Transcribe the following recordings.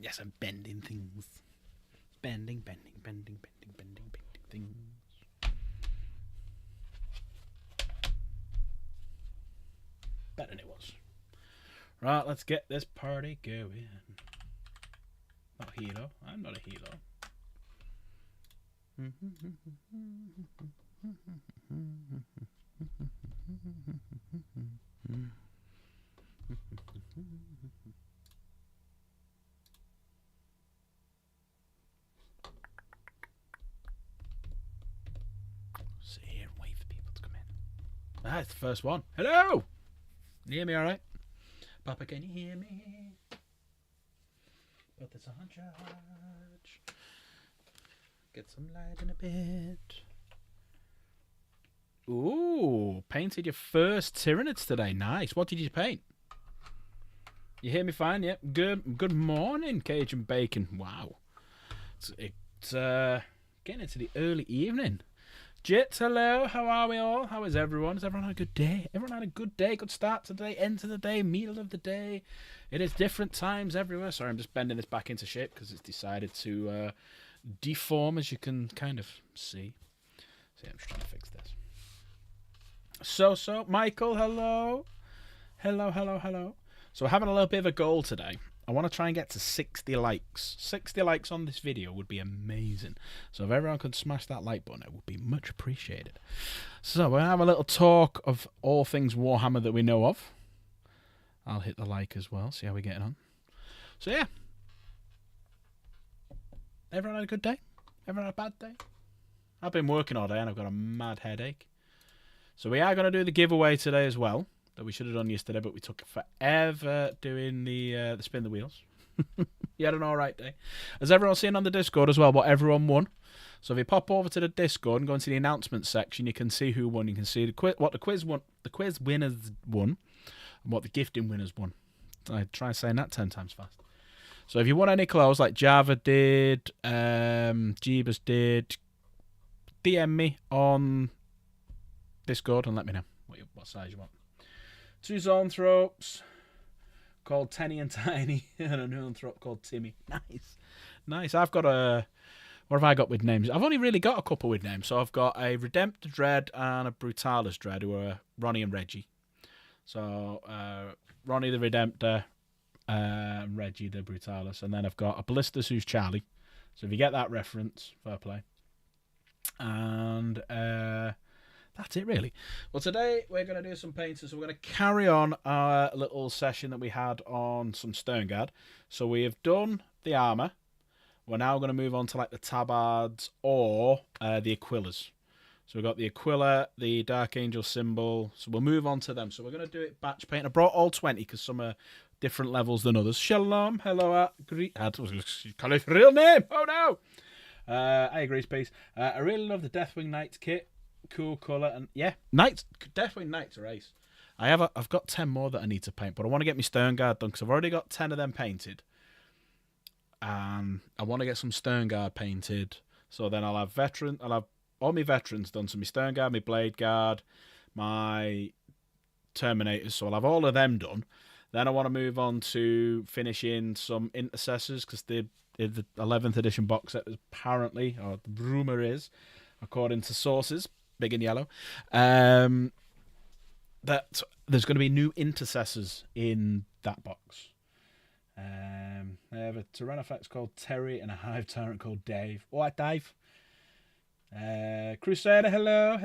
Yes, I'm bending things. Bending things. Better than it was. Right, let's get this party going. Not a hero. I'm not a hero. Sit here and wait for people to come in. Ah, it's the first one. Hello! Can you hear me alright? Papa, can you hear me? Put this on charge. Get some light in a bit. Ooh, painted your first Tyranids today. Nice. What did you paint? You hear me fine? Yep. Good morning, Cajun Bacon. Wow. It's getting into the early evening. Jits, hello. How are we all? How is everyone? Has everyone had a good day? Everyone had a good day, good start to the day, end to the day, middle of the day. It is different times everywhere. Sorry, I'm just bending this back into shape because it's decided to deform, as you can kind of see. See, I'm just trying to fix this. So, Michael, hello. Hello. So we're having a little bit of a goal today. I want to try and get to 60 likes. 60 likes on this video would be amazing. So if everyone could smash that like button, it would be much appreciated. So we're going to have a little talk of all things Warhammer that we know of. I'll hit the like as well, see how we're getting on. So yeah. Everyone had a good day? Everyone had a bad day? I've been working all day and I've got a mad headache. So we are going to do the giveaway today as well. That we should have done yesterday, but we took forever doing the spin the wheels. You had an alright day. As everyone's seen on the Discord as well, what everyone won. So if you pop over to the Discord and go into the announcements section, you can see who won. You can see what the quiz winners won, and what the gifting winners won. I try saying that 10 times fast. So if you want any clothes like Java did, Jeebus did, DM me on Discord and let me know what size you want. 2 zoanthropes called Tenny and Tiny, and a zoanthrope called Timmy. Nice. I've got a... What have I got with names? I've only really got a couple with names. So I've got a Redemptor Dread and a Brutalis Dread, who are Ronnie and Reggie. So Ronnie the Redemptor, Reggie the Brutalis. And then I've got a Ballistus who's Charlie. So if you get that reference, fair play. And... that's it, really. Well, today we're going to do some painting. So we're going to carry on our little session that we had on some Sternguard. So we have done the armour. We're now going to move on to like the tabards or the Aquillas. So we've got the Aquila, the Dark Angel symbol. So we'll move on to them. So we're going to do it batch paint. I brought all 20 because some are different levels than others. Shalom, hello, call it real name. Oh no! I agree, Space. I really love the Deathwing Knights kit. Cool colour, and yeah, Knights, Deathwing Knights are ace. I've got 10 more that I need to paint, but I want to get my Sternguard done because I've already got 10 of them painted, and I want to get some Sternguard painted. So then I'll have all my veterans done. So my Sternguard, my Blade Guard, my Terminators. So I'll have all of them done. Then I want to move on to finishing some Intercessors because the 11th edition box set is apparently, or the rumour is, according to sources, big and yellow, that there's going to be new Intercessors in that box. They have a Tyrannofex called Terry and a Hive Tyrant called Dave. All right, Dave. Crusader, hello.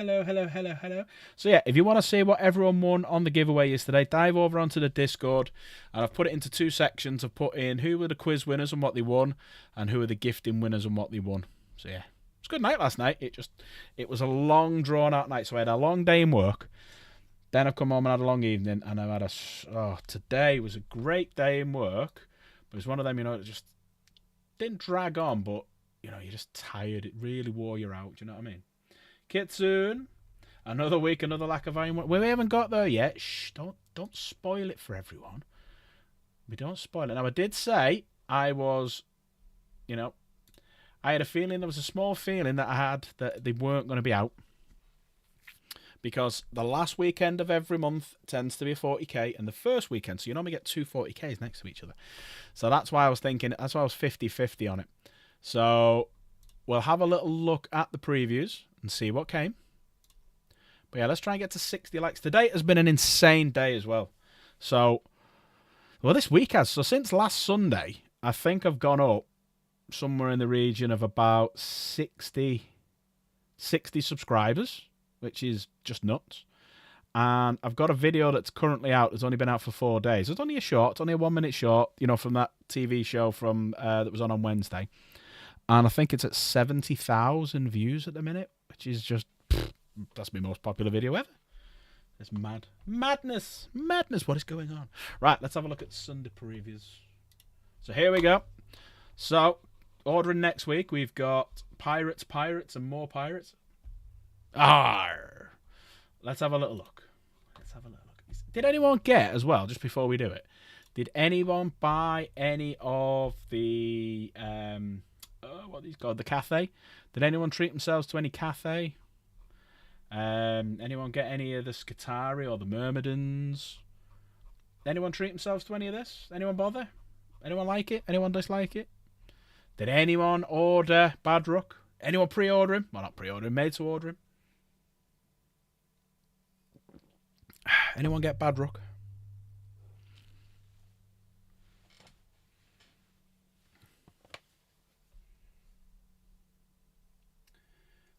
So yeah, if you want to see what everyone won on the giveaway yesterday, dive over onto the Discord, and I've put it into 2 sections. I've put in who were the quiz winners and what they won, and who were the gifting winners and what they won. So yeah. It was a good night last night. It was a long, drawn-out night. So I had a long day in work. Then I've come home and had a long evening. And I've had today was a great day in work. But it was one of them, it just didn't drag on. But, you're just tired. It really wore you out. Do you know what I mean? Kitsune, another week, another lack of iron. We haven't got there yet. Shh, don't spoil it for everyone. We don't spoil it. Now, I did say I was, I had a feeling, there was a small feeling that I had that they weren't going to be out. because the last weekend of every month tends to be a 40k, and the first weekend, so you normally get two 40ks next to each other. So that's why I was thinking, that's why I was 50-50 on it. So we'll have a little look at the previews and see what came. But yeah, let's try and get to 60 likes. Today has been an insane day as well. So, well, this week has. So since last Sunday, I think I've gone up somewhere in the region of about 60 subscribers, which is just nuts. And I've got a video that's currently out. It's only been out for 4 days. It's only a short. It's only a 1 minute short, you know, from that TV show from that was on Wednesday. And I think it's at 70,000 views at the minute, which is just, that's my most popular video ever. It's mad. Madness. What is going on? Right, let's have a look at Sunday previews. So here we go. So, ordering next week, we've got Pirates, and more Pirates. Arr! Let's have a little look. Did anyone get, as well, just before we do it, did anyone buy any of the, what are these called? The Cathay? Did anyone treat themselves to any Cathay? Anyone get any of the Skitari or the Myrmidons? Anyone treat themselves to any of this? Anyone bother? Anyone like it? Anyone dislike it? Did anyone order Bad Rook? Anyone pre-order him? Well, not pre-order him, made to order him. Anyone get Bad Rook?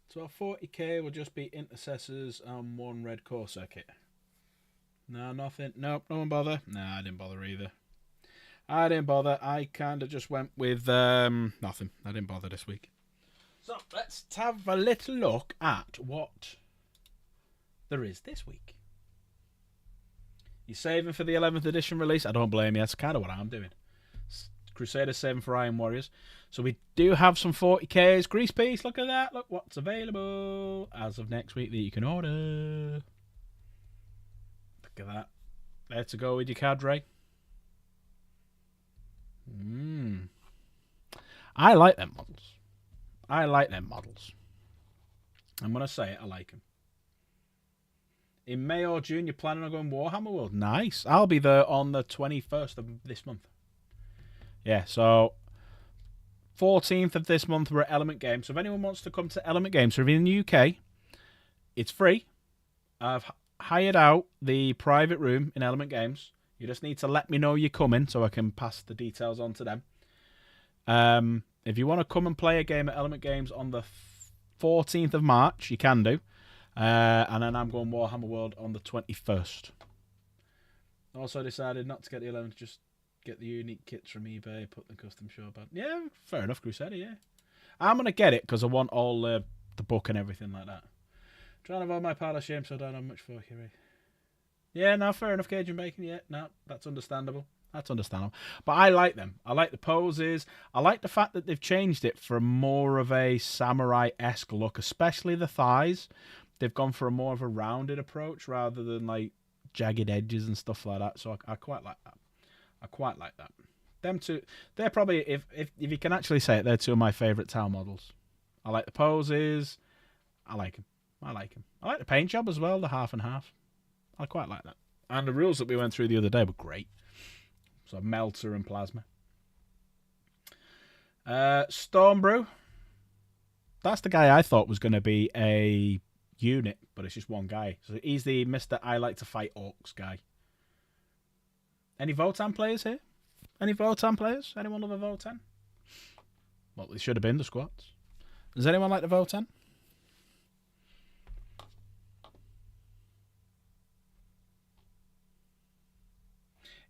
So our 40k will just be intercessors and one red core circuit. No, nothing. Nope, no one bother. Nah, I didn't bother either. I kind of just went with nothing. I didn't bother this week. So let's have a little look at what there is this week. You saving for the 11th edition release? I don't blame you. That's kind of what I'm doing. Crusaders saving for Iron Warriors. So we do have some 40ks. Grease Piece, look at that. Look what's available as of next week that you can order. Look at that. There to go with your cadre. I like them models. I'm going to say it, I like them. In May or June, you're planning on going Warhammer World? Nice. I'll be there on the 21st of this month. Yeah, so 14th of this month, we're at Element Games. So if anyone wants to come to Element Games, so if you're in the UK, it's free. I've hired out the private room in Element Games. You just need to let me know you're coming so I can pass the details on to them. If you want to come and play a game at Element Games on the 14th of March, you can do. And then I'm going Warhammer World on the 21st. Also decided not to get the 11th, just get the unique kits from eBay, put the custom show back. Yeah, fair enough, Crusader, yeah. I'm going to get it because I want all the book and everything like that. Trying to avoid my pile of shame so I don't have much for you. Yeah, no, fair enough, Cajun Bacon, yeah, no, that's understandable. But I like them. I like the poses. I like the fact that they've changed it for more of a samurai-esque look, especially the thighs. They've gone for a more of a rounded approach rather than like jagged edges and stuff like that. So I quite like that. Them two, they're probably, if you can actually say it, they're two of my favourite Tau models. I like the poses. I like them. I like the paint job as well, the half and half. I quite like that. And the rules that we went through the other day were great. So Melter and Plasma. Stormbrew. That's the guy I thought was going to be a unit, but it's just one guy. So he's the Mr. I like to fight orcs guy. Any Votan players here? Anyone love a Votan? Well, they should have been the squats. Does anyone like the Votan?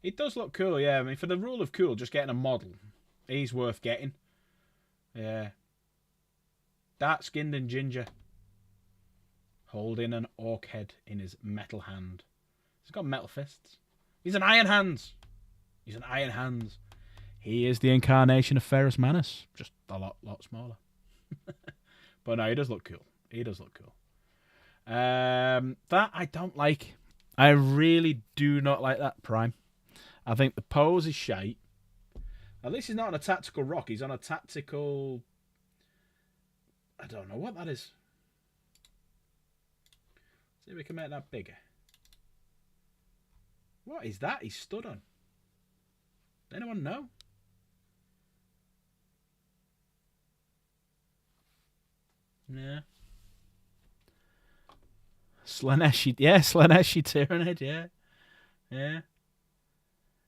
It does look cool, yeah. I mean, for the rule of cool, just getting a model, he's worth getting. Yeah. Dark skinned and ginger. Holding an orc head in his metal hand. He's got metal fists. He's an Iron Hands. He is the incarnation of Ferrus Manus. Just a lot smaller. But no, he does look cool. That I don't like. I really do not like that Prime. I think the pose is shite. At least he's not on a tactical rock. He's on a tactical... I don't know what that is. See if we can make that bigger. What is that he's stood on? Does anyone know? Yeah. Slaneshi, yeah, Slaneshi Tyrannid, yeah. Yeah.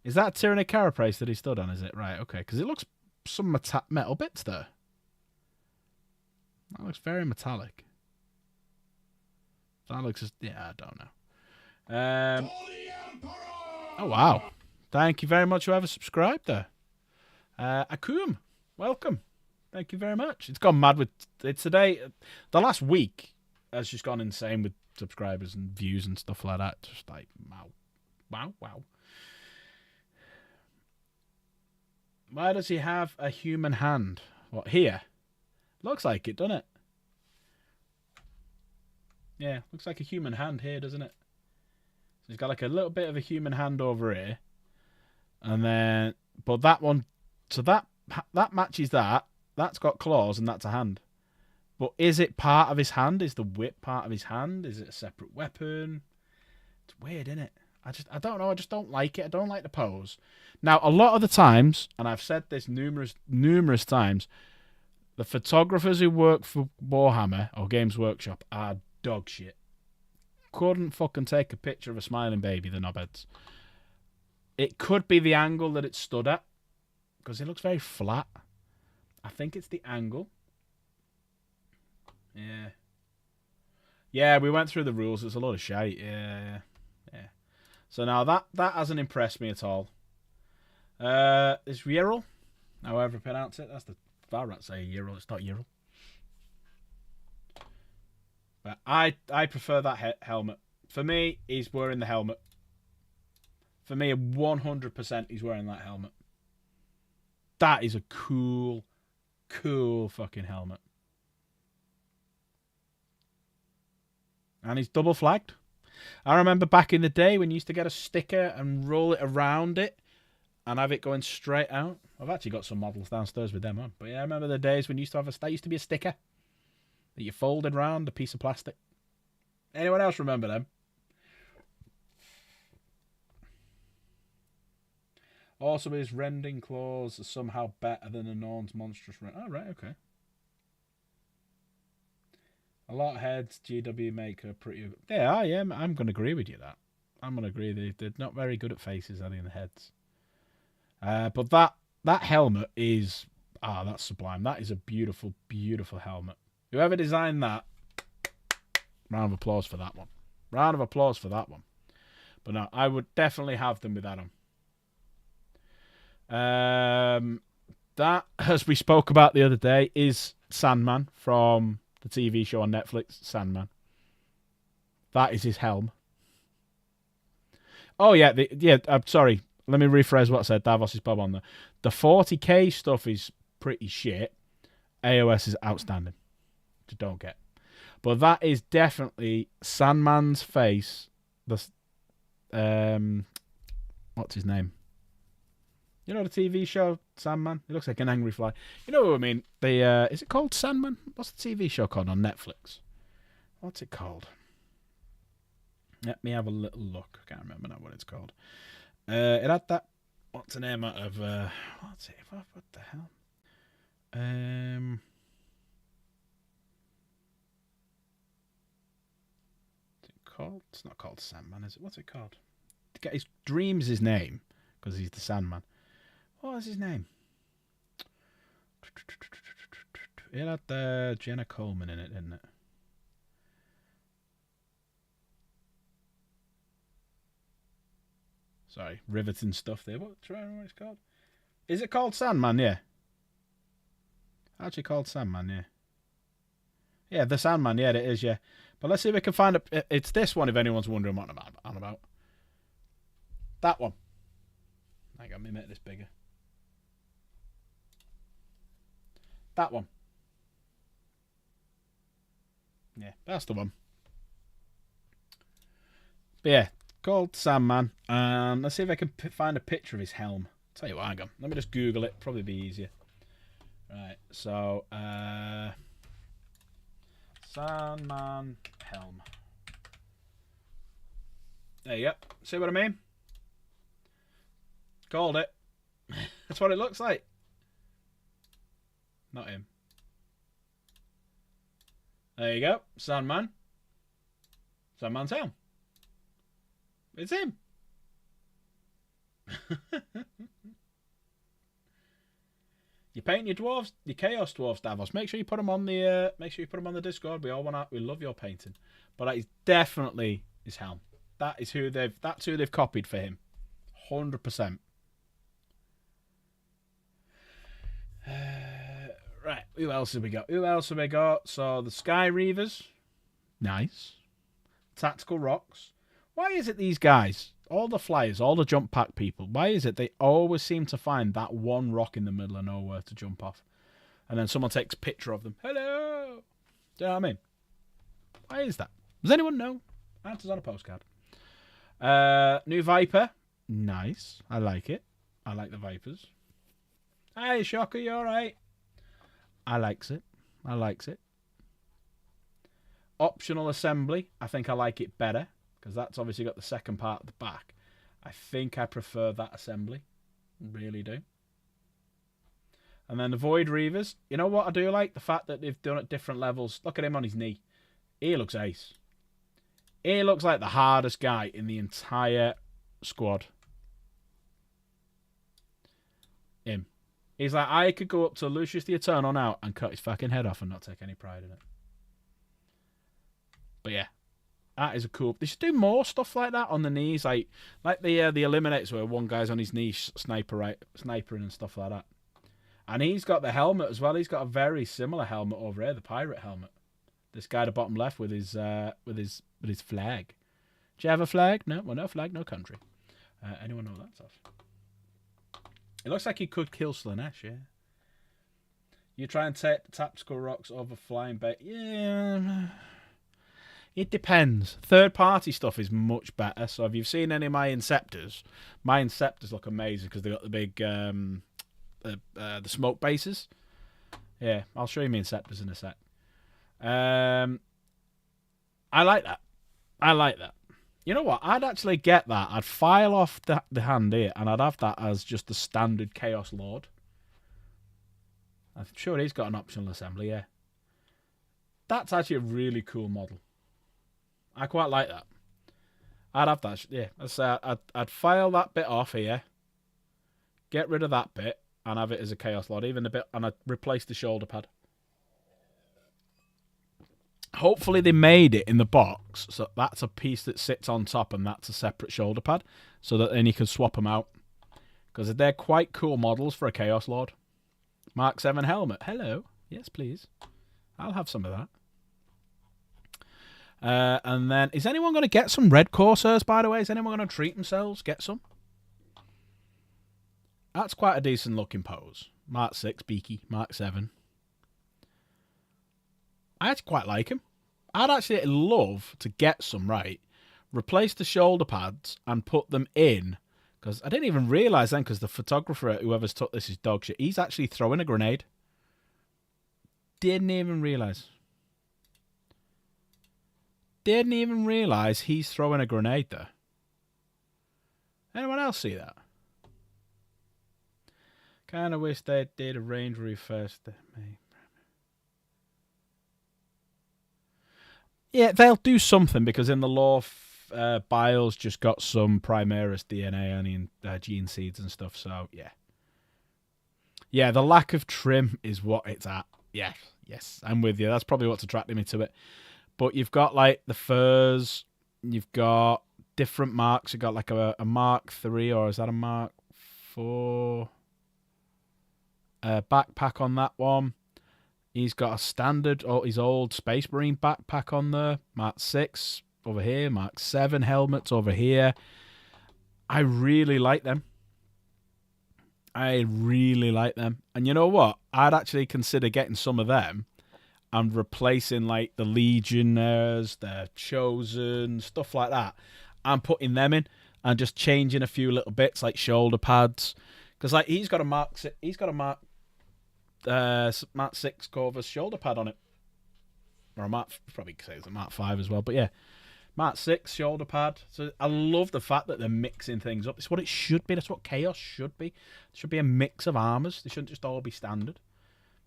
Is that Tyrannid Carapace that he stood on, is it? Right, okay. Because it looks some metal bits there. That looks very metallic. That looks just, yeah, I don't know. Oh, wow. Thank you very much, whoever subscribed there. Akum, welcome. Thank you very much. It's gone mad with, it's today, the last week has just gone insane with subscribers and views and stuff like that. Just like, wow. Wow, wow. Why does he have a human hand? What, here? Looks like it, doesn't it? Yeah, looks like a human hand here, doesn't it? So he's got like a little bit of a human hand over here. And then, but that one, so that matches that. That's got claws and that's a hand. But is it part of his hand? Is the whip part of his hand? Is it a separate weapon? It's weird, isn't it? I don't know. I just don't like it. I don't like the pose. Now, a lot of the times, and I've said this numerous times, the photographers who work for Warhammer or Games Workshop are dog shit. Couldn't fucking take a picture of a smiling baby, the knobheads. It could be the angle that it stood at, because it looks very flat. I think it's the angle. Yeah. Yeah, we went through the rules. It's a lot of shite. Yeah. So now that hasn't impressed me at all. Is Yerl, however you pronounce it, that's the Varrat say Yerl. It's not Yerl. But I prefer that helmet. For me, he's wearing the helmet. For me, 100% he's wearing that helmet. That is a cool fucking helmet. And he's double flagged. I remember back in the day when you used to get a sticker and roll it around it and have it going straight out. I've actually got some models downstairs with them on. But yeah, I remember the days when you used to have that used to be a sticker that you folded around a piece of plastic. Anyone else remember them? Also, his rending claws are somehow better than a Norn's monstrous rend. Oh, right, okay. A lot of heads GW make are pretty. Yeah, I'm going to agree with you that. I'm going to agree they're not very good at faces, are they, in the heads? But that helmet is that's sublime. That is a beautiful, beautiful helmet. Whoever designed that, round of applause for that one. Round of applause for that one. But no, I would definitely have them with that on. That, as we spoke about the other day, is Sandman from the TV show on Netflix, Sandman. That is his helm. Oh, yeah. I'm sorry. Let me rephrase what I said. Davos is Bob on there. The 40k stuff is pretty shit. AOS is outstanding. Just don't get. But that is definitely Sandman's face. What's his name? You know the TV show Sandman? It looks like an angry fly. You know what I mean? Is it called Sandman? What's the TV show called on Netflix? What's it called? Let me have a little look. I can't remember now what it's called. It had that. What's the name out of? What's it? What the hell? What's it called? It's not called Sandman, is it? What's it called? His Dream's his name because he's the Sandman. What was his name? It had Jenna Coleman in it, didn't it? Sorry, riveting stuff there. What it's called? Is it called Sandman? Yeah. Actually called Sandman, yeah. Yeah, the Sandman, yeah, it is, yeah. But let's see if we can find it. It's this one, if anyone's wondering what I'm about. That one. Hang on, let me make this bigger. That one. Yeah, that's the one. But yeah, called Sandman. Let's see if I can find a picture of his helm. Tell you what, hang on. Let me just Google it. Probably be easier. Right, so Sandman helm. There you go. See what I mean? Called it. That's what it looks like. Not him. There you go. Sandman. Sandman's helm. It's him. You paint your dwarves, your chaos dwarves, Davos. Make sure you put them on the Discord. We love your painting. But that is definitely his helm. That's who they've copied for him. 100%. Right, who else have we got? So the Sky Reavers. Nice. Tactical Rocks. Why is it these guys, all the flyers, all the jump pack people, why is it they always seem to find that one rock in the middle of nowhere to jump off? And then someone takes a picture of them. Hello! Do you know what I mean? Why is that? Does anyone know? Answers on a postcard. New Viper. Nice. I like it. I like the Vipers. Hey, Shocker, you alright? I likes it. Optional assembly. I think I like it better. Because that's obviously got the second part at the back. I think I prefer that assembly. Really do. And then the Void Reavers. You know what I do like? The fact that they've done it at different levels. Look at him on his knee. He looks ace. He looks like the hardest guy in the entire squad. Him. He's like, I could go up to Lucius the Eternal now and cut his fucking head off and not take any pride in it. But yeah. That is a cool. They should do more stuff like that on the knees, like the Eliminators where one guy's on his knees snipering and stuff like that. And he's got the helmet as well. He's got a very similar helmet over here, the pirate helmet. This guy at the bottom left with his flag. Do you have a flag? No, well, no flag, no country. Anyone know what that's off? It looks like he could kill Slanesh, yeah. You try and take the tactical rocks over flying bait. Yeah. It depends. Third-party stuff is much better. So if you've seen any of my Inceptors look amazing because they've got the big the smoke bases. Yeah, I'll show you my Inceptors in a sec. I like that. You know what? I'd actually get that. I'd file off the hand here, and I'd have that as just the standard Chaos Lord. I'm sure he's got an optional assembly, yeah. That's actually a really cool model. I quite like that. I'd have that. Yeah, I'd file that bit off here, get rid of that bit, and have it as a Chaos Lord. Even the bit, and I'd replace the shoulder pad. Hopefully they made it in the box, so that's a piece that sits on top, and that's a separate shoulder pad, so that then you can swap them out. Because they're quite cool models for a Chaos Lord. Mark 7 helmet. Hello. Yes, please. I'll have some of that. And then, is anyone going to get some red Corsairs, by the way? Is anyone going to treat themselves? Get some? That's quite a decent looking pose. Mark 6, Beaky. Mark 7. I actually quite like him. I'd actually love to get some, right? Replace the shoulder pads and put them in. Because I didn't even realise then, because the photographer, whoever's took this is dog shit, he's actually throwing a grenade. Didn't even realise. Didn't even realise he's throwing a grenade there. Anyone else see that? Kind of wish they did a range refresh. Yeah, they'll do something because in the lore, Biles just got some Primaris DNA and gene seeds and stuff. So yeah, yeah, the lack of trim is what it's at. Yeah, yes, I'm with you. That's probably what's attracting me to it. But you've got like the furs, you've got different marks. You've got like a Mark 3, or is that a Mark 4? Backpack on that one. He's got a standard, his old Space Marine backpack on there. Mark 6 over here. Mark 7 helmets over here. I really like them. And you know what? I'd actually consider getting some of them and replacing like the Legionnaires, the Chosen, stuff like that, and putting them in and just changing a few little bits like shoulder pads. Because like he's got a Mark 6 Corvus shoulder pad on it, or a Mark, probably say it's a Mark 5 as well. But yeah, Mark 6 shoulder pad. So I love the fact that they're mixing things up. It's what it should be. That's what Chaos should be. It should be a mix of armors. They shouldn't just all be standard.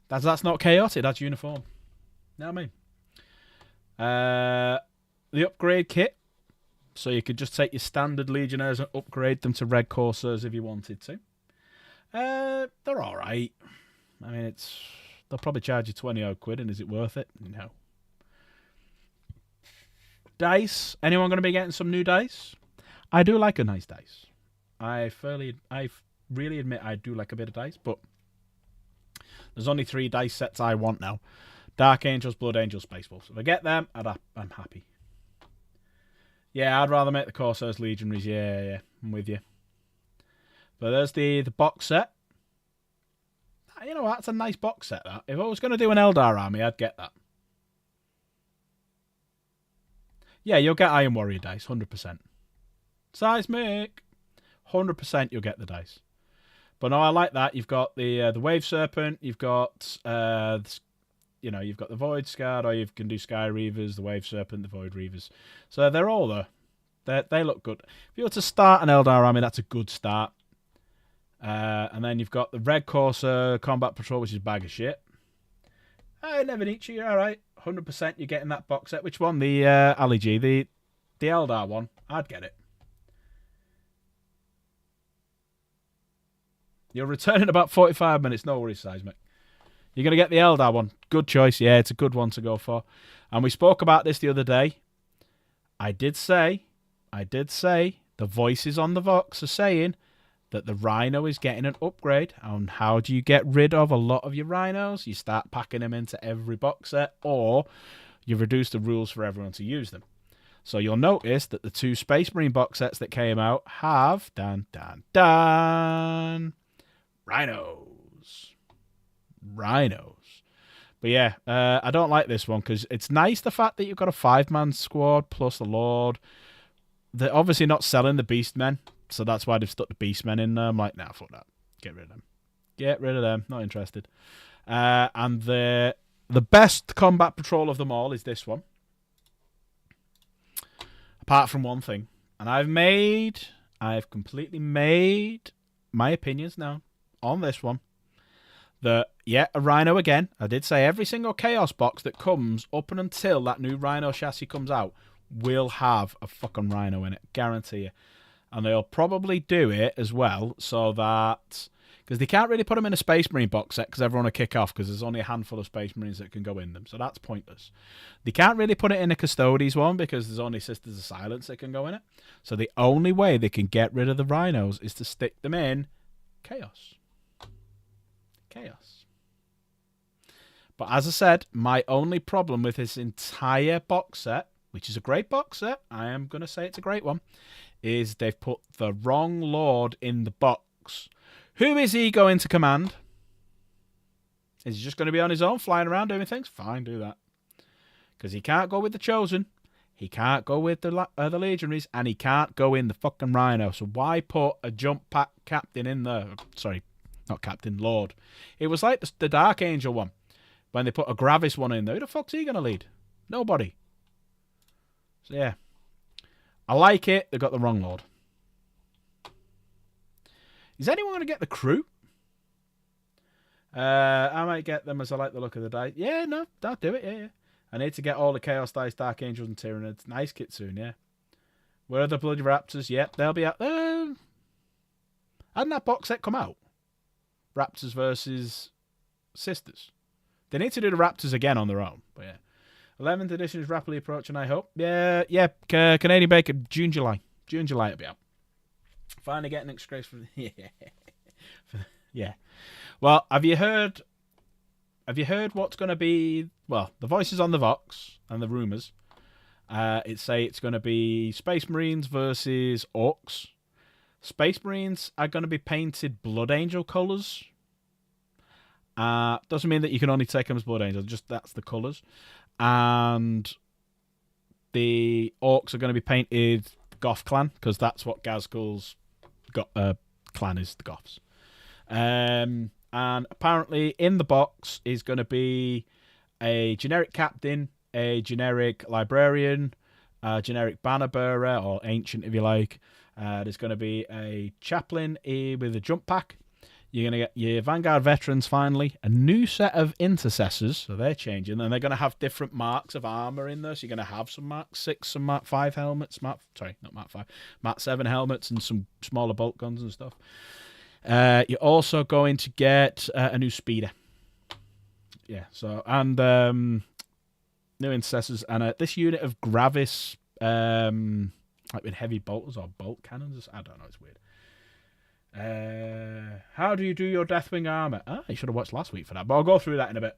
That's not chaotic. That's uniform. You know what I mean? The upgrade kit. So you could just take your standard Legionnaires and upgrade them to Red Corsairs if you wanted to. They're all right. I mean, they'll probably charge you 20 odd quid, and is it worth it? No. Dice. Anyone going to be getting some new dice? I do like a nice dice. I really admit I do like a bit of dice, but there's only 3 dice sets I want now. Dark Angels, Blood Angels, Space Wolves. If I get them, I'm happy. Yeah, I'd rather make the Corsairs Legionaries. Yeah, I'm with you. But there's the box set. You know what? That's a nice box set, that. If I was going to do an Eldar army, I'd get that. Yeah, you'll get Iron Warrior dice, 100%. Seismic, 100% you'll get the dice. But no, I like that. You've got the Wave Serpent. You've got you've got the Void Scarred, or you can do Sky Reavers, the Wave Serpent, the Void Reavers. So they're all there. They look good. If you were to start an Eldar army, that's a good start. And then you've got the Red Corsair Combat Patrol, which is a bag of shit. Hey, Nevenici, you're all right. 100% you're getting that box set. Which one? The Ali G, the Eldar one. I'd get it. You'll return in about 45 minutes. No worries, Seismic. You're going to get the Eldar one. Good choice. Yeah, it's a good one to go for. And we spoke about this the other day. I did say, the voices on the Vox are saying that the Rhino is getting an upgrade. And how do you get rid of a lot of your Rhinos? You start packing them into every box set, or you reduce the rules for everyone to use them. So you'll notice that the 2 Space Marine box sets that came out have Rhinos. But yeah, I don't like this one because it's nice the fact that you've got a 5-man squad plus the Lord. They're obviously not selling the Beastmen, so that's why they've stuck the Beastmen in there. I'm like, nah, fuck that. Get rid of them. Not interested. And the best combat patrol of them all is this one. Apart from one thing. And I've completely made my opinions now on this one. A Rhino again. I did say every single Chaos box that comes up and until that new Rhino chassis comes out will have a fucking Rhino in it. Guarantee you. And they'll probably do it as well so that... Because they can't really put them in a Space Marine box set because everyone will kick off because there's only a handful of Space Marines that can go in them. So that's pointless. They can't really put it in a Custodes one because there's only Sisters of Silence that can go in it. So the only way they can get rid of the Rhinos is to stick them in Chaos. But as I said, my only problem with this entire box set, which is a great box set, I am going to say it's a great one, is they've put the wrong Lord in the box. Who is he going to command? Is he just going to be on his own, flying around doing things? Fine, do that. Because he can't go with the Chosen, he can't go with the Legionaries, and he can't go in the fucking Rhino. So why put a jump pack captain in there? Sorry, not captain, Lord. It was like the Dark Angel one. When they put a Gravis one in there, who the fuck's he going to lead? Nobody. So yeah. I like it. They've got the wrong Lord. Is anyone going to get the crew? I might get them as I like the look of the dice. Yeah, no, don't do it. Yeah. I need to get all the Chaos Dice, Dark Angels, and Tyranids. Nice kit soon, yeah. Where are the Bloody Raptors? Yep, they'll be out there. Hadn't that box set come out? Raptors versus Sisters. They need to do the Raptors again on their own, but yeah. 11th edition is rapidly approaching, I hope. Yeah, Canadian Bacon, June, July it'll be out. Finally getting excuse from yeah. Well, have you heard what's going to be? Well, the voices on the Vox and the rumours. It's going to be Space Marines versus Orcs. Space Marines are going to be painted Blood Angel colours. Doesn't mean that you can only take them as Blood Angels. Just that's the colours. And the Orcs are going to be painted Goth Clan because that's what Gazgul's clan is, the Goths. And apparently in the box is going to be a generic captain, a generic librarian, generic banner bearer, or ancient if you like. There's going to be a chaplain with a jump pack. You're going to get your Vanguard veterans finally, a new set of intercessors, so they're changing, and they're going to have different marks of armor in there. So you're going to have some Mark 6, some Mark 5 helmets, Mark 7 helmets, and some smaller bolt guns and stuff. You're also going to get a new speeder. Yeah, so, and new intercessors, and this unit of Gravis, like with heavy bolters or bolt cannons. I don't know, it's weird. How do you do your Deathwing Armour? You should have watched last week for that, but I'll go through that in a bit.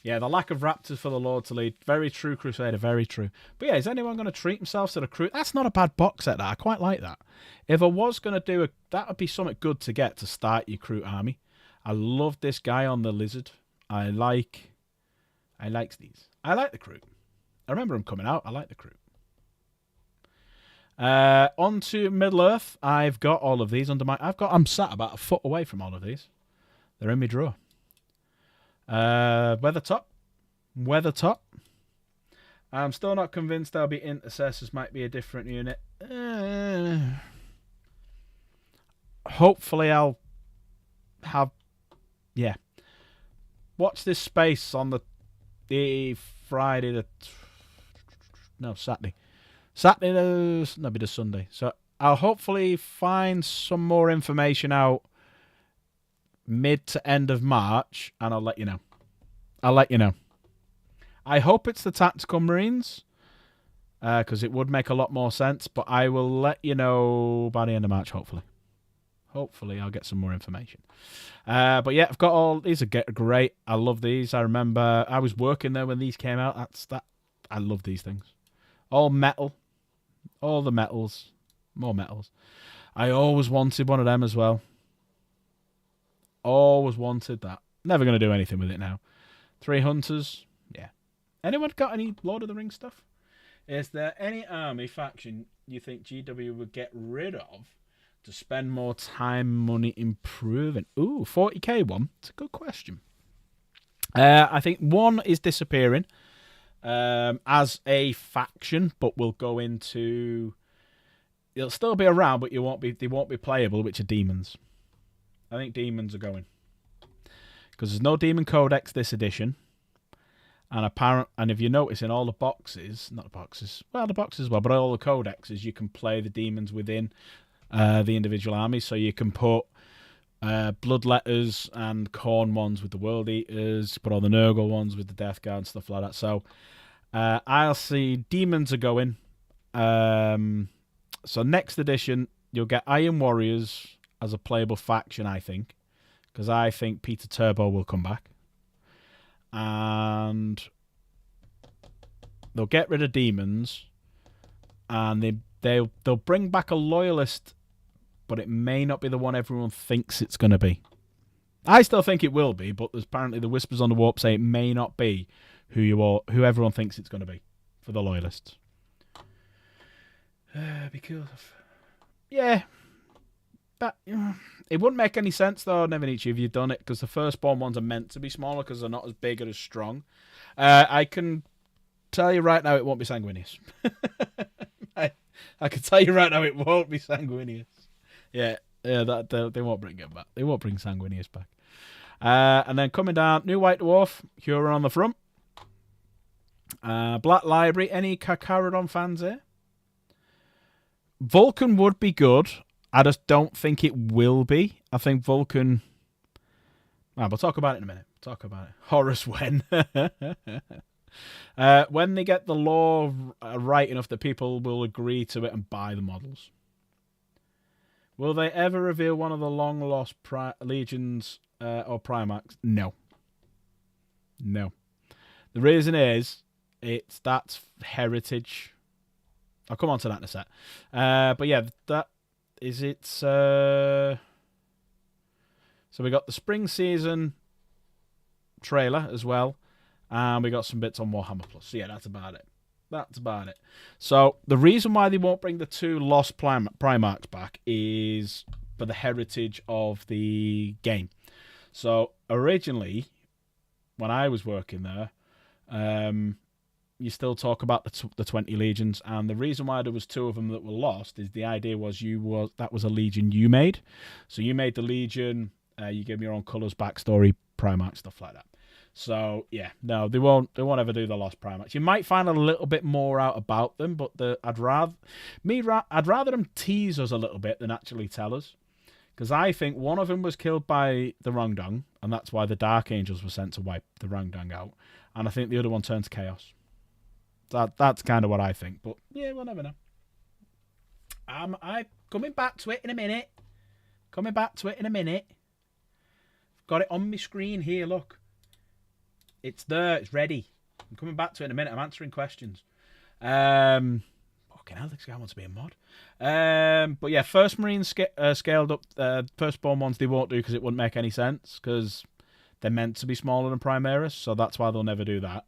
Yeah, the lack of raptors for the Lord to lead. Very true, Crusader, very true. But yeah, is anyone going to treat themselves to the crew? That's not a bad box set, that. I quite like that. If I was going to do that would be something good to get to start your crew army. I love this guy on the lizard. I like these. I like the crew. I remember them coming out. I like the crew. On to Middle Earth. I've got all of these under my... I'm sat about a foot away from all of these. They're in my drawer. Weathertop. I'm still not convinced there'll be intercessors. Might be a different unit. Hopefully I'll have... Yeah. Watch this space on the Friday Saturday. That'll be the Sunday. So I'll hopefully find some more information out mid to end of March, and I'll let you know. I hope it's the Tactical Marines, because it would make a lot more sense, but I will let you know by the end of March, hopefully. Hopefully I'll get some more information. But yeah, I've got all... These are great. I love these. I remember I was working there when these came out. I love these things. All metal. All the metals. More metals. I always wanted one of them as well. Always wanted that. Never going to do anything with it now. 3 hunters. Yeah. Anyone got any Lord of the Rings stuff? Is there any army faction you think GW would get rid of to spend more time, money improving? Ooh, 40k one. It's a good question. I think one is disappearing. As a faction, but will go into... It'll still be around, but they won't be playable, which are demons. I think demons are going. Because there's no demon codex this edition. And if you notice in all the boxes, not the boxes, well, the boxes as well, but all the codexes, you can play the demons within the individual armies. So you can put Bloodletters and Khorne ones with the World Eaters, put all the Nurgle ones with the Death Guard and stuff like that. So I'll see demons are going. So next edition, you'll get Iron Warriors as a playable faction, I think. Because I think Peter Turbo will come back. And they'll get rid of demons. And they'll bring back a loyalist, but it may not be the one everyone thinks it's going to be. I still think it will be, but there's apparently the whispers on the warp say it may not be who everyone thinks it's going to be for the loyalists. Because yeah, that it wouldn't make any sense though. Never Nietzsche, if you've done it, because the firstborn ones are meant to be smaller because they're not as big or as strong. I can tell you right now, it won't be Sanguinius. I can tell you right now, it won't be Sanguinius. Yeah, they won't bring it back. They won't bring Sanguinius back. And then coming down, new White Dwarf, Huron on the front. Black Library. Any Kakarodon fans here? Vulcan would be good. I just don't think it will be. I think Vulcan... we'll talk about it in a minute. Talk about it. Horus when. When they get the law right enough that people will agree to it and buy the models. Will they ever reveal one of the long-lost legions or Primarchs? No. No. The reason is, that's heritage. I'll come on to that in a sec. But yeah, that is it. So we got the spring season trailer as well. And we got some bits on Warhammer Plus. So yeah, that's about it. That's about it. So the reason why they won't bring the 2 lost Primarchs back is for the heritage of the game. So originally, when I was working there, you still talk about the 20 legions, and the reason why there was 2 of them that were lost is the idea was that was a legion you made. So you made the legion, you gave me your own colours, backstory, Primarch, stuff like that. So yeah, no, they won't ever do the lost Primarchs. You might find a little bit more out about them, but I'd rather them tease us a little bit than actually tell us, because I think one of them was killed by the Rangdang, and that's why the Dark Angels were sent to wipe the Rangdang out, and I think the other one turned to Chaos. That's kind of what I think, but yeah, we'll never know. I'm coming back to it in a minute. Got it on my screen here. Look. It's there. It's ready. I'm coming back to it in a minute. I'm answering questions. Fucking hell, this guy wants to be a mod. But yeah, First Marine scaled up. Firstborn ones they won't do because it wouldn't make any sense, because they're meant to be smaller than Primaris, so that's why they'll never do that.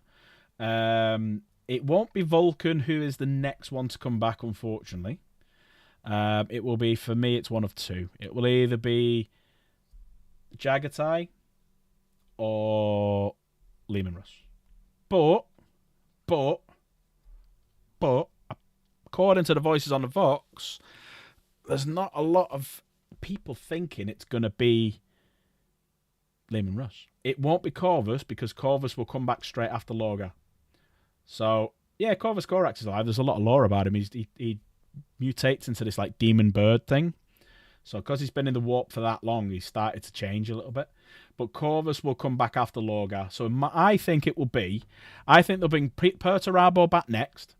It won't be Vulcan, who is the next one to come back, unfortunately. It will be, for me, it's one of 2. It will either be Jagatai or Leman Russ. But according to the voices on the Vox, there's not a lot of people thinking it's going to be Leman Russ. It won't be Corvus, because Corvus will come back straight after Lorgar. So yeah, Corvus Corax is alive. There's a lot of lore about him. He mutates into this like demon bird thing. So because he's been in the warp for that long, he's started to change a little bit. But Corvus will come back after Lorgar. So I think it will be... I think they'll bring Perturabo back next.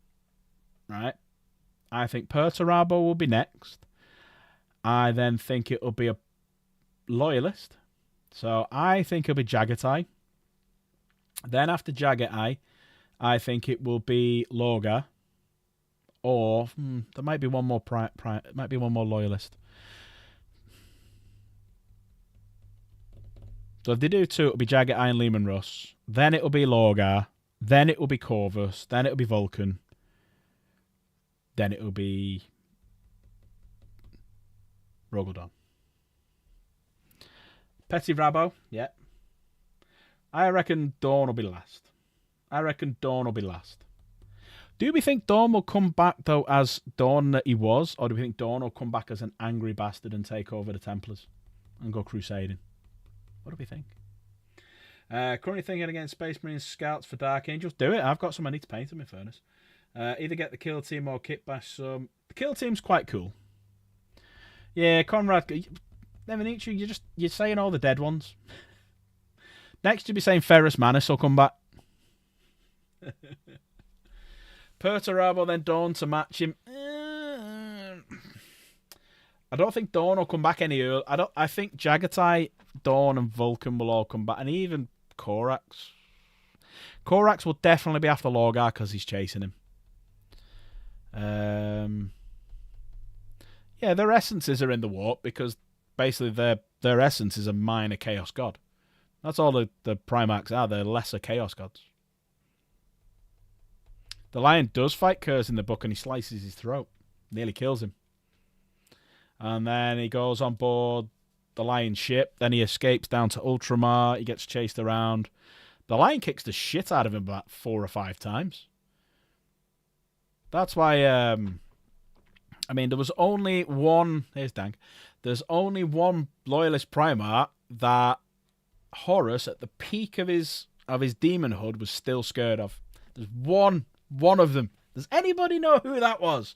Right? I think Perturabo will be next. I then think it will be a Loyalist. So I think it'll be Jagatai. Then after Jagatai, I think it will be Lorgar. Or there might be one more might be one more Loyalist. So if they do 2, it'll be Jagatai and Leman Russ. Then it'll be Lorgar. Then it'll be Corvus. Then it'll be Vulcan. Then it'll be Rogaldon. Petty Rabo, yeah. I reckon Dawn will be last. Do we think Dawn will come back, though, as Dawn that he was? Or do we think Dawn will come back as an angry bastard and take over the Templars and go crusading? What do we think? Currently thinking against Space Marines Scouts for Dark Angels. Do it. I've got some I need to paint them, in fairness. Either get the kill team or kit bash some. The kill team's quite cool. Yeah, Conrad. Nevenici, you're saying all the dead ones. Next, you'll be saying Ferrus Manus will come back. Perturabo, then Dawn to match him. I don't think Dawn will come back any early. I think Jagatai, Dawn, and Vulcan will all come back, and even Corax. Corax will definitely be after Lorgar because he's chasing him. Yeah, their essences are in the warp because basically their essence is a minor chaos god. That's all the Primarchs are. They're lesser chaos gods. The lion does fight Kurz in the book and he slices his throat. Nearly kills him. And then he goes on board the lion ship. Then he escapes down to Ultramar. He gets chased around. The lion kicks the shit out of him about 4 or 5 times. That's why, I mean, there was only one... Here's Dank. There's only one loyalist Primarch that Horus, at the peak of his demonhood, was still scared of. There's one of them. Does anybody know who that was?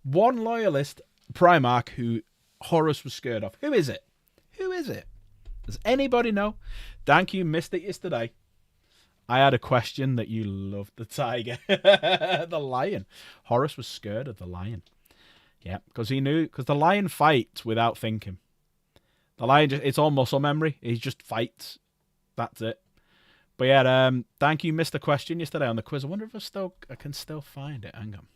One loyalist Primarch who Horus was scared of. Who is it? Who is it? Does anybody know? Dank, you missed it yesterday. I had a question that you loved. The tiger. The lion. Horus was scared of the lion. Yeah, because he knew... Because the lion fights without thinking. The lion, it's all muscle memory. He just fights. That's it. But yeah, Dank, you missed a question yesterday on the quiz. I wonder if I can still find it. Hang on.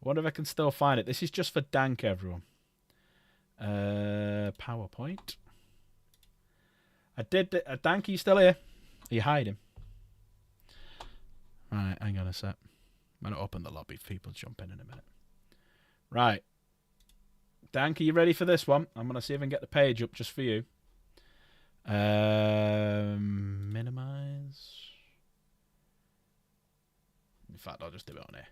I wonder if I can still find it. This is just for Dank, everyone. PowerPoint. I did... Dank, are you still here? Are you hiding? Right, hang on a sec. I'm going to open the lobby. People jump in a minute. Right. Dank, are you ready for this one? I'm going to see if I can get the page up just for you. Minimize. I'll just do it on here.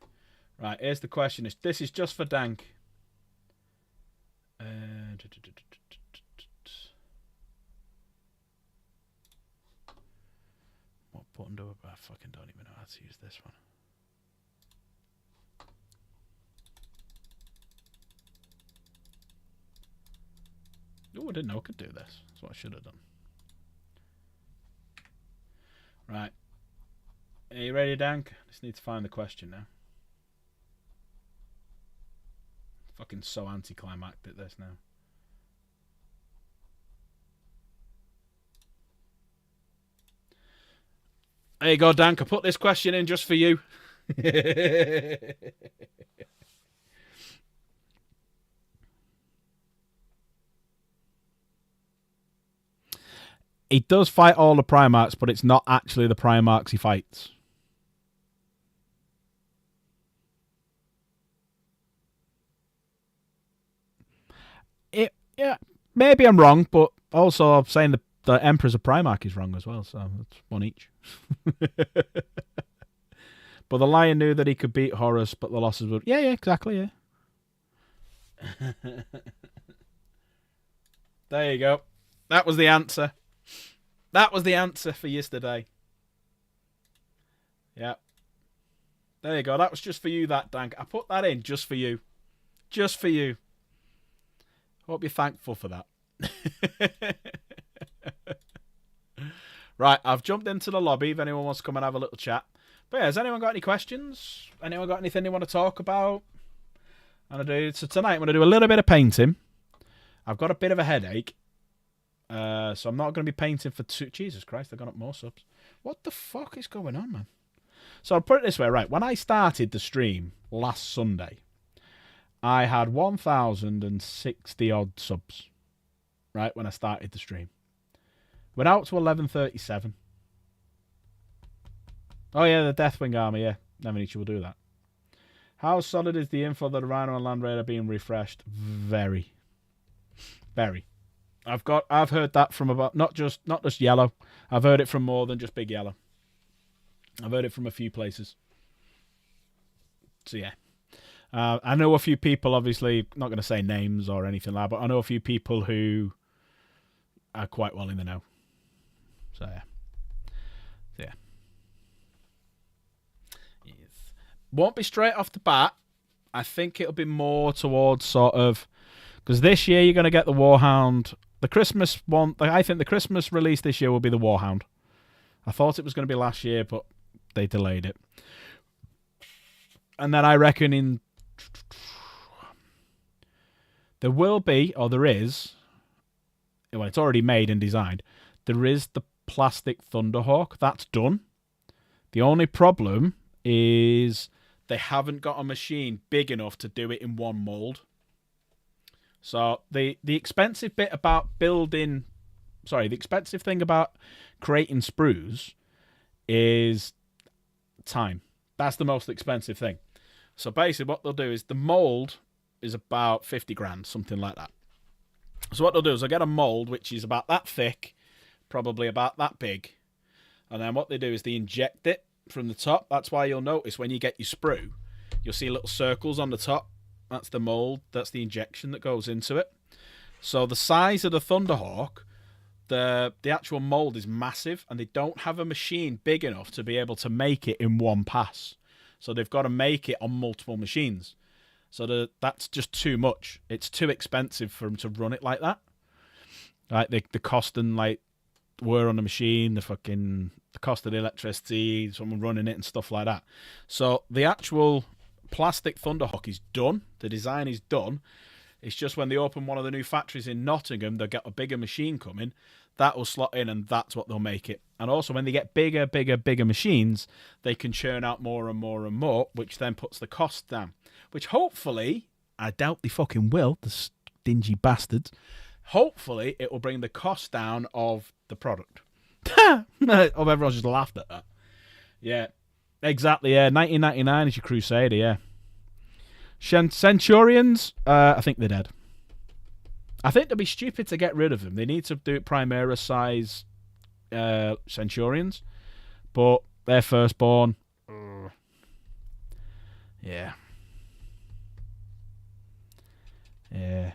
Right, here's the question. This is just for Dank. What button do I fucking don't even know how to use this one. Oh, I didn't know I could do this. That's what I should have done. Right. Are you ready, Dank? Just need to find the question now. Fucking so anticlimactic this now. There you go, Dank. I put this question in just for you. He does fight all the Primarchs, but it's not actually the Primarchs he fights. Yeah, maybe I'm wrong, but also I'm saying the Emperor's a Primarch is wrong as well, so it's one each. But the Lion knew that he could beat Horus, but the losses would... Yeah, exactly, yeah. There you go. That was the answer. That was the answer for yesterday. Yeah. There you go. That was just for you, that, Dank. I put that in just for you. Just for you. Hope you're thankful for that. Right, I've jumped into the lobby if anyone wants to come and have a little chat. But yeah, has anyone got any questions? Anyone got anything they want to talk about? So tonight I'm going to do a little bit of painting. I've got a bit of a headache. So I'm not going to be painting for two... Jesus Christ, I've gone up more subs. What the fuck is going on, man? So I'll put it this way, right. When I started the stream last Sunday, I had 1,060 odd subs, right, when I started the stream. Went out to 1137. Oh, yeah, the Deathwing Armour, yeah. Never need will do that. How solid is the info that the Rhino and Land Raider are being refreshed? Very. Very. I've heard that from about not just Yellow. I've heard it from more than just Big Yellow. I've heard it from a few places. So yeah. I know a few people, obviously, not going to say names or anything like that, but I know a few people who are quite well in the know. So yeah. Yes. Won't be straight off the bat. I think it'll be more towards sort of... Because this year you're going to get the Warhound. The Christmas one... I think the Christmas release this year will be the Warhound. I thought it was going to be last year, but they delayed it. And then I reckon there will be, or there is... Well, it's already made and designed. There is the plastic Thunderhawk. That's done. The only problem is they haven't got a machine big enough to do it in one mould. So the expensive bit about building... Sorry, the expensive thing about creating sprues is time. That's the most expensive thing. So basically what they'll do is the mould is about 50 grand, something like that. So what they'll do is they'll get a mould which is about that thick, probably about that big. And then what they do is they inject it from the top. That's why you'll notice when you get your sprue, you'll see little circles on the top. That's the mould. That's the injection that goes into it. So the size of the Thunderhawk, the actual mould is massive, and they don't have a machine big enough to be able to make it in one pass. So they've got to make it on multiple machines. So that's just too much. It's too expensive for them to run it like that. Like the cost and like wear on the machine, the cost of the electricity, someone running it and stuff like that. So the actual plastic Thunderhawk is done. The design is done. It's just when they open one of the new factories in Nottingham, they'll get a bigger machine coming. That will slot in, and that's what they'll make it. And also, when they get bigger machines, they can churn out more and more and more, which then puts the cost down. Which hopefully, I doubt they fucking will, the stingy bastards. Hopefully, it will bring the cost down of the product. Everyone just laughed at that. Yeah, exactly, yeah. 1999 is your Crusader, yeah. Centurions, I think they're dead. I think they'd be stupid to get rid of them. They need to do Primera size Centurions, but their firstborn, Yeah. Yeah.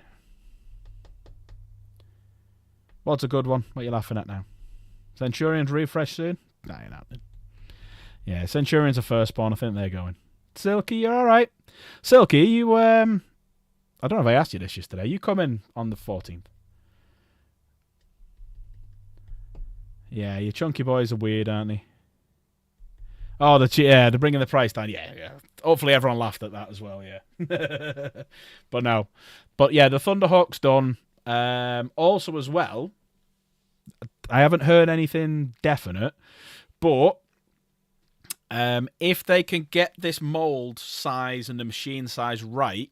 What's a good one? What are you laughing at now? Centurions refresh soon? Nah, ain't happening. Yeah, Centurions are first spawn. I think they're going. Silky, you're alright. Silky, you, I don't know if I asked you this yesterday. You come in on the 14th. Yeah, your chunky boys are weird, aren't they? Oh, they're bringing the price down. Yeah. Hopefully everyone laughed at that as well, yeah. But no. But yeah, the Thunderhawk's done. Also as well, I haven't heard anything definite, but if they can get this mold size and the machine size right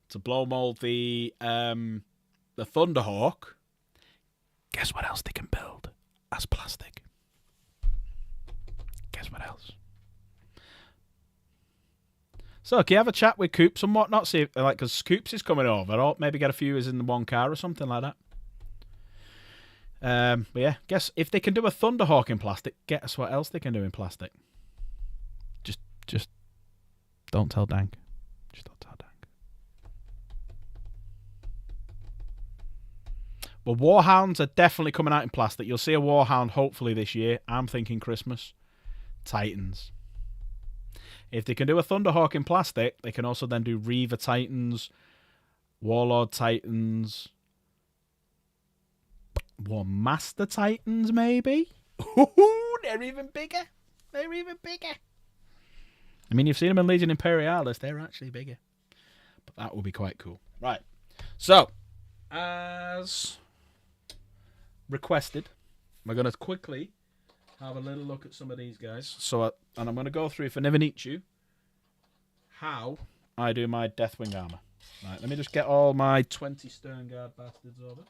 to blow mold the Thunderhawk, guess what else they can build as plastic? Guess what else? So, can you have a chat with Coops and whatnot? See, because Coops is coming over, or maybe get a few in the one car or something like that. But yeah, guess if they can do a Thunderhawk in plastic, guess what else they can do in plastic? Just don't tell Dank. Just don't tell Dank. Well, Warhounds are definitely coming out in plastic. You'll see a Warhound hopefully this year. I'm thinking Christmas. Titans. If they can do a Thunderhawk in plastic, they can also then do Reaver Titans, Warlord Titans, War Master Titans, maybe? Ooh, they're even bigger. They're even bigger. I mean, you've seen them in Legion Imperialis. They're actually bigger. But that will be quite cool. Right. So, as requested, we're going to quickly have a little look at some of these guys. So, and I'm going to go through for Never how I do my Deathwing Armour. Right, let me just get all my 20 Sternguard bastards over.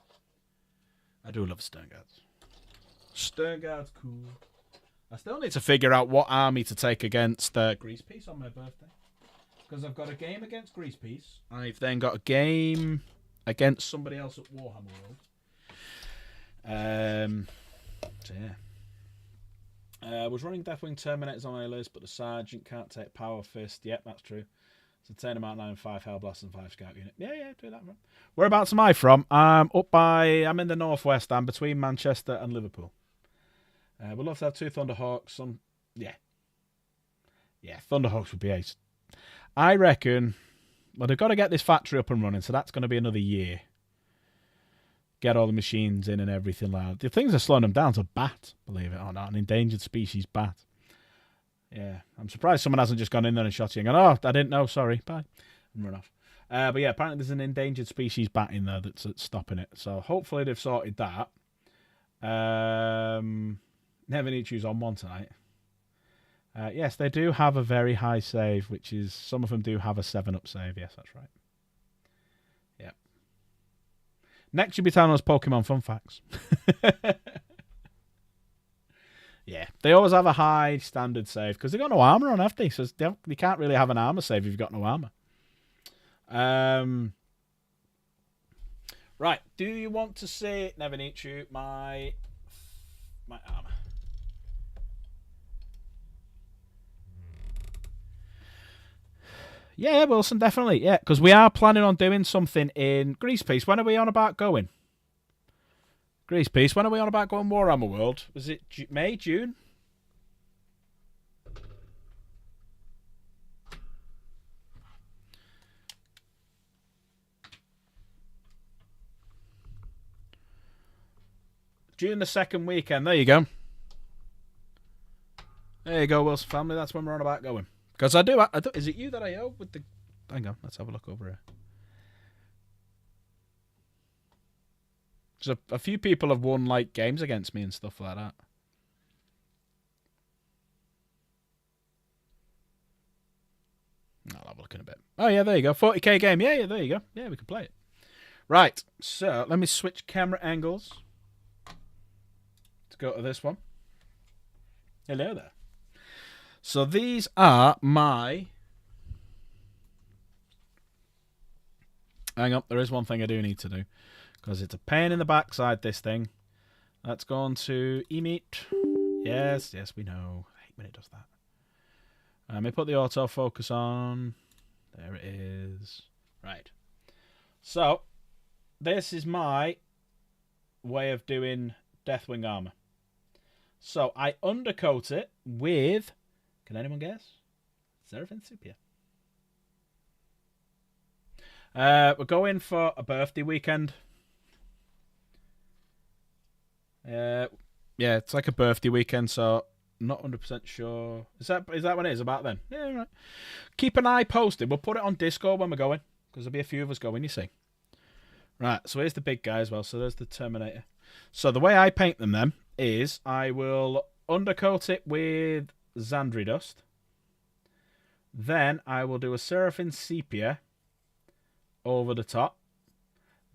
I do love Sternguards. Sternguard's cool. I still need to figure out what army to take against Greasepeace on my birthday. Because I've got a game against Greasepeace. I've then got a game against somebody else at Warhammer World. So yeah. I was running Deathwing Terminators on my list, but the Sergeant can't take Power Fist. Yep, that's true. So 10 amount 9, 5 Hellblast and 5 Scout Unit. Yeah, do that. Whereabouts am I from? I'm in the northwest. I'm between Manchester and Liverpool. We'd love to have 2 Thunderhawks. Yeah, Thunderhawks would be ace. I reckon, well, they've got to get this factory up and running, so that's going to be another year. Get all the machines in and everything like that. The things are slowing them down to bat, believe it or not, an endangered species bat. Yeah, I'm surprised someone hasn't just gone in there and shot you and gone, oh, I didn't know, sorry, bye, and run off. But yeah, apparently there's an endangered species bat in there that's stopping it. So hopefully they've sorted that. Never need to choose on one tonight. Yes, they do have a very high save, which is, some of them do have a 7-up save. Yes, that's right. Yep. Next, you'll be telling us Pokemon fun facts. Yeah, they always have a high standard save because they've got no armor on, have they? So you can't really have an armor save if you've got no armor. Right, do you want to see, Never need you, my armor? Yeah, Wilson, definitely. Yeah, because we are planning on doing something in Greasepeace. When are we on about going? Greasepeace, when are we on about going Warhammer World? Was it May, June? June the 2nd weekend. There you go. There you go, Wilson family. That's when we're on about going. Because I do. Is it you that I owe with the... Hang on, let's have a look over here. So a few people have won like games against me and stuff like that. I'll have a look in a bit. Oh yeah, there you go. 40k game. Yeah, there you go. Yeah, we can play it. Right. So let me switch camera angles to go to this one. Hello there. So these are my... Hang on, there is one thing I do need to do. Because it's a pain in the backside, this thing. Let's go on to Emeet. Yes, we know. I hate when it does that. Let me put the autofocus on. There it is. Right. So, this is my way of doing Deathwing Armour. So, I undercoat it with... Can anyone guess? Seraphim Sepia. We're going for a birthday weekend. Yeah, it's like a birthday weekend, so not 100% sure. Is that what it is about then? Yeah, right. Keep an eye posted. We'll put it on Discord when we're going, because there'll be a few of us going, you see. Right, so here's the big guy as well. So there's the Terminator. So the way I paint them then is I will undercoat it with Xandri dust. Then I will do a Seraphim Sepia over the top.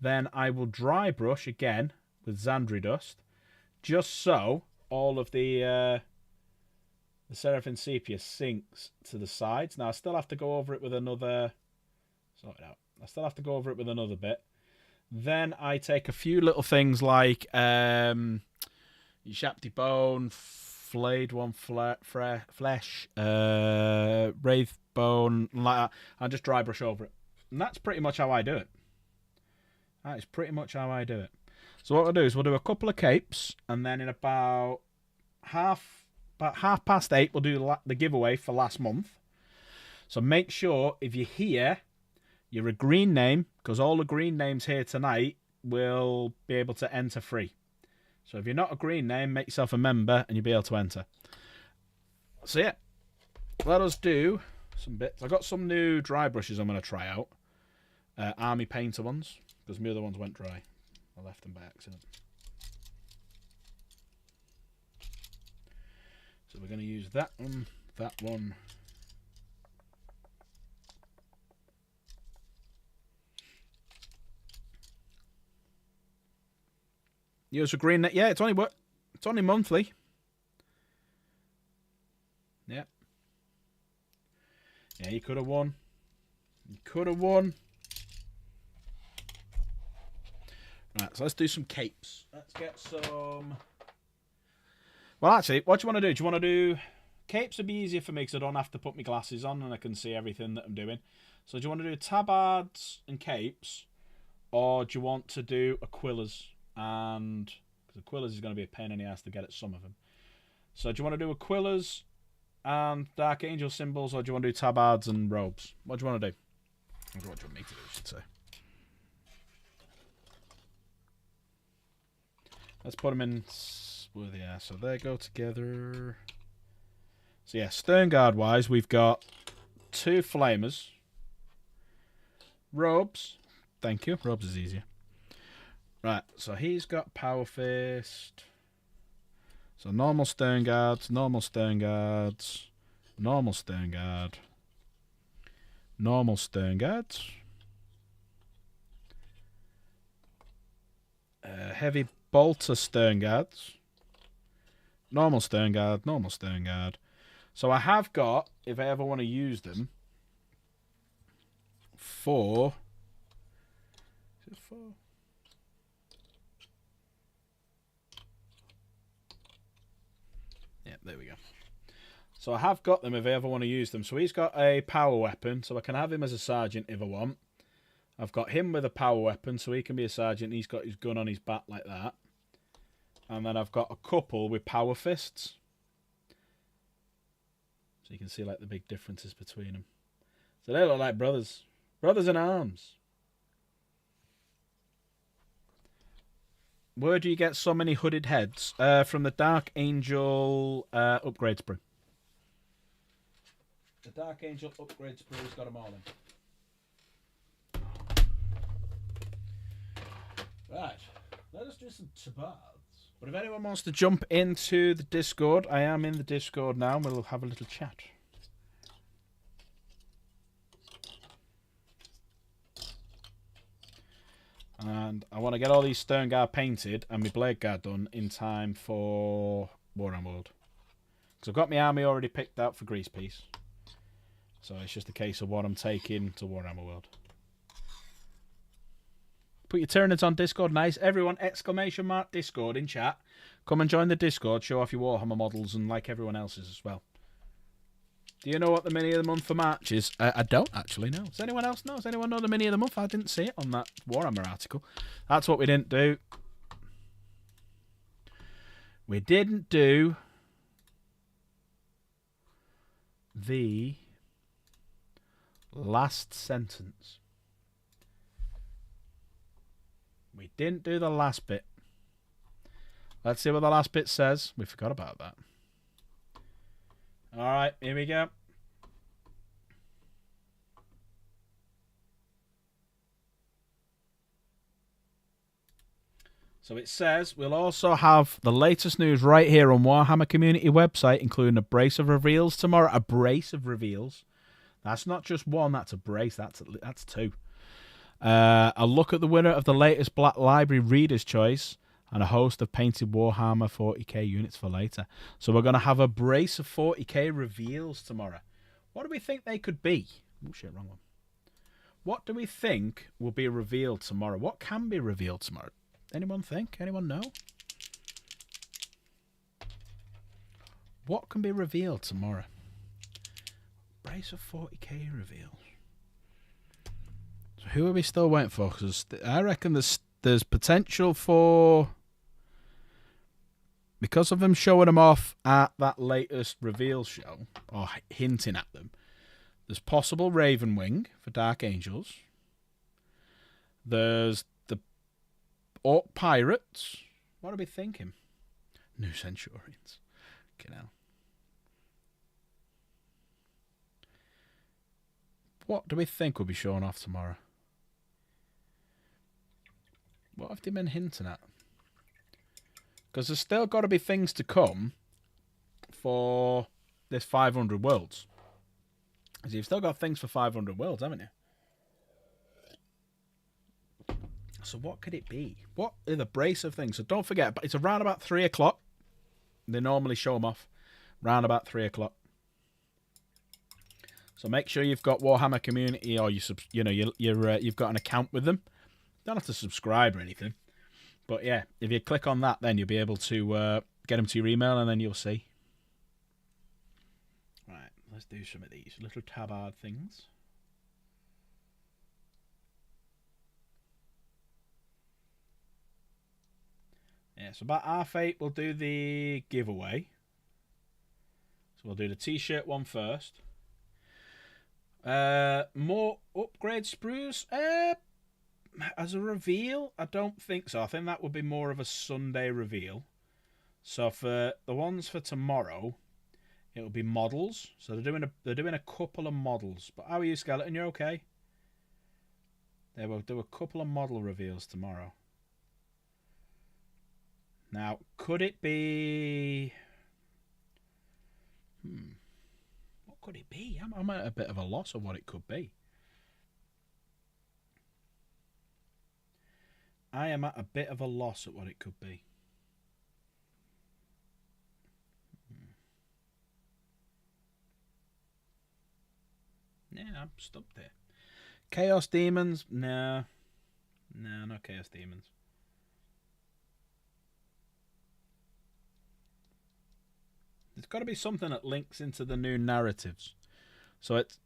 Then I will dry brush again with Xandri dust, just so all of the Seraphim Sepia sinks to the sides. Now I still have to go over it with another. Sort it out. I still have to go over it with another bit. Then I take a few little things like Shapti Bone, Flayed One Flesh, Wraith Bone, like that. I just dry brush over it. And that's pretty much how I do it. That is pretty much how I do it. So what we'll do is we'll do a couple of capes, and then in about half past 8, we'll do the giveaway for last month. So make sure if you're here, you're a green name, because all the green names here tonight will be able to enter free. So if you're not a green name, make yourself a member, and you'll be able to enter. So yeah, let us do some bits. I've got some new dry brushes I'm going to try out. Army Painter ones, because my other ones went dry. I left them by accident. So we're going to use that one, that one. Use a green net. Yeah, it's only monthly. Yeah. Yeah, you could have won. You could have won. Right, so let's do some capes. Let's get some... Well, actually, what do you want to do? Do you want to do... Capes would be easier for me because I don't have to put my glasses on and I can see everything that I'm doing. So do you want to do tabards and capes? Or do you want to do Aquillas? And... Because Aquillas is going to be a pain in the ass to get at some of them. So do you want to do Aquillas and Dark Angel symbols? Or do you want to do tabards and robes? What do you want to do? What do you want me to do, I should say. Let's put them in with yeah, so they go together. So yeah, Stern Guard wise, we've got 2 flamers. Robes. Thank you. Robes is easier. Right, so he's got Power Fist. So normal Stern Guards, normal Stern Guards, normal Stern Guard, normal Stern Guards. Heavy Bolter Stern Guards. Normal Stern Guard, normal Stern Guard. So I have got, if I ever want to use them, 4. Is it 4? Yeah, there we go. So I have got them if I ever want to use them. So he's got a power weapon, so I can have him as a sergeant if I want. I've got him with a power weapon, so he can be a sergeant. He's got his gun on his back like that. And then I've got a couple with power fists. So you can see like the big differences between them. So they look like brothers. Brothers in arms. Where do you get so many hooded heads? From the Dark Angel upgrade sprue. The Dark Angel upgrade sprue's got them all in. Right. Let us do some tabards. But if anyone wants to jump into the Discord, I am in the Discord now, and we'll have a little chat. And I want to get all these Stern Guard painted and my Blade Guard done in time for Warhammer World. Because I've got my army already picked out for Grease Peace. So it's just a case of what I'm taking to Warhammer World. Put your Tyranids on Discord. Nice. Everyone, ! Discord in chat. Come and join the Discord. Show off your Warhammer models and like everyone else's as well. Do you know what the mini of the month for March is? I don't actually know. Does anyone else know? Does anyone know the mini of the month? I didn't see it on that Warhammer article. That's what we didn't do. We didn't do the last sentence. We didn't do the last bit. Let's see what the last bit says. We forgot about that. All right, here we go. So it says, we'll also have the latest news right here on Warhammer Community website, including a brace of reveals tomorrow. A brace of reveals. That's not just one, that's a brace. That's two. A look at the winner of the latest Black Library Reader's Choice, and a host of painted Warhammer 40k units for later. So we're going to have a brace of 40k reveals tomorrow. What do we think they could be? Oh shit, wrong one. What do we think will be revealed tomorrow? What can be revealed tomorrow? Anyone think? Anyone know? What can be revealed tomorrow? Brace of 40k reveals. So who are we still waiting for? Because I reckon there's potential for, because of them showing them off at that latest reveal show, or hinting at them, there's possible Ravenwing for Dark Angels. There's the Orc Pirates. What are we thinking? New Centurions. Okay, now. What do we think will be shown off tomorrow? What have they been hinting at? Because there's still got to be things to come for this 500 worlds. Because you've still got things for 500 worlds, haven't you? So what could it be? What are the brace of things? So don't forget, it's around about 3 o'clock. They normally show them off round about 3 o'clock. So make sure you've got Warhammer Community, or you've got an account with them. Don't have to subscribe or anything. But yeah, if you click on that, then you'll be able to get them to your email, and then you'll see. Right, let's do some of these little tabard things. Yeah, so about $8 we'll do the giveaway. So we'll do the t-shirt one first. More upgrade sprues? As a reveal, I don't think so. I think that would be more of a Sunday reveal. So for the ones for tomorrow, it'll be models. So they're doing a couple of models. But how are you, Skeleton? You're okay? They will do a couple of model reveals tomorrow. Now, could it be? What could it be? I'm at a bit of a loss of what it could be. I am at a bit of a loss at what it could be. Yeah, I'm stumped there. Chaos Demons? No. No, not Chaos Demons. There's got to be something that links into the new narratives. So it's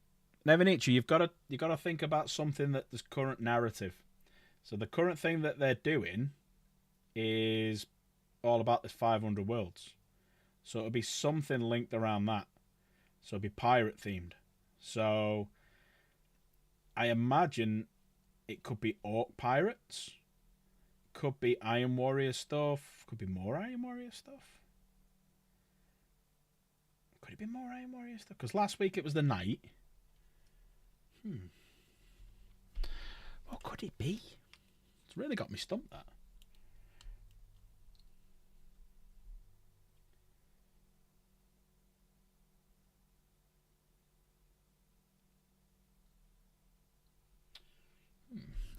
Nevenici, you've got to think about something that there's current narrative. So the current thing that they're doing is all about this 500 worlds. So it'll be something linked around that. So it'll be pirate themed. So I imagine it could be Orc Pirates. Could be Iron Warrior stuff. Could be more Iron Warrior stuff. Could it be more Iron Warrior stuff? Because last week it was the Knight. What could it be? It's really got me stumped, that.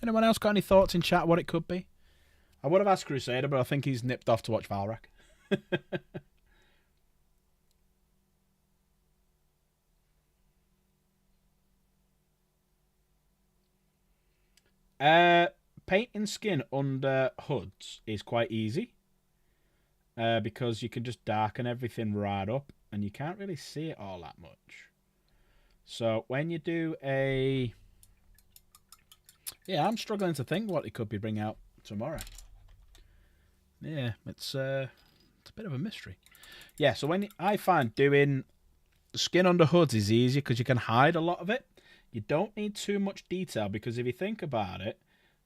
Anyone else got any thoughts in chat what it could be? I would have asked Crusader, but I think he's nipped off to watch Valrak. Painting skin under hoods is quite easy. Because you can just darken everything right up, and you can't really see it all that much. So when you do a... Yeah, I'm struggling to think what it could be bring out tomorrow. Yeah, it's a bit of a mystery. Yeah, so when I find doing skin under hoods is easier because you can hide a lot of it. You don't need too much detail because if you think about it,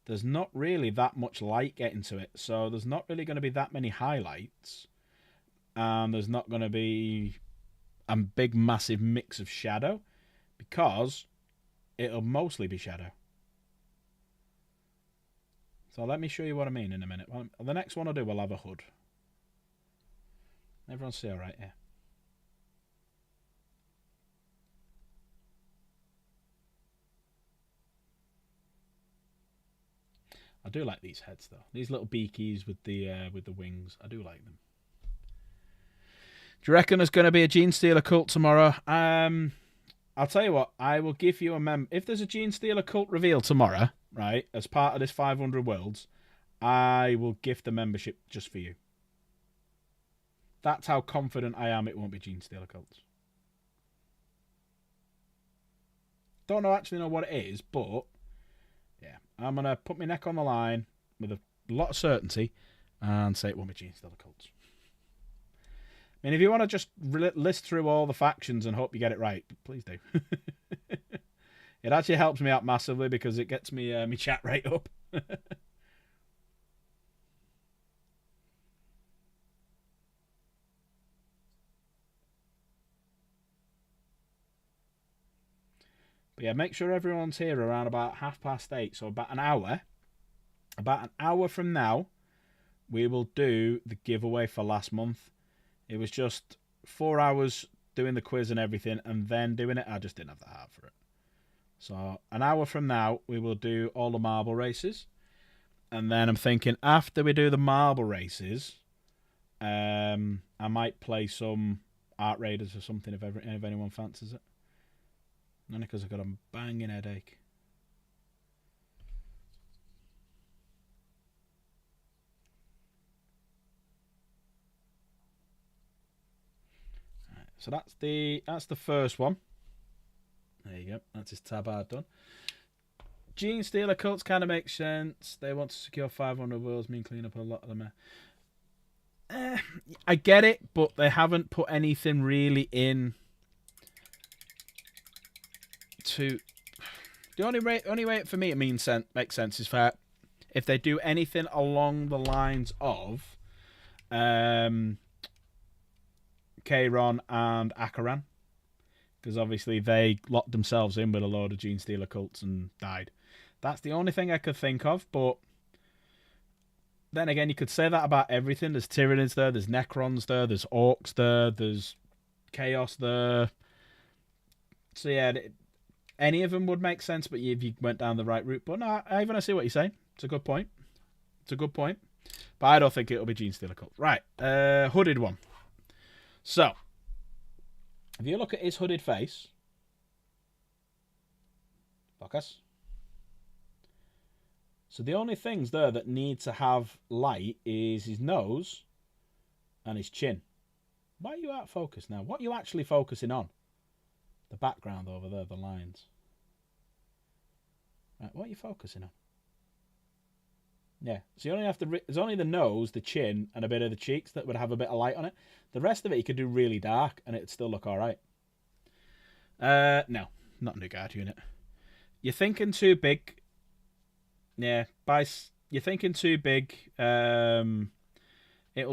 there's not really that much light getting to it. So there's not really going to be that many highlights. And there's not going to be a big, massive mix of shadow because it'll mostly be shadow. So let me show you what I mean in a minute. Well, the next one I do will have a hood. Everyone see all right? Yeah. I do like these heads though. These little beakies with the wings. I do like them. Do you reckon there's going to be a Genestealer cult tomorrow? I'll tell you what. I will give you a if there's a Genestealer cult reveal tomorrow, right, as part of this 500 worlds, I will gift the membership just for you. That's how confident I am it won't be Genestealer cults. Don't actually know what it is, but yeah, I'm going to put my neck on the line with a lot of certainty and say it won't be Genestealer cults. I mean, if you want to just list through all the factions and hope you get it right, please do. It actually helps me out massively because it gets me my chat rate up. But yeah, make sure everyone's here around about 8:30. So about an hour. About an hour from now, we will do the giveaway for last month. It was just 4 hours doing the quiz and everything, and then doing it. I just didn't have the heart for it. So an hour from now, we will do all the marble races. And then I'm thinking after we do the marble races, I might play some Art Raiders or something if anyone fancies it. Only because I've got a banging headache. Right, so that's the first one. There you go. That's his tabard done. Genestealer cults kind of make sense. They want to secure 500 worlds, mean clean up a lot of them. I get it, but they haven't put anything really in. To the only way for me it makes sense is that if they do anything along the lines of Kayron and Akaran, because obviously they locked themselves in with a load of Genestealer cults and died. That's the only thing I could think of, but then again, you could say that about everything. There's Tyranids there, there's Necrons there, there's Orcs there, there's Chaos there. So yeah, any of them would make sense, but if you went down the right route. But no, I see what you're saying. It's a good point. But I don't think it'll be Genestealer cult. Right, hooded one. So, if you look at his hooded face, focus. So the only things there that need to have light is his nose and his chin. Why are you out of focus now? What are you actually focusing on? The background over there, the lines. Right, what are you focusing on? Yeah, so you only have to. There's only the nose, the chin, and a bit of the cheeks that would have a bit of light on it. The rest of it you could do really dark, and it'd still look all right. No, not a new guard unit. You're thinking too big. Yeah, you're thinking too big. It'll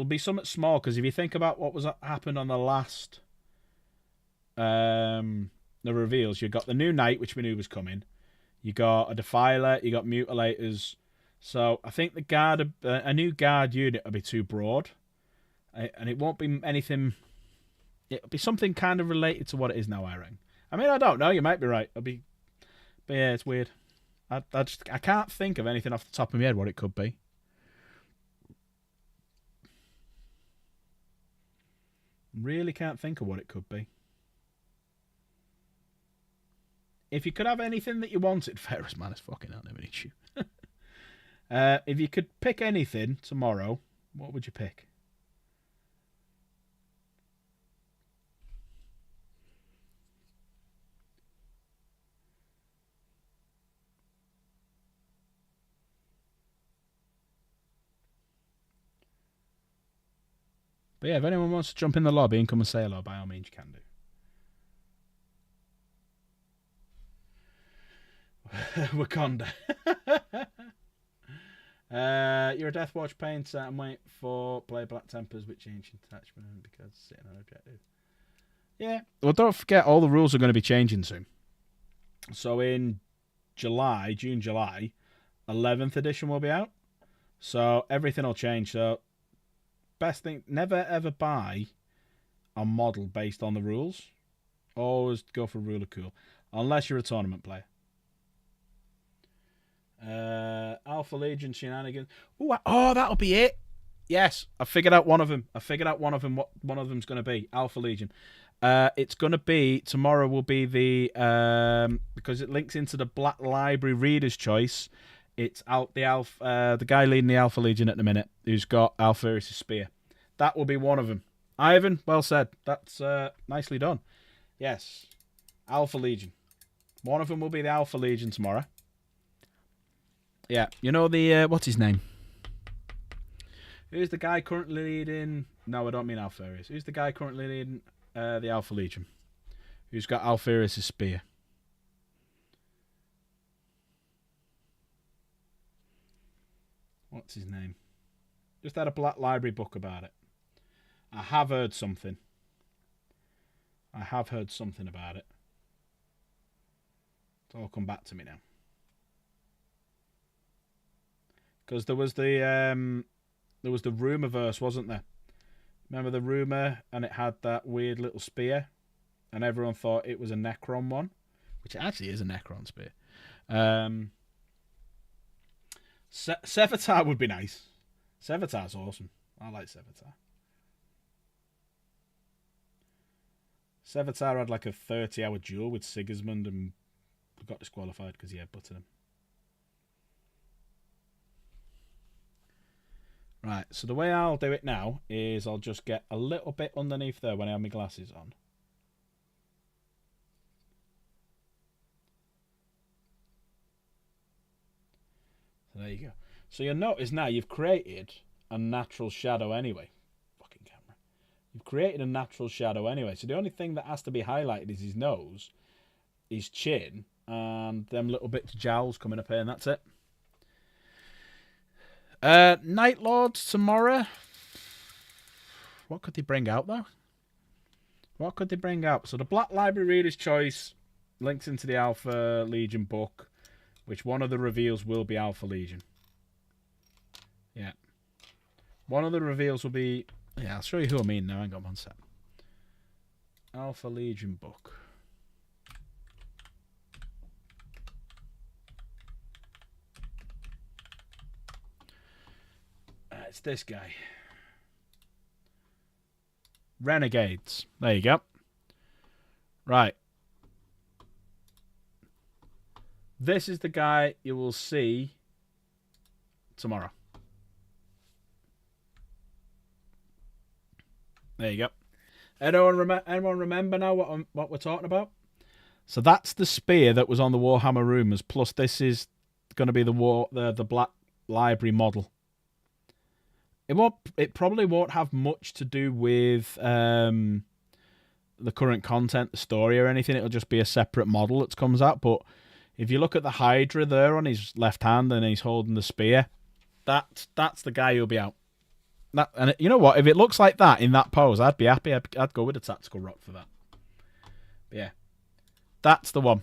be somewhat small because if you think about what was happened on the last. The reveals, you got the new knight, which we knew was coming. You got a defiler, you got mutilators. So I think a new guard unit will be too broad, and it won't be anything. It'll be something kind of related to what it is now, I reckon. I mean, I don't know. You might be right. But yeah, it's weird. I can't think of anything off the top of my head what it could be. Really can't think of what it could be. If you could have anything that you wanted, Ferris, man, it's fucking out, never need you. If you could pick anything tomorrow, what would you pick? But yeah, if anyone wants to jump in the lobby and come and say hello, by all means you can do. Wakanda. You're a Deathwatch painter and wait for play Black Tempers with change attachment because sitting on objective. Yeah. Well, don't forget all the rules are going to be changing soon. So in June, July, 11th edition will be out. So everything will change. So best thing, never ever buy a model based on the rules. Always go for Ruler Cool. Unless you're a tournament player. Alpha Legion shenanigans. Ooh, oh, that'll be it. Yes, I figured out one of them. What one of them's going to be. Alpha Legion. It's going to be tomorrow. Will be the because it links into the Black Library Reader's Choice. It's out the guy leading the Alpha Legion at the minute, who's got Alpharis' spear. That will be one of them. Ivan, well said. That's nicely done. Yes, Alpha Legion. One of them will be the Alpha Legion tomorrow. Yeah, you know the what's his name? Who's the guy currently leading? No, I don't mean Alpharis. Who's the guy currently leading the Alpha Legion? Who's got Alpharis' spear? What's his name? Just had a Black Library book about it. I have heard something. About it. It's all come back to me now. Because there was the Rumourverse, wasn't there? Remember the Rumour, and it had that weird little spear, and everyone thought it was a Necron one, which actually is a Necron spear. Sevatar would be nice. Sevatar's awesome. I like Sevatar. Sevatar had like a 30-hour duel with Sigismund and got disqualified because he headbutted him. Right, so the way I'll do it now is I'll just get a little bit underneath there when I have my glasses on. So there you go. So you'll notice now you've created a natural shadow anyway. Fucking camera. You've created a natural shadow anyway. So the only thing that has to be highlighted is his nose, his chin, and them little bits of jowls coming up here, and that's it. Night Lords tomorrow. What could they bring out though? So the Black Library Reader's Choice links into the Alpha Legion book, which one of the reveals will be Alpha Legion. Yeah. One of the reveals will be... Yeah, I'll show you who I mean now. Hang on one sec. Alpha Legion book. It's this guy. Renegades. There you go. Right. This is the guy you will see tomorrow. There you go. Anyone remember now what we're talking about? So that's the spear that was on the Warhammer Rumours. Plus, this is going to be the Black Library model. It probably won't have much to do with the current content, the story, or anything. It'll just be a separate model that comes out. But if you look at the Hydra there on his left hand and he's holding the spear, that's the guy who'll be out. And you know what? If it looks like that in that pose, I'd be happy. I'd go with a tactical rock for that. But yeah, that's the one.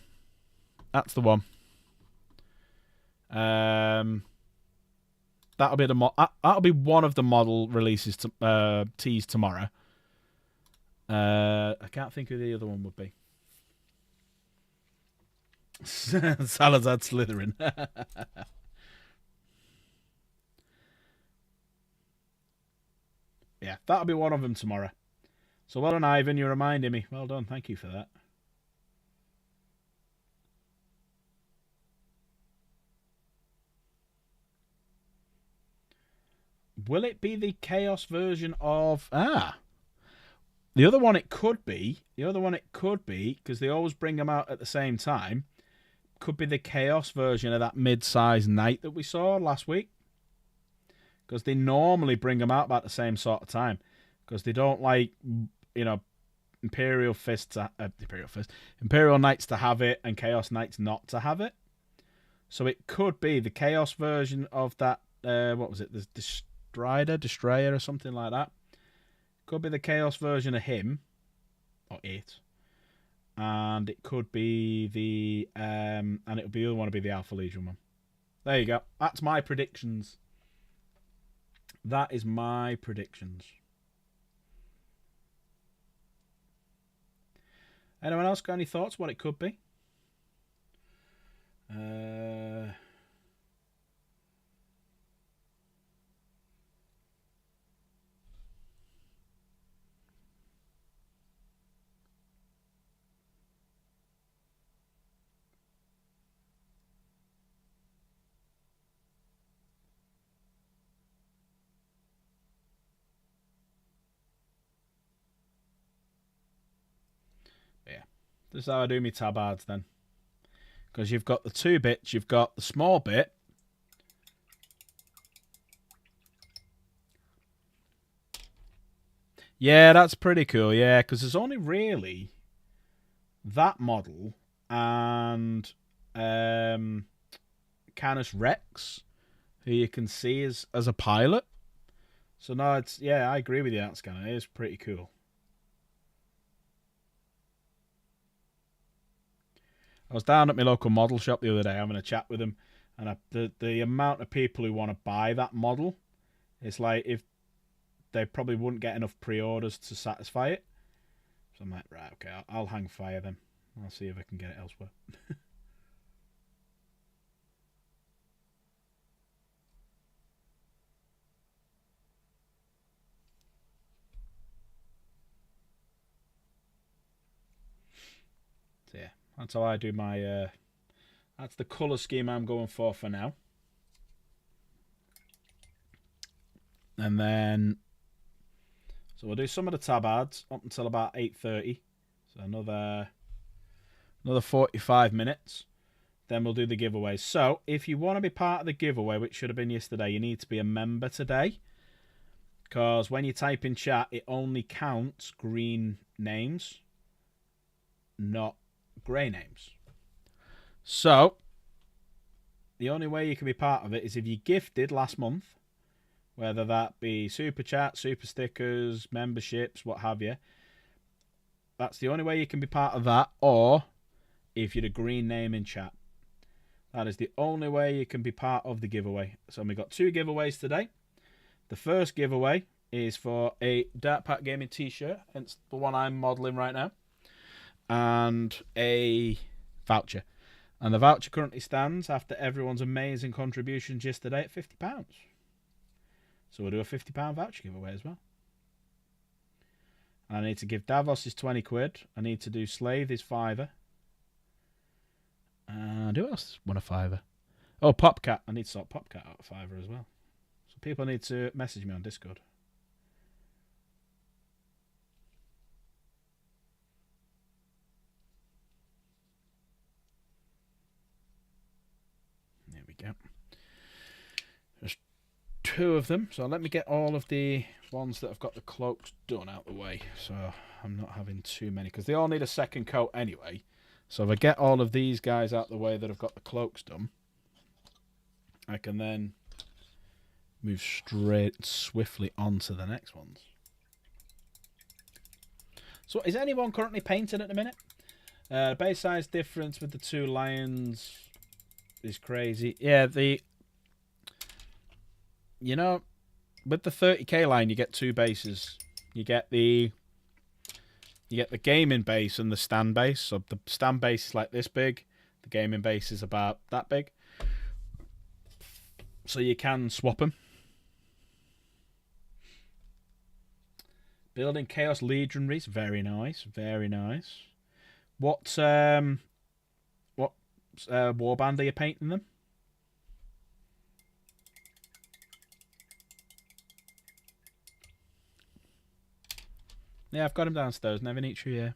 That'll be one of the model releases teased tomorrow. I can't think who the other one would be. Salazar Slytherin. Yeah, that'll be one of them tomorrow. So well done, Ivan. You're reminding me. Well done. Thank you for that. Will it be the Chaos version of... The other one it could be, because they always bring them out at the same time, could be the Chaos version of that mid-sized knight that we saw last week. Because they normally bring them out about the same sort of time. because they don't like, you know, Imperial Knights to have it and Chaos Knights not to have it. So it could be the Chaos version of that. What was it? The Destroyer or something like that. Could be the Chaos version of him or it, and it could be the and it would be the other one to be the Alpha Legion one. There you go. That's my predictions. That is my predictions. Anyone else got any thoughts what it could be? Yeah. This is how I do my tabards then. Because you've got the 2 bits, you've got the small bit. Yeah, that's pretty cool, yeah, because there's only really that model and Canis Rex, who you can see as a pilot. So no, it's, yeah, I agree with you, that scanner. It is pretty cool. I was down at my local model shop the other day having a chat with them, and the amount of people who want to buy that model, it's like if they probably wouldn't get enough pre-orders to satisfy it. So I'm like, right, okay, I'll hang fire then. I'll see if I can get it elsewhere. So yeah, that's how I do my. That's the colour scheme I'm going for now. And then, so we'll do some of the tabards up until about 8:30. So another 45 minutes. Then we'll do the giveaways. So if you want to be part of the giveaway, which should have been yesterday, you need to be a member today. Because when you type in chat, it only counts green names, not grey names. So the only way you can be part of it is if you gifted last month, whether that be super chat, super stickers, memberships, what have you. That's the only way you can be part of that, or if you're a green name in chat. That is the only way you can be part of the giveaway. So we've got 2 giveaways today. The first giveaway is for a Dark Pack Gaming t-shirt, hence the one I'm modelling right now, and a voucher. And the voucher currently stands, after everyone's amazing contributions yesterday, at £50. So we'll do a £50 voucher giveaway as well. And I need to give Davos his 20 quid. I need to do Slave his £5. And who else won a £5? Oh, Popcat. I need to sort Popcat out a £5 as well. So people need to message me on Discord. There we go. There's 2 of them. So let me get all of the ones that have got the cloaks done out the way. So I'm not having too many, because they all need a second coat anyway. So if I get all of these guys out the way that have got the cloaks done, I can then move swiftly on to the next ones. So is anyone currently painting at the minute? Base size difference with the 2 lions is crazy. Yeah, you know, with the 30k line, you get 2 bases. You get the gaming base and the stand base. So the stand base is like this big. The gaming base is about that big. So you can swap them. Building Chaos Legionaries, very nice, very nice. What warband are you painting them? Yeah, I've got him downstairs. Never need you here.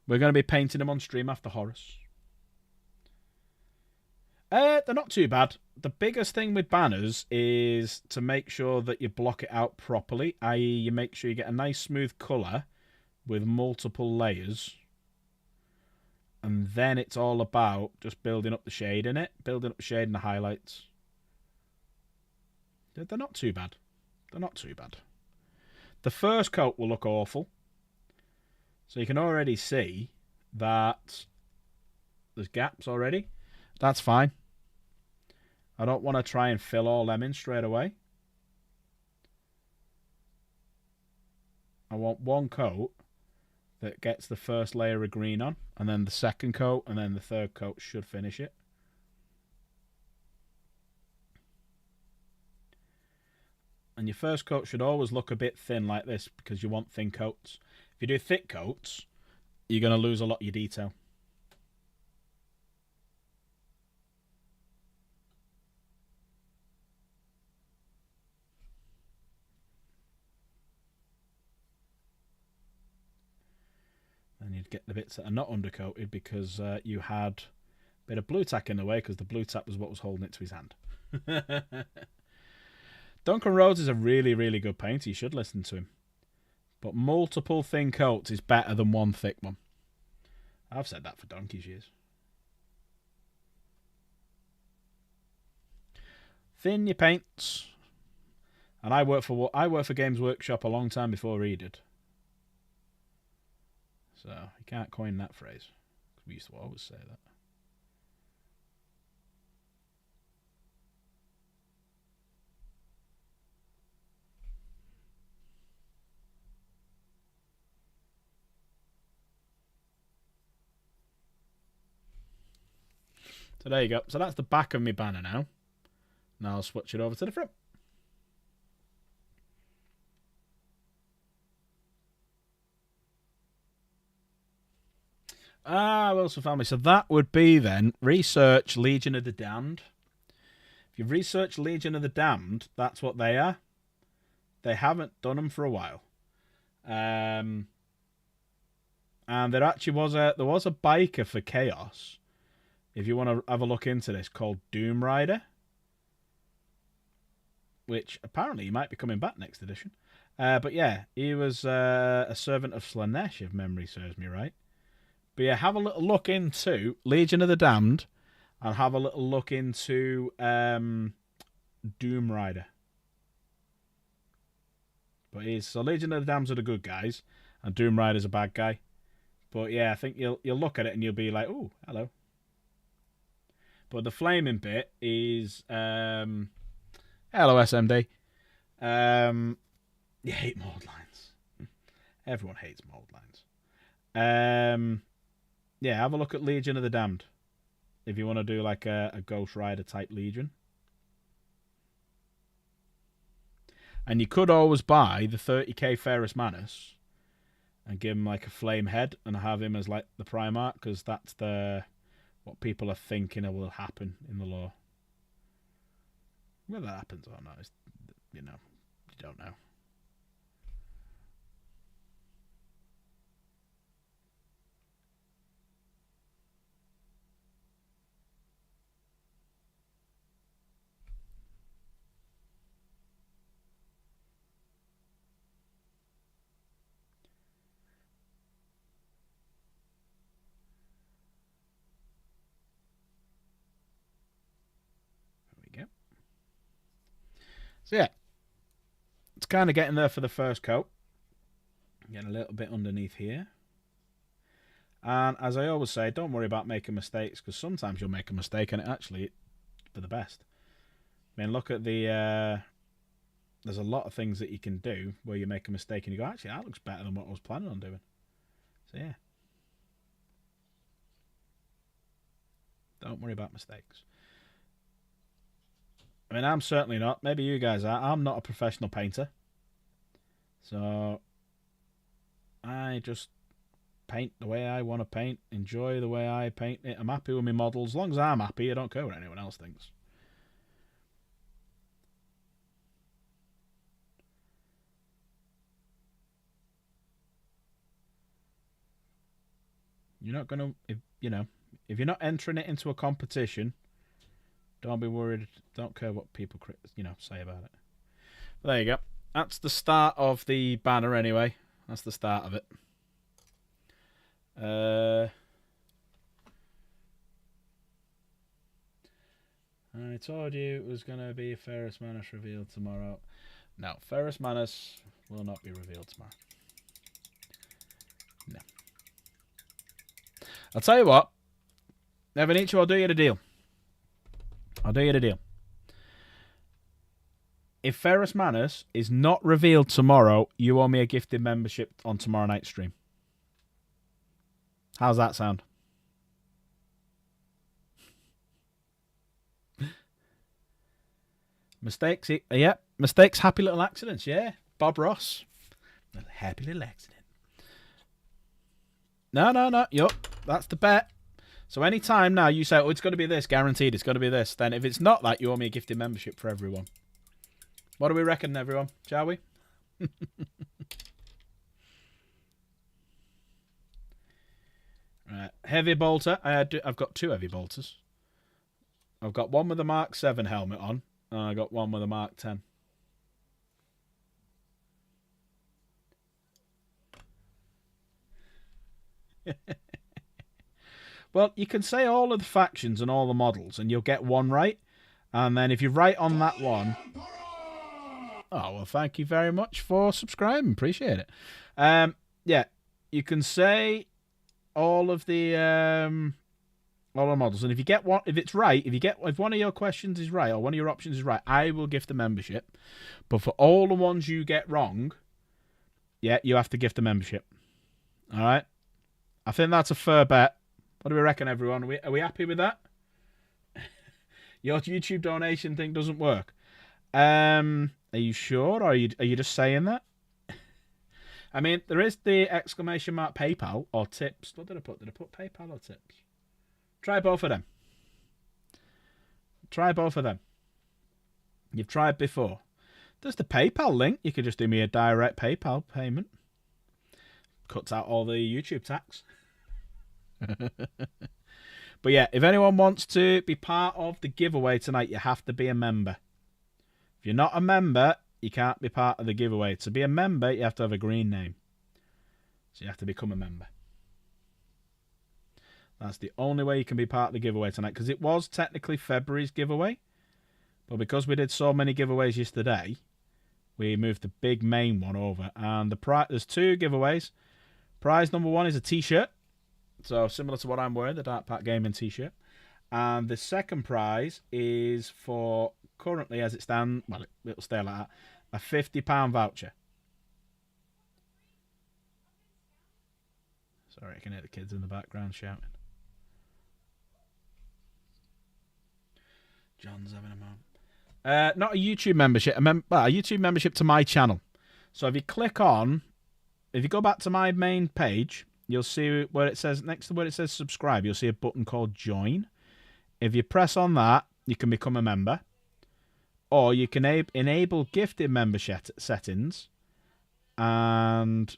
We're going to be painting him on stream after Horus. They're not too bad. The biggest thing with banners is to make sure that you block it out properly, i.e. you make sure you get a nice smooth colour with multiple layers. And then it's all about just building up the shade in it, building up the shade and the highlights. They're not too bad. They're not too bad. The first coat will look awful. So you can already see that there's gaps already. That's fine. I don't want to try and fill all them in straight away. I want one coat that gets the first layer of green on, and then the second coat, and then the third coat should finish it. And your first coat should always look a bit thin like this because you want thin coats. If you do thick coats, you're going to lose a lot of your detail. And you'd get the bits that are not undercoated because you had a bit of blue tack in the way because the blue tack was what was holding it to his hand. Duncan Rhodes is a really, really good painter. You should listen to him. But multiple thin coats is better than one thick one. I've said that for donkey's years. Thin your paints. And I worked for Games Workshop a long time before he did. So you can't coin that phrase. We used to always say that. So there you go. So that's the back of my banner now. Now I'll switch it over to the front. Wilson Family. So that would be then research Legion of the Damned. If you've researched Legion of the Damned, that's what they are. They haven't done them for a while. And there actually was there was a biker for Chaos. If you want to have a look into this, called Doom Rider, which apparently he might be coming back next edition. But yeah, he was a servant of Slanesh, if memory serves me right. But yeah, have a little look into Legion of the Damned and have a little look into Doom Rider. But so Legion of the Damned are the good guys and Doom Rider's a bad guy. But yeah, I think you'll look at it and you'll be like, oh, hello. But the flaming bit is hello SMD. You hate mold lines. Everyone hates mold lines. Yeah, have a look at Legion of the Damned if you want to do like a Ghost Rider type Legion. And you could always buy the 30k Ferrus Manus and give him like a flame head and have him as like the Primarch because that's what people are thinking will happen in the lore. Whether that happens or not, you don't know. So yeah, it's kind of getting there for the first coat. Getting a little bit underneath here. And as I always say, don't worry about making mistakes because sometimes you'll make a mistake and it actually for the best. I mean, look at the... there's a lot of things that you can do where you make a mistake and you go, actually, that looks better than what I was planning on doing. So yeah. Don't worry about mistakes. I mean, I'm certainly not. Maybe you guys are. I'm not a professional painter. So I just paint the way I want to paint, enjoy the way I paint it. I'm happy with my models. As long as I'm happy, I don't care what anyone else thinks. You're not going to, if you're not entering it into a competition, Don't be worried. Don't care what people, say about it. But there you go. That's the start of the banner anyway. That's the start of it. I told you it was going to be Ferrus Manus revealed tomorrow. No, Ferrus Manus will not be revealed tomorrow. No. I'll tell you what. Nevenicio, I'll do you the deal. I'll do you the deal. If Ferrus Manus is not revealed tomorrow, you owe me a gifted membership on tomorrow night's stream. How's that sound? Mistakes, yeah. Mistakes, happy little accidents, yeah. Bob Ross. A happy little accident. No. Yup, that's the bet. So any time now you say, oh, it's got to be this, guaranteed, it's got to be this, then if it's not that, you owe me a gifted membership for everyone. What do we reckon, everyone? Shall we? Right. Heavy bolter. I've got 2 heavy bolters. I've got one with a Mark 7 helmet on, and I got one with a Mark 10. Well, you can say all of the factions and all the models, and you'll get one right. And then if you write on that one... Oh, well, thank you very much for subscribing. Appreciate it. Yeah, you can say all of the models, and if you get one, if it's right, if one of your questions is right or one of your options is right, I will gift the membership. But for all the ones you get wrong, yeah, you have to gift the membership. All right. I think that's a fair bet. What do we reckon, everyone? Are we happy with that? Your YouTube donation thing doesn't work. Are you sure, or are you just saying that? I mean, there is the exclamation mark PayPal or tips. What did I put? Did I put PayPal or tips? Try both of them. Try both of them. You've tried before. There's the PayPal link. You could just do me a direct PayPal payment. Cuts out all the YouTube tax. But yeah, if anyone wants to be part of the giveaway tonight, you have to be a member. If you're not a member, you can't be part of the giveaway. To be a member, you have to have a green name. So you have to become a member. That's the only way you can be part of the giveaway tonight, because it was technically February's giveaway. But because we did so many giveaways yesterday, we moved the big main one over. And there's 2 giveaways. Prize number 1 is a t-shirt. So similar to what I'm wearing, the Dark Pack Gaming t-shirt. And the second prize is for, currently as it stands, well, it'll stay like that, a £50 voucher. Sorry, I can hear the kids in the background shouting. John's having a moment. Not a YouTube membership, a YouTube membership to my channel. So if you click on, if you go back to my main page, you'll see where it says, next to where it says subscribe, you'll see a button called join. If you press on that, you can become a member. Or you can enable gifted membership settings. And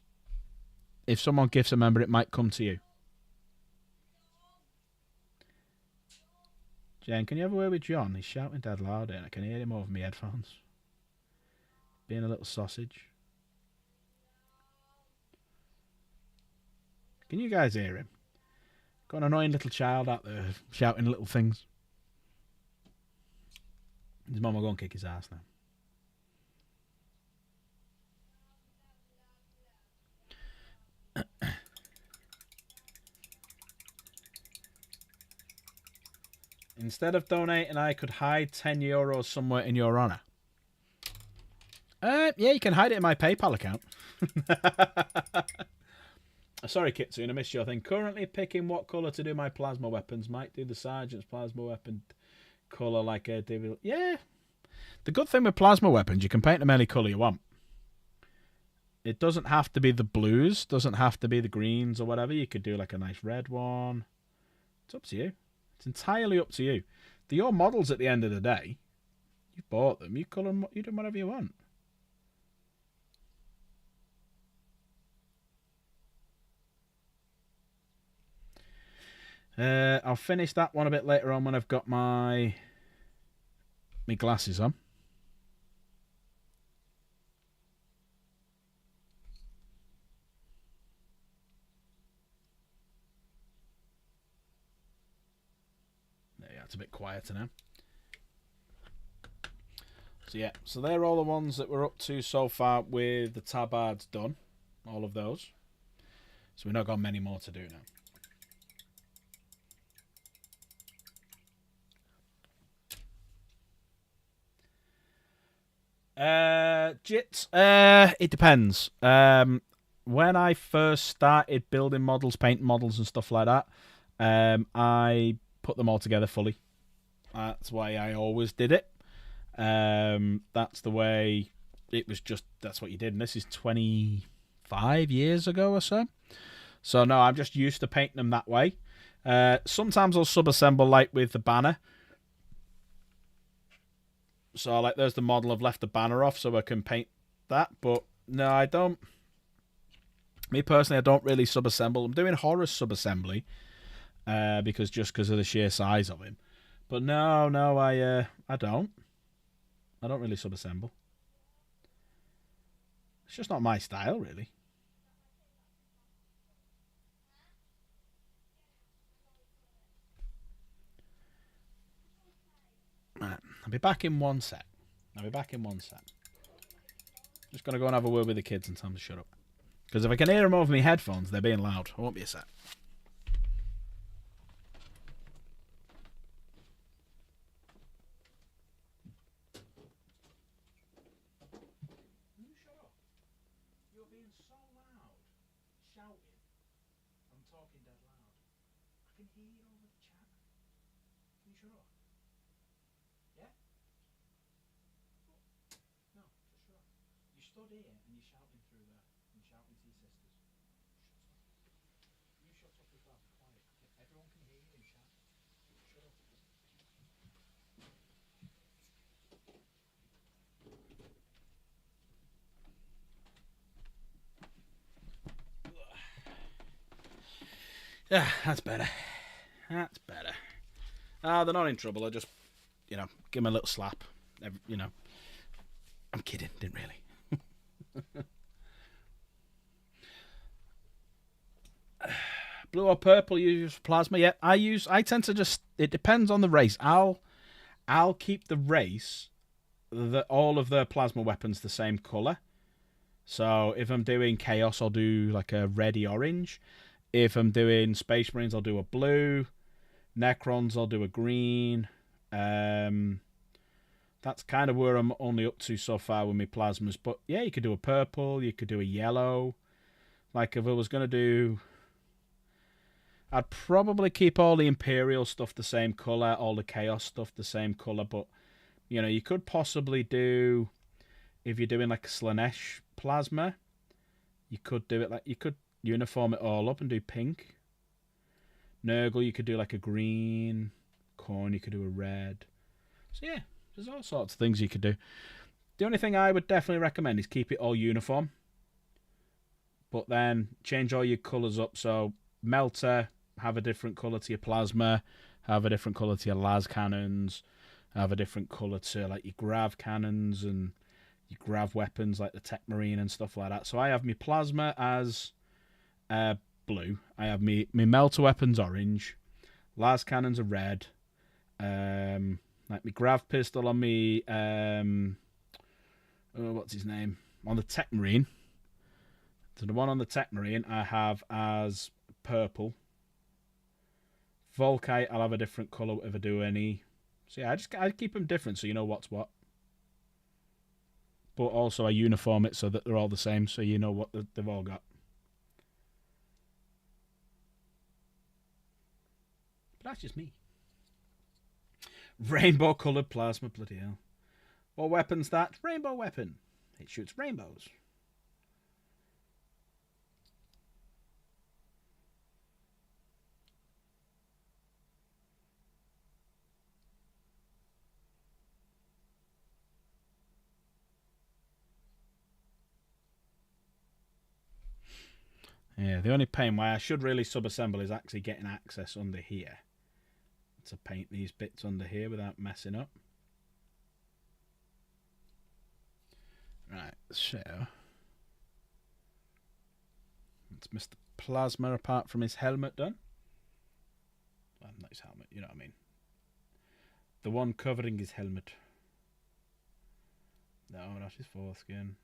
if someone gifts a member, it might come to you. Jen, can you have a word with John? He's shouting dead loud and I can hear him over my headphones. Being a little sausage. Can you guys hear him? Got an annoying little child out there shouting little things. His mum will go and kick his ass now. Instead of donating, I could hide €10 somewhere in your honour. Yeah, you can hide it in my PayPal account. Sorry, Kitsune, I missed your thing. Currently picking what colour to do my plasma weapons. Might do the Sergeant's plasma weapon colour like a David. Yeah. The good thing with plasma weapons, you can paint them any colour you want. It doesn't have to be the blues, doesn't have to be the greens or whatever. You could do like a nice red one. It's up to you. It's entirely up to you. They're your models at the end of the day. You bought them. You colour them. You do whatever you want. I'll finish that one a bit later on when I've got my my glasses on. There, yeah, it's a bit quieter now. So yeah, so they're all the ones that we're up to so far with the tabards done. All of those. So we've not got many more to do now. Jits. It depends. When I first started building models, painting models and stuff like that, I put them all together fully. That's why I always did it. That's the way it was. Just that's what you did. And this is 25 years ago or so. So no, I'm just used to painting them that way. Sometimes I'll sub-assemble like with the banner. So like there's the model. I've left the banner off so I can paint that. But no, I don't. Me personally, I don't really sub-assemble. I'm doing Horus sub-assembly because of the sheer size of him. But no, I don't. I don't really sub-assemble. It's just not my style, really. Right, I'll be back in one sec. Just going to go and have a word with the kids and tell them to shut up. Because if I can hear them over my headphones, they're being loud. I won't be a sec. Yeah, that's better. That's better. They're not in trouble. I just, give them a little slap. I'm kidding. Didn't really. Blue or purple you use for plasma? Yeah, I tend to just, it depends on the race. I'll keep the race, all of the plasma weapons the same colour. So if I'm doing Chaos, I'll do like a reddy orange. If I'm doing Space Marines, I'll do a blue. Necrons, I'll do a green. That's kind of where I'm only up to so far with my plasmas. But yeah, you could do a purple, you could do a yellow. Like if I was going to do... I'd probably keep all the Imperial stuff the same colour, all the Chaos stuff the same colour. But, you could possibly do... If you're doing like a Slanesh plasma, you could do it like... You could uniform it all up and do pink. Nurgle, you could do like a green. Khorne, you could do a red. So yeah, there's all sorts of things you could do. The only thing I would definitely recommend is keep it all uniform. But then change all your colours up. So Melter, have a different colour to your plasma. Have a different colour to your las cannons. Have a different colour to like your grav cannons and your grav weapons like the Tech Marine and stuff like that. So I have my plasma as... blue. I have me melter weapons orange, las cannons are red, like me grav pistol on me what's his name on the Tech Marine. So the one on the Tech Marine I have as purple. Volkite I'll have a different colour if I do any. So yeah, I keep them different so you know what's what. But also I uniform it so that they're all the same so you know what they've all got. But that's just me. Rainbow coloured plasma, bloody hell. What weapon's that? Rainbow weapon. It shoots rainbows. Yeah, the only pain why I should really sub-assemble is actually getting access under here to paint these bits under here without messing up. Right, so let's Mr. Plasma apart from his helmet done. Well, not his helmet, you know what I mean. The one covering his helmet. No, not his foreskin.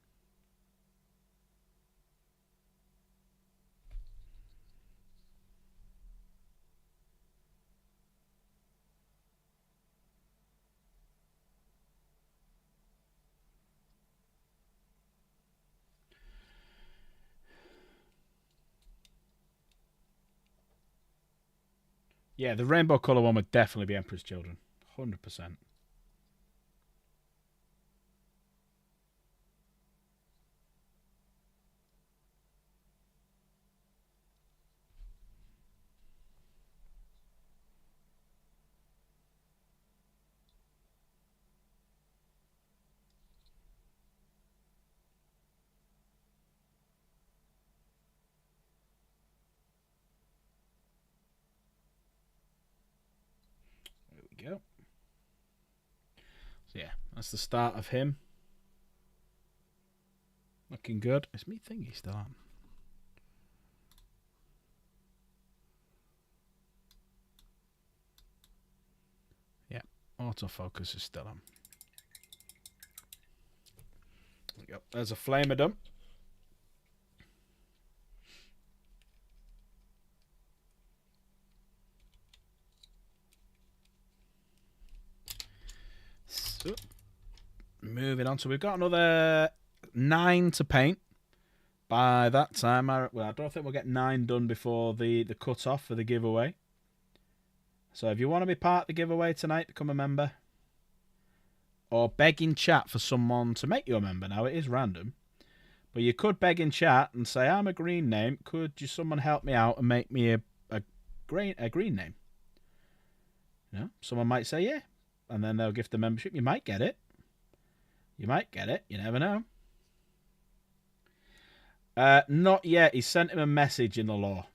Yeah, the rainbow colour one would definitely be Emperor's Children. 100%. There we go. So yeah, that's the start of him. Looking good. It's me thingy still on. Yeah, autofocus is still on. There we go. There's a flamer done. So, moving on. So we've got another 9 to paint. By that time, I don't think we'll get 9 done before the cut-off for the giveaway. So if you want to be part of the giveaway tonight, become a member. Or beg in chat for someone to make you a member. Now, it is random. But you could beg in chat and say, I'm a green name. Could someone help me out and make me a green name? You know, someone might say, yeah. And then they'll gift the membership. You might get it. You might get it. You never know. Not yet. He sent him a message in the lore.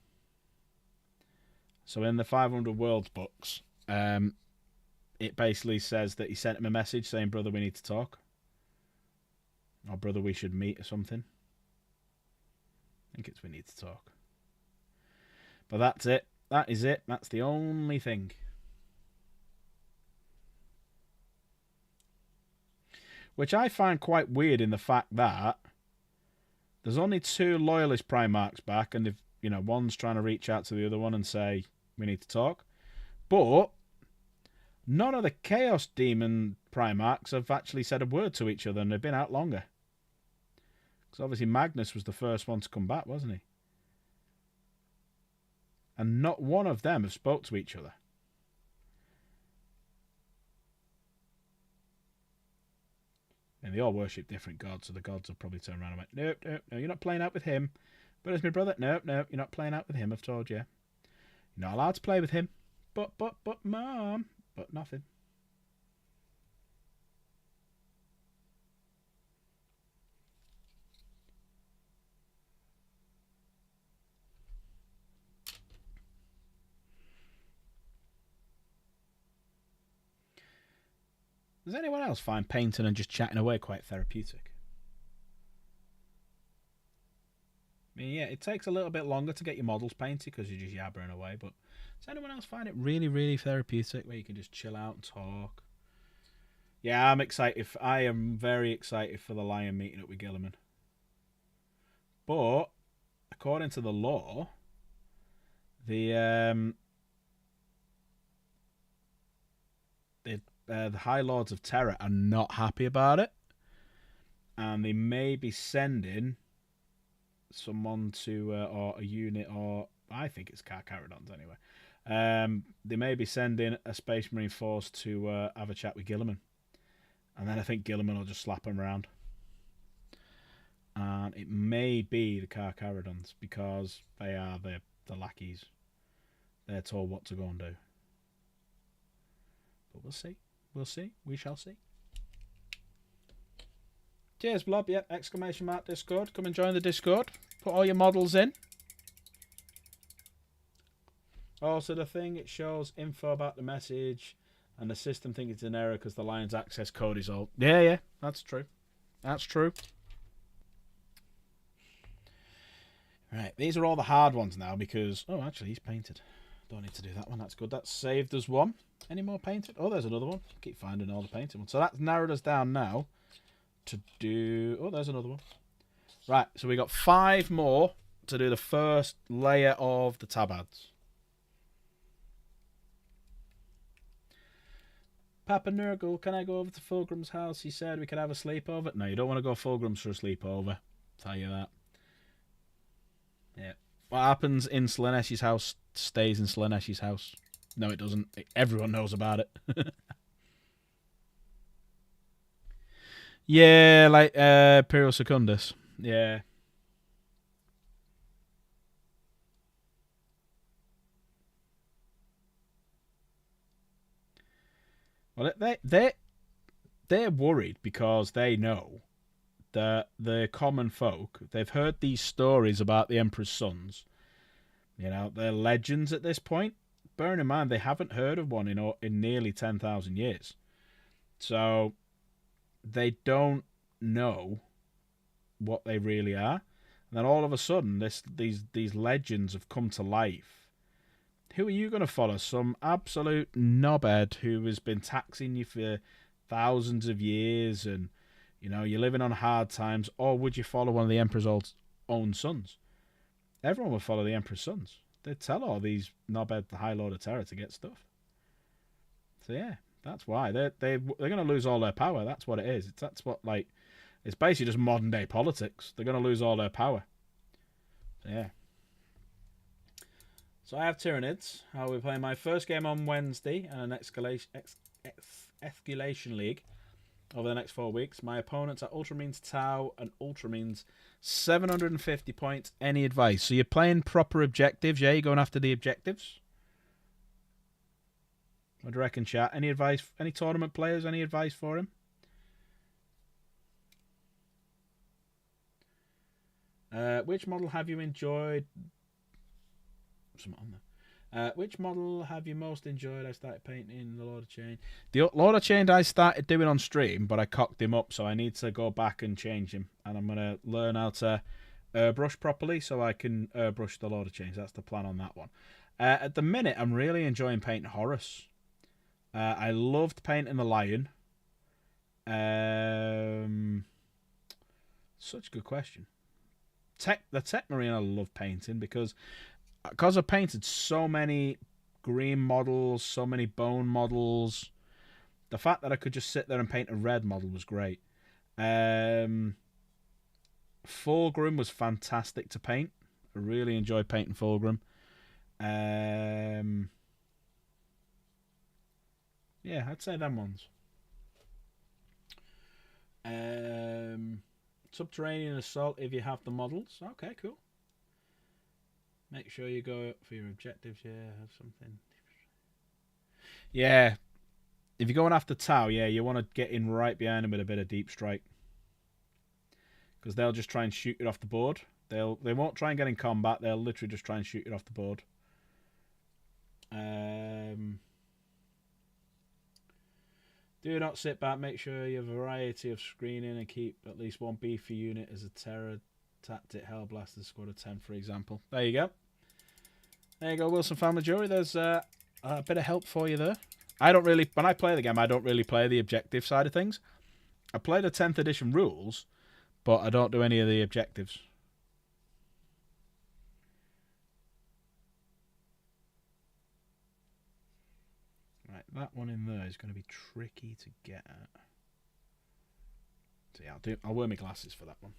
So in the 500 Worlds books, it basically says that he sent him a message saying, brother, we need to talk. Or brother, we should meet or something. I think it's we need to talk. But that's it. That is it. That's the only thing. Which I find quite weird in the fact that there's only 2 loyalist Primarchs back, and if one's trying to reach out to the other one and say, we need to talk. But none of the Chaos Demon Primarchs have actually said a word to each other, and they've been out longer. Because obviously Magnus was the first one to come back, wasn't he? And not one of them have spoke to each other. And they all worship different gods, so the gods will probably turn around and went, nope, no, you're not playing out with him. But as my brother, no, you're not playing out with him, I've told you. You're not allowed to play with him. But, Mom. But nothing. Does anyone else find painting and just chatting away quite therapeutic? I mean, yeah, it takes a little bit longer to get your models painted because you're just yabbering away, but does anyone else find it really, really therapeutic where you can just chill out and talk? Yeah, I'm excited. I am very excited for the Lion meeting up with Gilliman. But, according to the lore, the High Lords of Terror are not happy about it, and they may be sending someone to or a unit, or I think it's Carcharodons anyway. They may be sending a Space Marine force to have a chat with Gilliman, and then I think Gilliman will just slap them around. And it may be the Carcharodons because they are the lackeys. They're told what to go and do. But we'll see. We'll see. We shall see. Cheers, Blob. Yep, exclamation mark Discord. Come and join the Discord. Put all your models in. Also, the thing, it shows info about the message, and the system thinks it's an error because the Lion's access code is old. Yeah, that's true. That's true. Right, these are all the hard ones now because... Oh, actually, he's painted. Don't need to do that one. That's good. That's saved us one. Any more painted? Oh, there's another one. Keep finding all the painted ones. So that's narrowed us down now to do... Oh, there's another one. Right, so we got 5 more to do the first layer of the tabards. Papa Nurgle, can I go over to Fulgrim's house? He said we could have a sleepover. No, you don't want to go Fulgrim's for a sleepover. Tell you that. Yeah. What happens in Slanesh's house stays in Slanesh's house. No, it doesn't. Everyone knows about it. Yeah, like Imperial Secundus. Yeah. Well, they're worried because they know that the common folk, they've heard these stories about the Emperor's sons. You know, they're legends at this point. Bearing in mind, they haven't heard of one in nearly 10,000 years. So they don't know what they really are. And then all of a sudden, these legends have come to life. Who are you going to follow? Some absolute knobhead who has been taxing you for thousands of years and, you know, you're living on hard times, or would you follow one of the Emperor's own sons? Everyone would follow the Emperor's sons. They'd tell all these knobhead, the High Lord of Terror, to get stuff. So yeah, that's why they're going to lose all their power. That's what it is. That's what, like, it's basically just modern day politics. They're going to lose all their power. So yeah. So I have Tyranids. I will be playing my first game on Wednesday and an Escalation League over the next 4 weeks. My opponents are Ultramarines Tau and Ultramarines 750 points. Any advice? So you're playing proper objectives, yeah? You're going after the objectives? What do you reckon, chat? Any advice? Any tournament players? Any advice for him? Which model have you enjoyed? Something on there. Which model have you most enjoyed? I started painting the Lord of Chain. The Lord of Chain I started doing on stream, but I cocked him up, so I need to go back and change him. And I'm going to learn how to airbrush properly so I can airbrush the Lord of Chains. That's the plan on that one. At the minute, I'm really enjoying painting Horus. I loved painting the Lion. Such a good question. The Tech Marine I love painting because I've painted so many green models, so many bone models. The fact that I could just sit there and paint a red model was great. Fulgrim was fantastic to paint. I really enjoyed painting Fulgrim. Yeah, I'd say them ones. Subterranean Assault if you have the models. Okay, cool. Make sure you go for your objectives. Yeah, have something. Yeah, if you're going after Tau, yeah, you want to get in right behind them with a bit of deep strike, because they'll just try and shoot it off the board. They won't try and get in combat. They'll literally just try and shoot it off the board. Do not sit back. Make sure you have a variety of screening and keep at least one beefy unit as a terror tactic Hellblaster squad of 10, for example. There you go. There you go, Wilson Family Jury. There's a bit of help for you there. When I play the game, I don't really play the objective side of things. I play the 10th edition rules, but I don't do any of the objectives. Right, that one in there is going to be tricky to get at. So yeah, I'll wear my glasses for that one.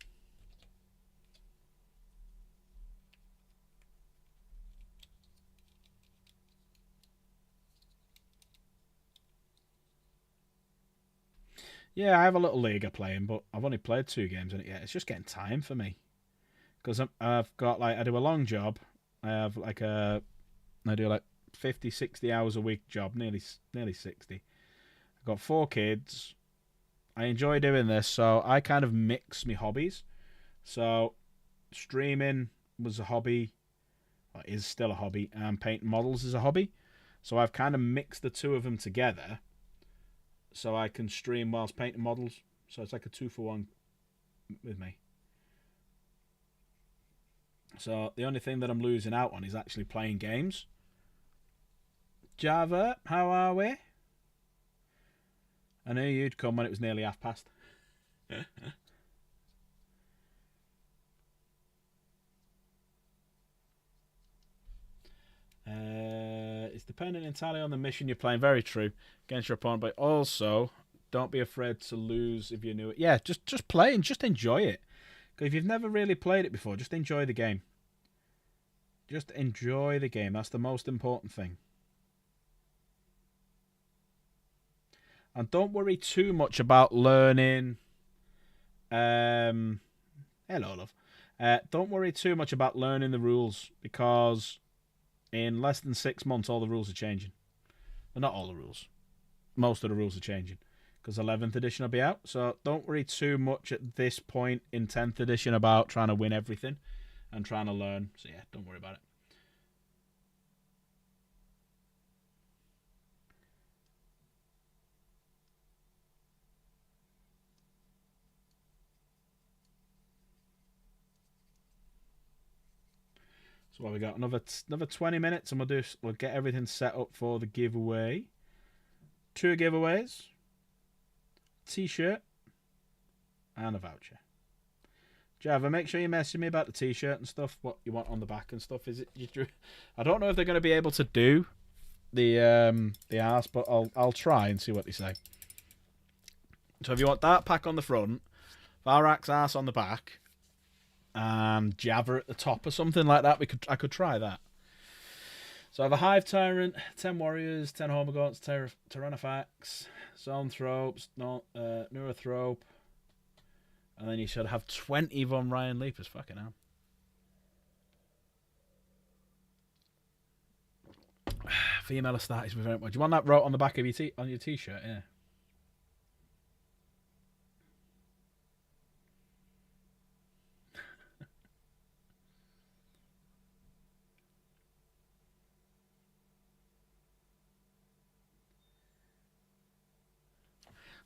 Yeah, I have a little league I play in, but I've only played 2 games in it yet. It's just getting time for me. Because I've got, like, I do a long job. I do like 50, 60 hours a week job, nearly 60. I've got 4 kids. I enjoy doing this, so I kind of mix my hobbies. So streaming was a hobby, or is still a hobby, and painting models is a hobby. So I've kind of mixed the 2 of them together so I can stream whilst painting models. So it's like a 2-for-1 with me. So the only thing that I'm losing out on is actually playing games. Java, how are we? I knew you'd come when it was nearly past. It's dependent entirely on the mission you're playing. Very true. Against your opponent, but also don't be afraid to lose if you knew it. Yeah, just play and just enjoy it. Because if you've never really played it before, just enjoy the game. Just enjoy the game. That's the most important thing. And don't worry too much about learning. Hello, love. Don't worry too much about learning the rules, because in less than 6 months, all the rules are changing. Well, not all the rules. Most of the rules are changing, because 11th edition will be out. So don't worry too much at this point in 10th edition about trying to win everything and trying to learn. So yeah, don't worry about it. So what we got? Another 20 minutes, and we'll get everything set up for the giveaway. 2 giveaways, t-shirt, and a voucher. Java, make sure you message me about the t-shirt and stuff. What you want on the back and stuff. Is it? I don't know if they're going to be able to do the arse, but I'll try and see what they say. So if you want that pack on the front, Varak's arse on the back, and Java at the top or something like that, I could try that. So I have a Hive Tyrant, 10 Warriors, 10 Hormagaunts, Tyrannofax, Zoanthropes, Neurothrope, and then you should have 20 Von Ryan Leapers. Fucking hell. Female Astartes very much. Do you want that wrote on the back of your t-shirt? Yeah.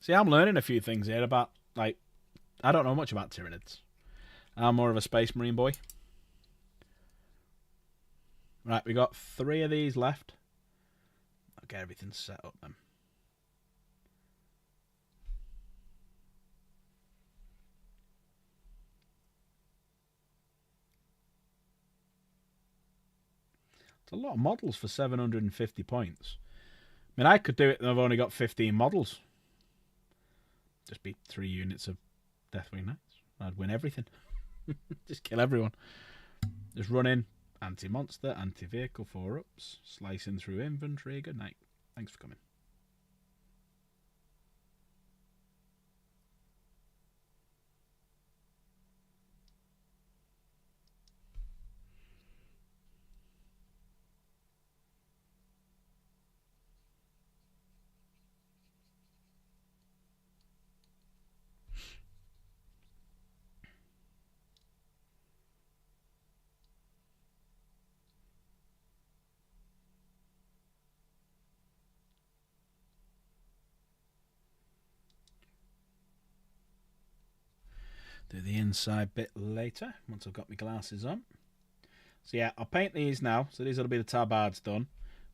See, I'm learning a few things here about, like, I don't know much about Tyranids. I'm more of a Space Marine boy. Right, we got 3 of these left. I'll get everything set up then. It's a lot of models for 750 points. I mean, I could do it and I've only got 15 models. Just be 3 units of Deathwing Knights. I'd win everything. Just kill everyone. Just run in. Anti-monster, anti-vehicle, 4-ups. Slicing through inventory. Good night. Thanks for coming. Do the inside bit later, once I've got my glasses on. So yeah, I'll paint these now. So these will be the tabards done.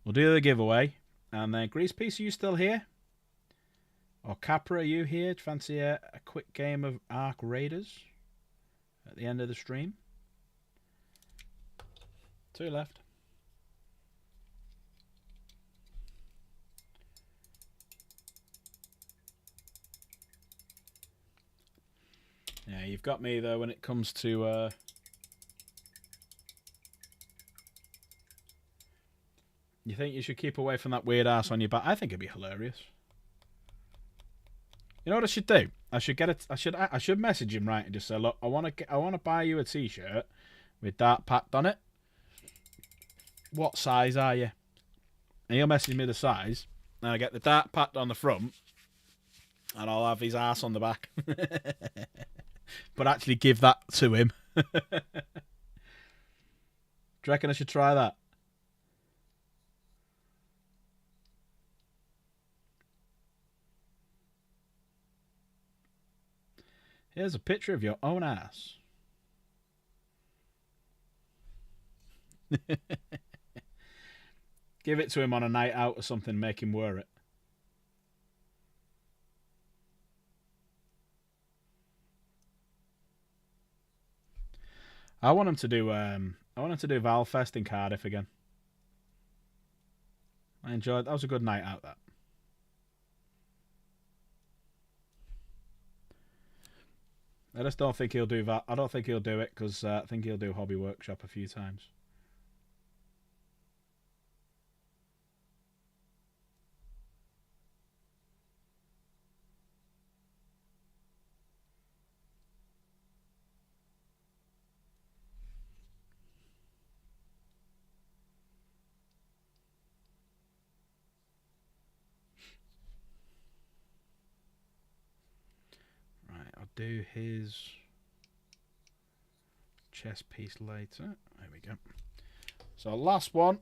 We'll do the giveaway. And then, Greasepiece, are you still here? Or Capra, are you here? Do you fancy a quick game of Ark Raiders at the end of the stream? 2 left. Yeah, you've got me though when it comes to you think you should keep away from that weird ass on your back? I think it'd be hilarious. You know what I should do? I should get it. I should message him, right, and just say, look, I want to buy you a t-shirt with that packed on it. What size are you? And he'll message me the size, and I get the dart packed on the front, and I'll have his ass on the back. But actually give that to him. Do you reckon I should try that? Here's a picture of your own ass. Give it to him on a night out or something, make him wear it. I want him to do Valfest in Cardiff again. I enjoyed that. Was a good night out, that. I just don't think he'll do that. I don't think he'll do it because I think he'll do Hobby Workshop a few times. Right, I'll do his chess piece later. There we go. So last one.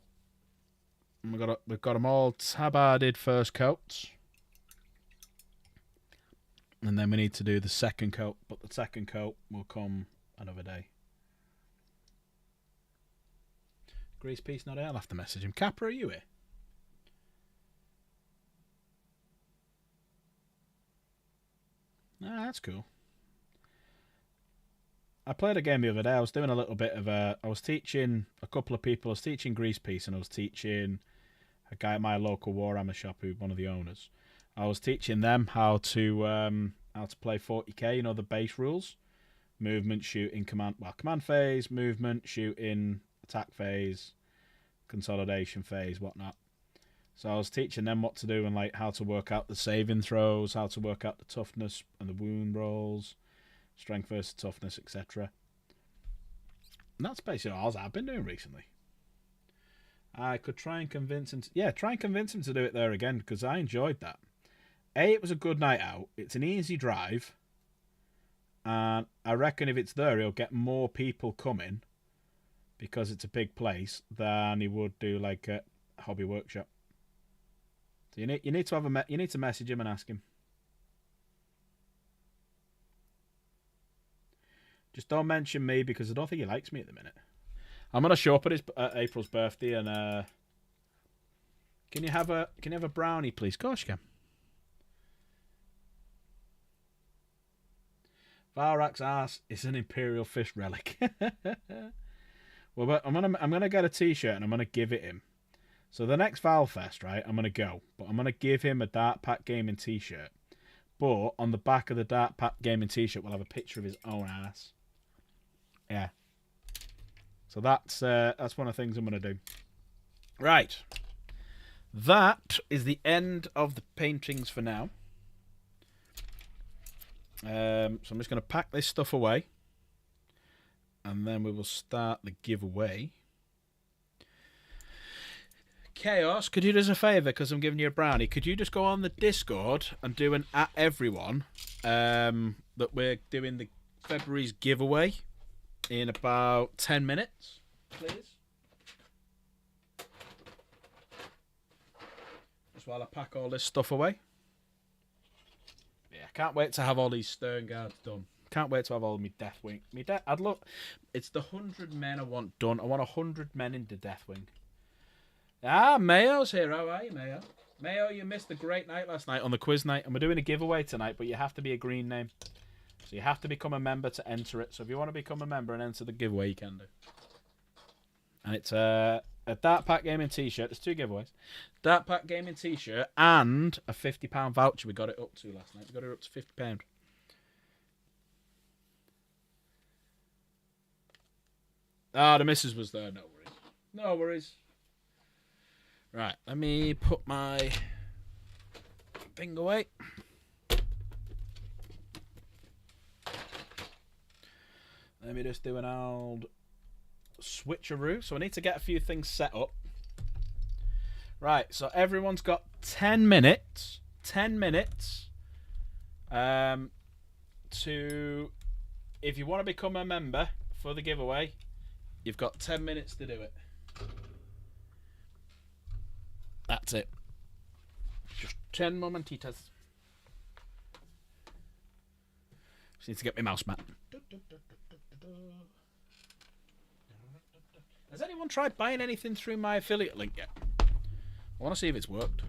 We've got them all tabarded first coats. And then we need to do the second coat, but the second coat will come another day. Grease piece not here. I'll have to message him. Capra, are you here? Ah, that's cool. I played a game the other day. I was doing a little bit of I was teaching a couple of people. I was teaching Grease Piece, and I was teaching a guy at my local Warhammer shop, who's one of the owners. I was teaching them how to play 40k. You know, the base rules: movement, shooting, command phase, movement, shooting, attack phase, consolidation phase, whatnot. So I was teaching them what to do and like how to work out the saving throws, how to work out the toughness and the wound rolls, strength versus toughness, etc. And that's basically all I've been doing recently. I could try and convince him to do it there again, because I enjoyed that. It was a good night out. It's an easy drive. And I reckon if it's there, he'll get more people coming, because it's a big place, than he would do like a Hobby Workshop. So you need to message him and ask him. Just don't mention me, because I don't think he likes me at the minute. I'm gonna show up at April's birthday, and can you have a brownie, please? Of course you can. Varak's ass is an Imperial Fish relic. Well, but I'm gonna get a T-shirt and I'm gonna give it him. So the next Valfest, right? I'm gonna go, but I'm gonna give him a Dart Pack Gaming T-shirt. But on the back of the Dart Pack Gaming T-shirt, we'll have a picture of his own ass. Yeah. So that's one of the things I'm gonna do. Right. That is the end of the paintings for now. So I'm just going to pack this stuff away, and then we will start the giveaway. Chaos, could you do us a favour, because I'm giving you a brownie? Could you just go on the Discord and do an at everyone that we're doing the February's giveaway in about 10 minutes, please? Just while I pack all this stuff away. Yeah, I can't wait to have all these stern guards done. Can't wait to have all of my Deathwing. I'd look. It's the 100 men I want done. I want 100 men into Deathwing. Ah, Mayo's here. How are you, Mayo? Mayo, you missed a great night last night on the quiz night, and we're doing a giveaway tonight, but you have to be a green name. So you have to become a member to enter it. So if you want to become a member and enter the giveaway, you can do. And it's a Dart Pack Gaming T-shirt. There's 2 giveaways. Dart Pack Gaming T-shirt and a £50 voucher. We got it up to last night. We got it up to £50. Ah, the missus was there. No worries. No worries. Right, let me put my thing away. Let me just do an old switcheroo. So I need to get a few things set up. Right, so everyone's got 10 minutes. 10 minutes to, if you want to become a member for the giveaway, you've got 10 minutes to do it. That's it. Just 10 momentitas. Just need to get my mouse mat. Has anyone tried buying anything through my affiliate link yet? I want to see if it's worked.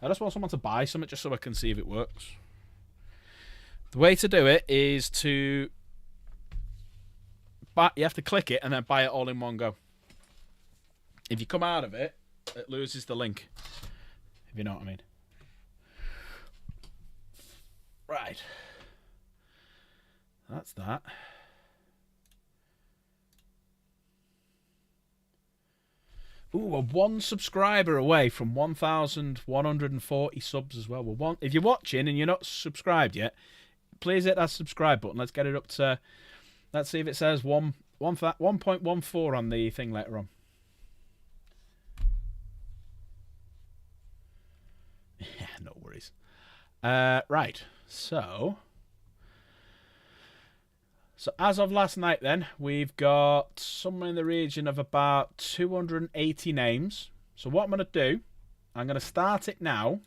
I just want someone to buy something just so I can see if it works. The way to do it is to buy, you have to click it and then buy it all in one go. If you come out of it, it loses the link. If you know what I mean. Right. That's that. Ooh, we're one subscriber away from 1,140 subs as well. If you're watching and you're not subscribed yet, please hit that subscribe button. Let's get it up to... Let's see if it says 1.14 on the thing later on. Yeah, no worries. Right, so as of last night then, we've got somewhere in the region of about 280 names. So what I'm going to do, I'm going to start it now.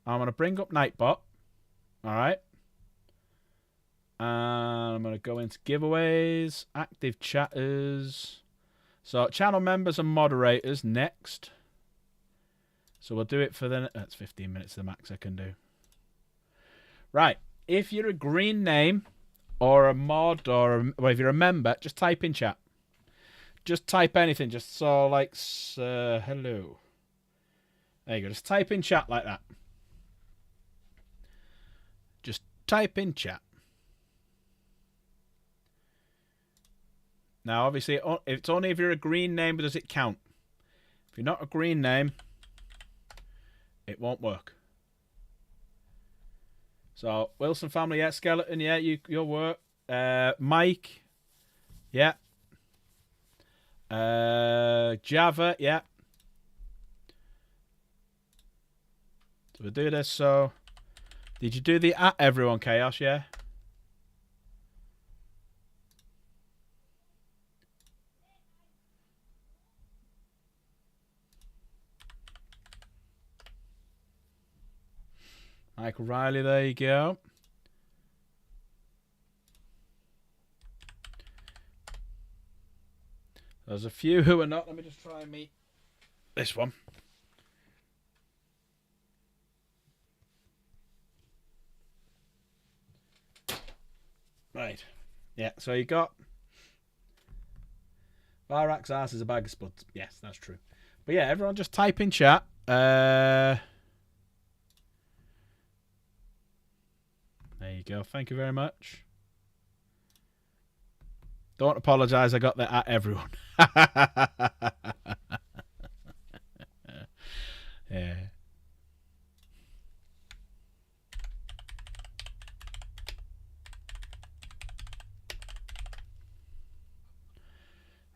I'm going to bring up Nightbot. Alright. And I'm going to go into giveaways, active chatters. So channel members and moderators next. So we'll do it for the... That's 15 minutes, the max I can do. Right. If you're a green name or a mod or well, if you're a member, just type in chat. Just type anything. Just so like... hello. There you go. Just type in chat like that. Just type in chat. Now, obviously, it's only if you're a green name, but does it count? If you're not a green name... It won't work. So, Wilson family, yeah. Skeleton, yeah. Your work. Mike, yeah. Java, yeah. So we'll do this. So, did you do the at everyone chaos? Yeah. Michael Riley, there you go. There's a few who are not. Let me just try and meet this one. Right. Yeah, so you got... Varak's ass is a bag of spuds. Yes, that's true. But yeah, everyone just type in chat. There you go. Thank you very much. Don't apologise. I got that at everyone. Yeah.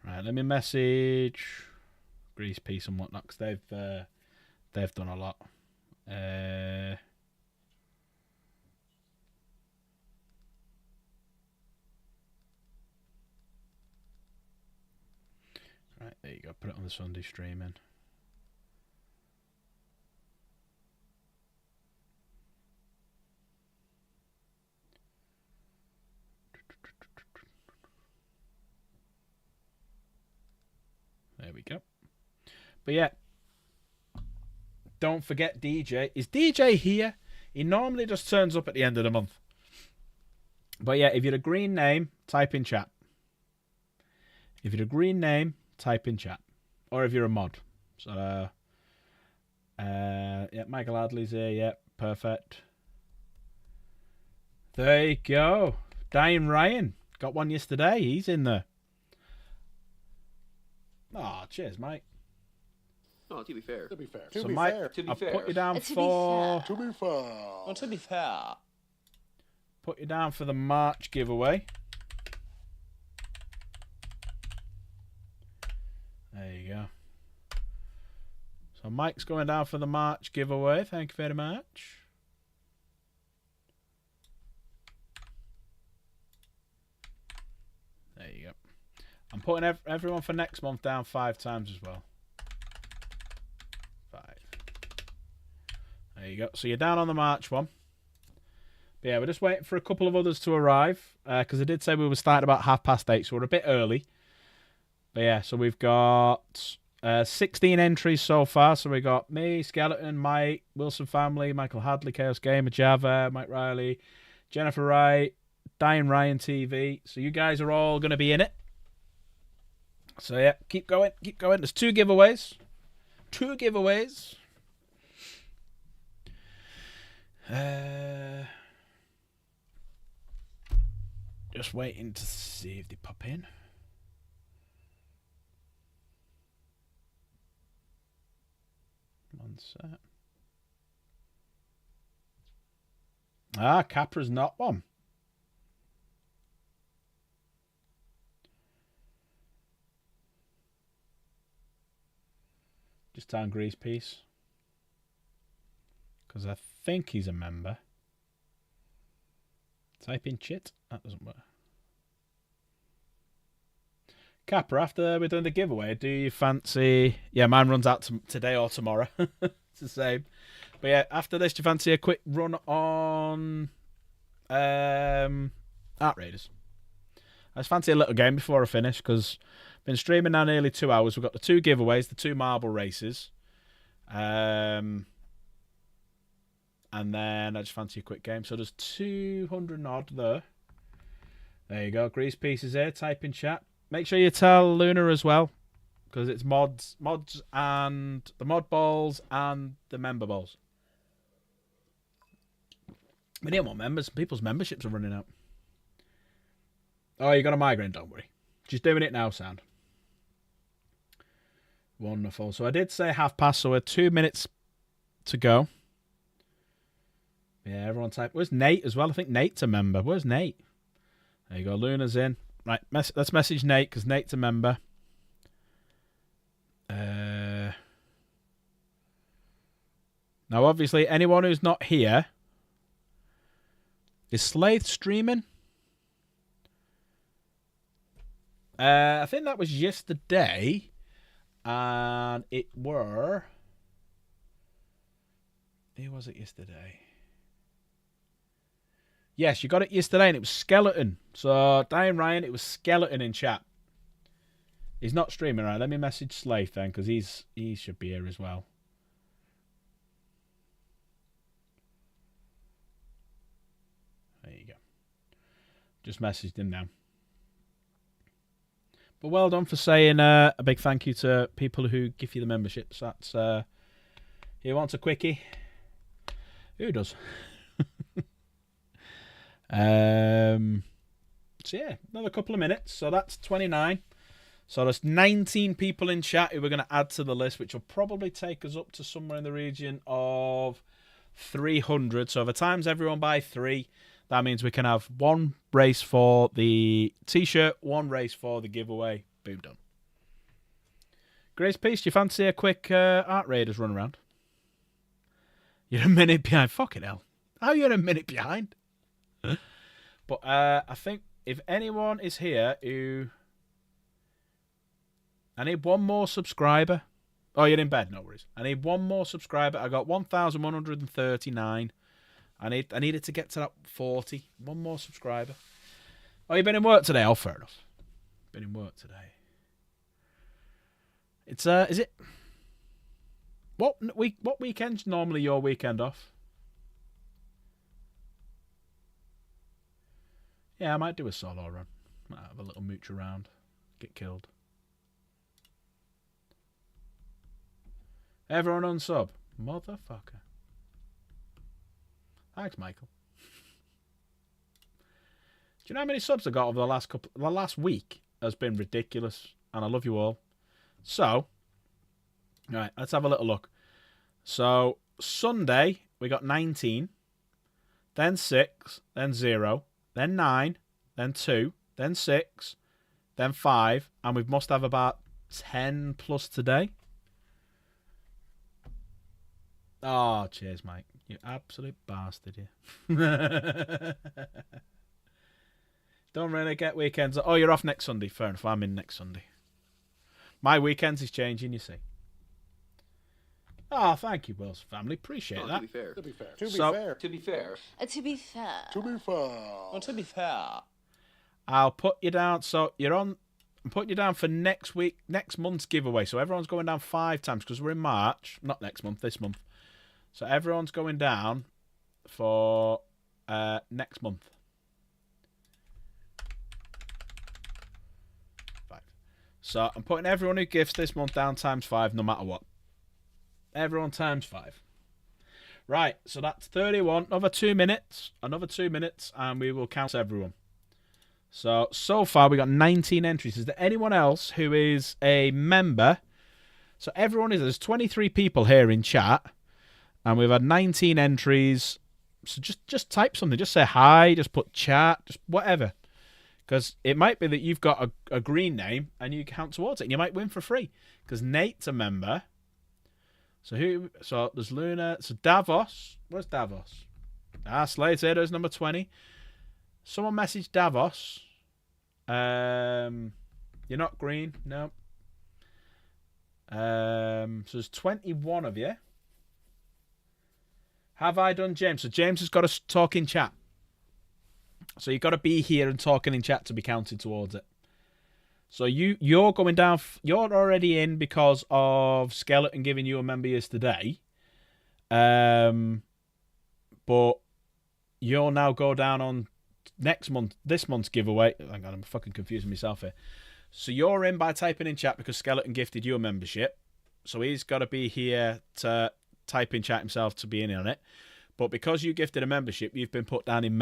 Right. Let me message Grease Peace and whatnot because they've done a lot. Right, there you go. Put it on the Sunday streaming. There we go. But yeah, don't forget DJ. Is DJ here? He normally just turns up at the end of the month. But yeah, if you're a green name, type in chat. If you're a green name, type in chat. Or if you're a mod. So, yeah, Michael Adley's here. Yeah, perfect. There you go. Dying Ryan. Got one yesterday. He's in there. Oh, cheers, Mike. Oh, to be fair. To be fair. So, To be Mike, fair. To be I'll fair. put you down To be for... fair. To be fair. Well, to be fair. Put you down for the March giveaway. There you go. So Mike's going down for the March giveaway. Thank you very much. There you go. I'm putting everyone for next month down 5 times as well. 5. There you go. So you're down on the March one. But yeah, we're just waiting for a couple of others to arrive. Because I did say we were starting about 8:30, so we're a bit early. But yeah, so we've got 16 entries so far. So we got me, Skeleton, Mike, Wilson Family, Michael Hadley, Chaos Gamer, Java, Mike Riley, Jennifer Wright, Diane Ryan TV. So you guys are all going to be in it. So yeah, keep going, keep going. There's 2 giveaways. 2 giveaways. Just waiting to see if they pop in. One sec. Capra's not one. Just down Grease Piece. Because I think he's a member. Type in chit. That doesn't work. Capra, after we're done the giveaway, do you fancy... Yeah, mine runs out today or tomorrow. It's the same. But yeah, after this, do you fancy a quick run on Art Raiders? I just fancy a little game before I finish, because I've been streaming now nearly 2 hours. We've got the 2 giveaways, the 2 marble races. And then I just fancy a quick game. So there's 200 odd there. There you go. Grease Pieces here. Type in chat. Make sure you tell Luna as well, because it's mods and the mod balls and the member balls. We need more members. People's memberships are running out. Oh, you got a migraine? Don't worry. She's doing it now, sound. Wonderful. So I did say past, so we're 2 minutes to go. Yeah, everyone type. Where's Nate as well? I think Nate's a member. Where's Nate? There you go. Luna's in. Right, let's message Nate, because Nate's a member. Now, obviously, anyone who's not here... Is Slade streaming? I think that was yesterday. And it were... Who was it yesterday? Yes, you got it yesterday, and it was Skeleton. So, Diane Ryan, it was Skeleton in chat. He's not streaming, right? Let me message Slade then, because he should be here as well. There you go. Just messaged him now. But well done for saying a big thank you to people who give you the memberships. That's who wants a quickie? Who does? So yeah, another couple of minutes. So that's 29. So there's 19 people in chat who we're going to add to the list, which will probably take us up to somewhere in the region of 300. So if I times everyone by 3, that means we can have 1 race for the t-shirt, 1 race for the giveaway. Boom, done. Grace Peace, do you fancy a quick Art Raiders run around? You're a minute behind. Fucking hell. How are you a minute behind? But I think if anyone is here who... I need 1 more subscriber. Oh, you're in bed, no worries. I need 1 more subscriber. I got 1,139. I need it to get to that 40. 1 more subscriber. Oh, you've been in work today? Oh, fair enough. Been in work today. It's is it... What weekend's normally your weekend off? Yeah, I might do a solo run. Might have a little mooch around. Get killed. Everyone on sub. Motherfucker. Thanks, Michael. Do you know how many subs I got over the last week? Has been ridiculous, and I love you all. So, all right, let's have a little look. So Sunday we got 19, then 6, then 0, then 9, then 2, then 6, then 5, and we must have about 10 plus today. Oh, cheers, Mike. You absolute bastard, you. Don't really get weekends. Oh, you're off next Sunday. Fair enough. I'm in next Sunday. My weekends is changing, you see. Oh, thank you, Will's family. Appreciate that. To be fair. To be fair. To be So- fair. To be fair. To be fair. To be fair. Well, to be fair. I'll put you down. So you're on I'm putting you down for next month's giveaway. So everyone's going down 5 times because we're in March. Not next month, this month. So everyone's going down for next month. 5. So I'm putting everyone who gifts this month down times 5 no matter what. Everyone times 5. Right, so that's 31. Another 2 minutes. And we will count everyone. So far we got 19 entries. Is there anyone else who is a member? So there's 23 people here in chat. And we've had 19 entries. So just type something. Just say hi. Just put chat. Just whatever. Because it might be that you've got a green name and you count towards it. And you might win for free. Because Nate's a member. So there's Luna. So Davos. Where's Davos? Slater is number 20. Someone messaged Davos. You're not green. No. So there's 21 of you. Have I done James? So James has got to talk in chat. So you've got to be here and talking in chat to be counted towards it. So you're going down. You're already in because of Skeleton giving you a member yesterday. But you'll now go down on this month's giveaway. Hang on, I'm fucking confusing myself here. So you're in by typing in chat because Skeleton gifted you a membership. So he's got to be here to type in chat himself to be in on it. But because you gifted a membership, you've been put down in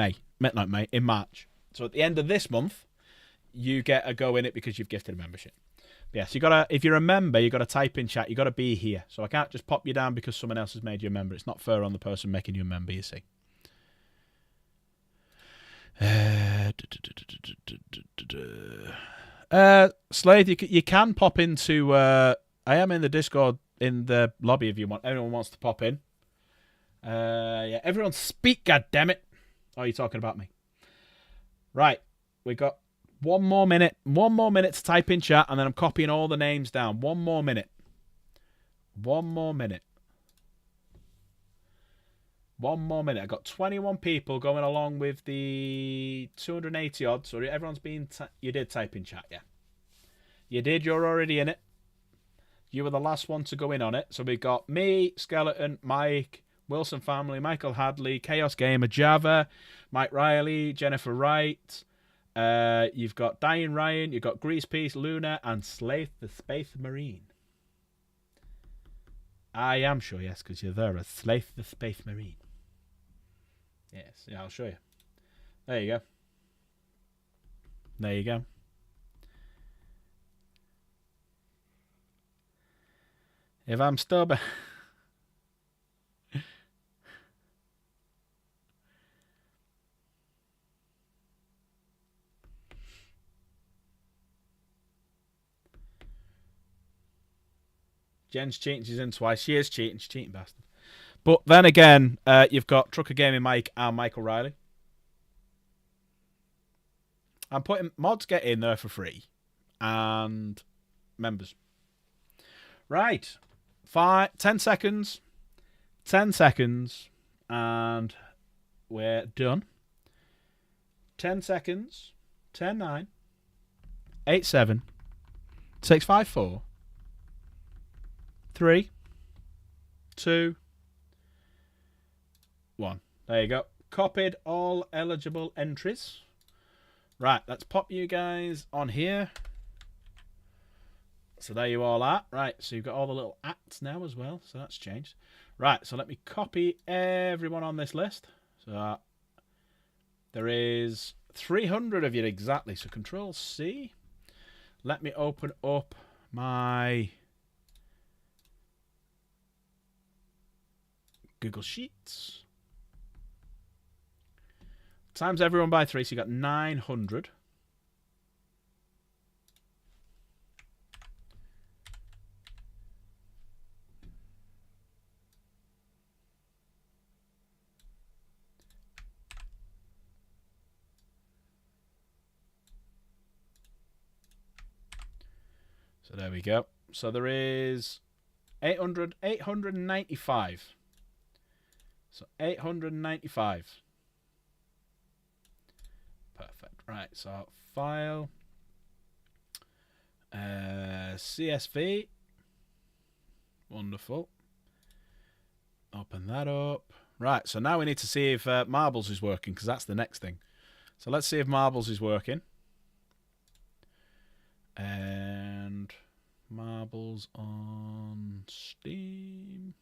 in March. So at the end of this month, you get a go in it because you've gifted a membership. But yes, if you're a member, you got to type in chat. You got to be here. So I can't just pop you down because someone else has made you a member. It's not fair on the person making you a member, you see. Slade, you can pop into. I am in the Discord in the lobby if you want. Anyone wants to pop in. Yeah, everyone speak. God damn it! Oh, you're talking about me. Right, we got 1 more minute. 1 more minute to type in chat, and then I'm copying all the names down. 1 more minute. 1 more minute. 1 more minute. I got 21 people going along with the 280 odd. So everyone's been. You did type in chat, yeah. You did. You're already in it. You were the last one to go in on it. So we got me, Skeleton, Mike, Wilson Family, Michael Hadley, Chaos Gamer, Java, Mike Riley, Jennifer Wright. You've got Dying Ryan. You've got Grease Piece, Luna, and Slaith the Space Marine. I am sure, yes, because you're there as Slaith the Space Marine. Yes, yeah, I'll show you. There you go. There you go. If I'm still... Jen's cheating. She's in twice. She is cheating. She's cheating bastard. But then again, you've got Trucker Gaming Mike and Michael Riley. I'm putting mods get in there for free. And members. Right. 10 seconds. 10 seconds. And we're done. 10 seconds. 10, 9. 8, 7. 6, 5, 4. 3, 2, 1. There you go. Copied all eligible entries. Right, let's pop you guys on here. So there you all are. Right, so you've got all the little acts now as well. So that's changed. Right, so let me copy everyone on this list. So there is 300 of you exactly. So Control C. Let me open up my Google Sheets. Times everyone by 3, so you got 900. So there we go. So there is 895. So 895. Perfect. Right, so file. CSV. Wonderful. Open that up. Right, so now we need to see if Marbles is working, because that's the next thing. So let's see if Marbles is working. And Marbles on Steam.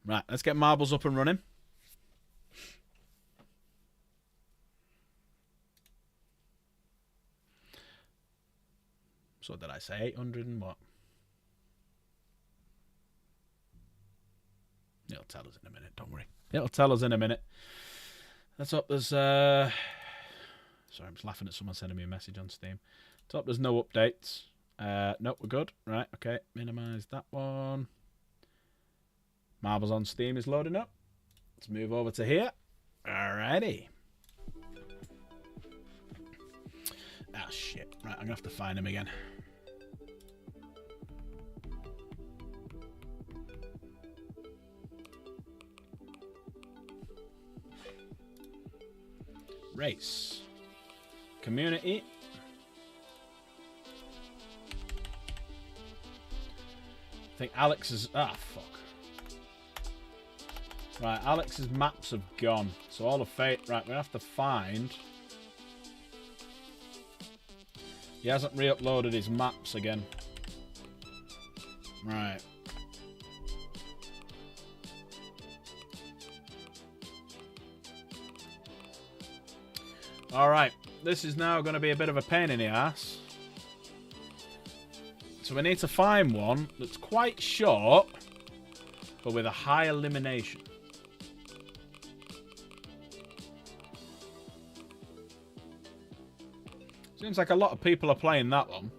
Right, let's get Marbles up and running. So what did I say? 800 and what? It'll tell us in a minute, don't worry. It'll tell us in a minute. Let's hope there's... Sorry, I'm just laughing at someone sending me a message on Steam. Let's hope there's no updates. Nope, we're good. Right, okay. Minimize that one. Marbles on Steam is loading up. Let's move over to here. Alrighty. Ah, shit. Right, I'm going to have to find him again. Race. Community. I think Alex is... Ah, fuck. Right, Alex's maps have gone. So all the fate... Right, we have to find... He hasn't re-uploaded his maps again. Right. Alright, this is now going to be a bit of a pain in the ass. So we need to find one that's quite short, but with a high elimination. Seems like a lot of people are playing that one.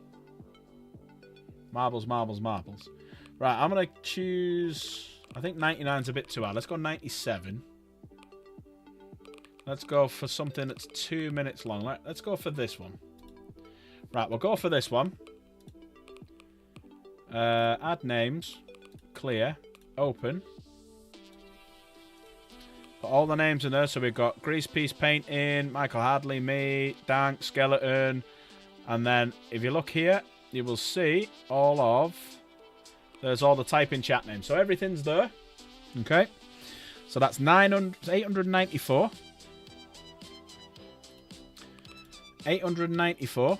Marbles, marbles, marbles. Right, I'm going to choose... I think 99's a bit too high. Let's go 97. Let's go for something that's 2 minutes long. Let's go for this one. Right, we'll go for this one. Add names. Clear. Open. Put all the names in there. So we've got Grease Piece Painting, Michael Hadley, me, Dank, Skeleton. And then if you look here, you will see all of... There's all the typing chat names. So everything's there. Okay. So that's 894. 894.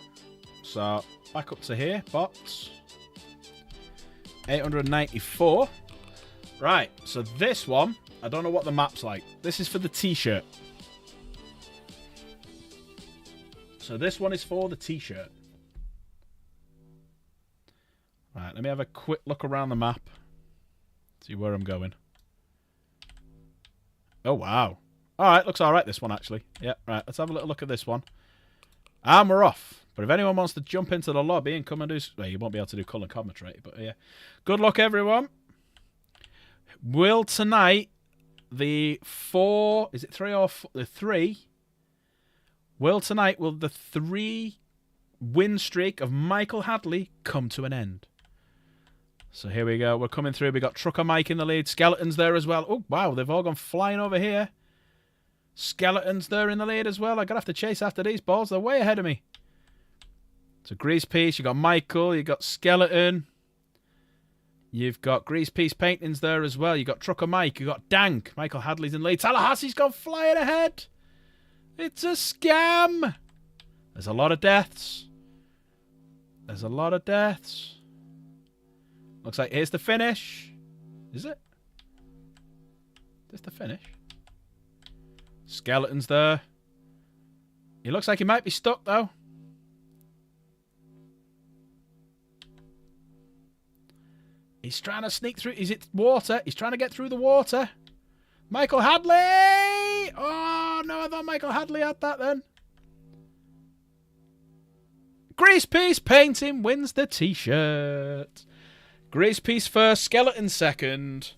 So back up to here. Box. 894. Right. So this one, I don't know what the map's like. This is for the t-shirt. So this one is for the t-shirt. Right. Let me have a quick look around the map. See where I'm going. Oh, wow. All right. Looks all right, this one, actually. Yeah. Right. Let's have a little look at this one. And we're off. But if anyone wants to jump into the lobby and come and do... Well, you won't be able to do colour commentary, but yeah. Good luck, everyone. Will tonight the 4... Is it 3 or 4? The 3... Will tonight will the 3 win streak of Michael Hadley come to an end? So here we go. We're coming through. We got Trucker Mike in the lead. Skeleton's there as well. Oh, wow. They've all gone flying over here. Skeleton's there in the lead as well. I'm going to have to chase after these balls. They're way ahead of me. So Grease Piece. You got Michael. You got Skeleton. You've got Grease Piece Paintings there as well. You got Trucker Mike. You got Dank. Michael Hadley's in the lead. Tallahassee's gone flying ahead. It's a scam. There's a lot of deaths. There's a lot of deaths. Looks like here's the finish. Is it? Is this the finish? Skeleton's there. He looks like he might be stuck, though. He's trying to sneak through. Is it water? He's trying to get through the water. Michael Hadley! Oh, no, I thought Michael Hadley had that then. Grease Piece Painting wins the t-shirt. Grease Piece first, Skeleton second.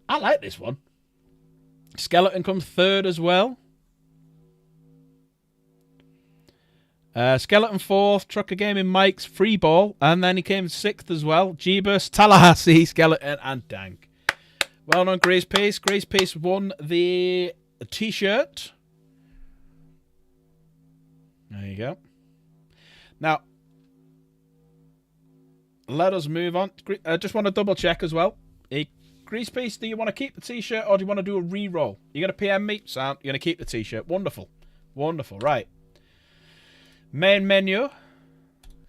I like this one. Skeleton comes third as well. Skeleton fourth, Trucker Gaming Mike's free ball, and then he came sixth as well. Jeebus, Tallahassee, Skeleton, and Dank. Well done, Grease Piece. Grease Piece won the t-shirt. There you go. Now, let us move on. I just want to double check as well. Grease Piece, do you want to keep the t-shirt or do you want to do a re-roll? You're going to PM me? Sound. You're going to keep the t-shirt. Wonderful. Wonderful. Right. Main menu.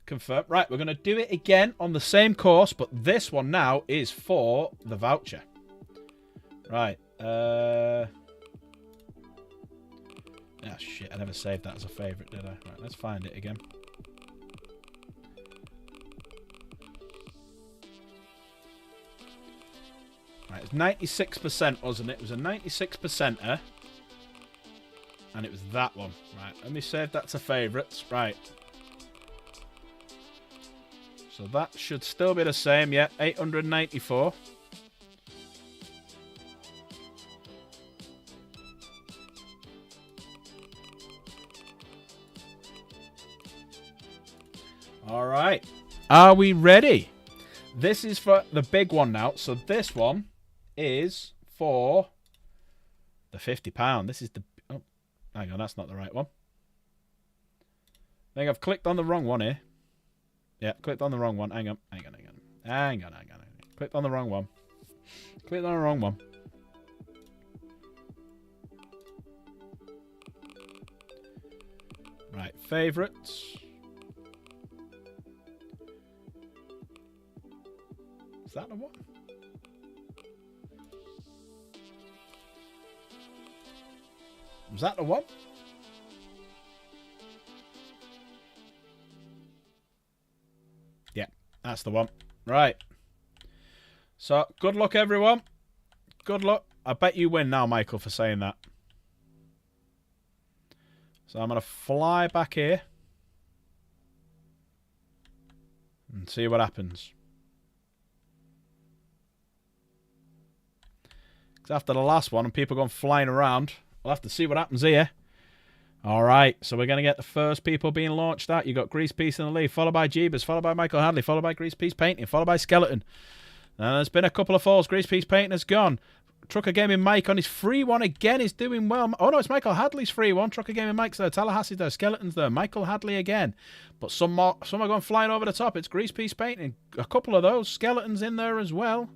Confirm. Right, we're going to do it again on the same course, but this one now is for the voucher. Right. Oh, shit. I never saved that as a favourite, did I? Right, let's find it again. Right, it's 96%, wasn't it? It was a 96%er. And it was that one. Right, let me save that to favourites. Right. So that should still be the same, yeah. 894. All right. Are we ready? This is for the big one now. So this one is for the £50. This is the... Oh, hang on. That's not the right one. I think I've clicked on the wrong one here. Yeah, clicked on the wrong one. Hang on. Clicked on the wrong one. Clicked on the wrong one. Right, favourites. Is that the one? Was that the one? Yeah, that's the one. Right. So, good luck, everyone. Good luck. I bet you win now, Michael, for saying that. So, I'm going to fly back here. And see what happens. Because after the last one, and people going flying around, we'll have to see what happens here. All right, so we're going to get the first people being launched out. You got Grease Piece in the lead, followed by Jeebus, followed by Michael Hadley, followed by Grease Piece Painting, followed by Skeleton. And there's been a couple of falls. Grease Piece Painting has gone. Trucker Gaming Mike on his free one again is doing well. Oh, no, it's Michael Hadley's free one. Trucker Gaming Mike's there. Tallahassee's there. Skeleton's there. Michael Hadley again. But some are going flying over the top. It's Grease Piece Painting. A couple of those. Skeleton's in there as well.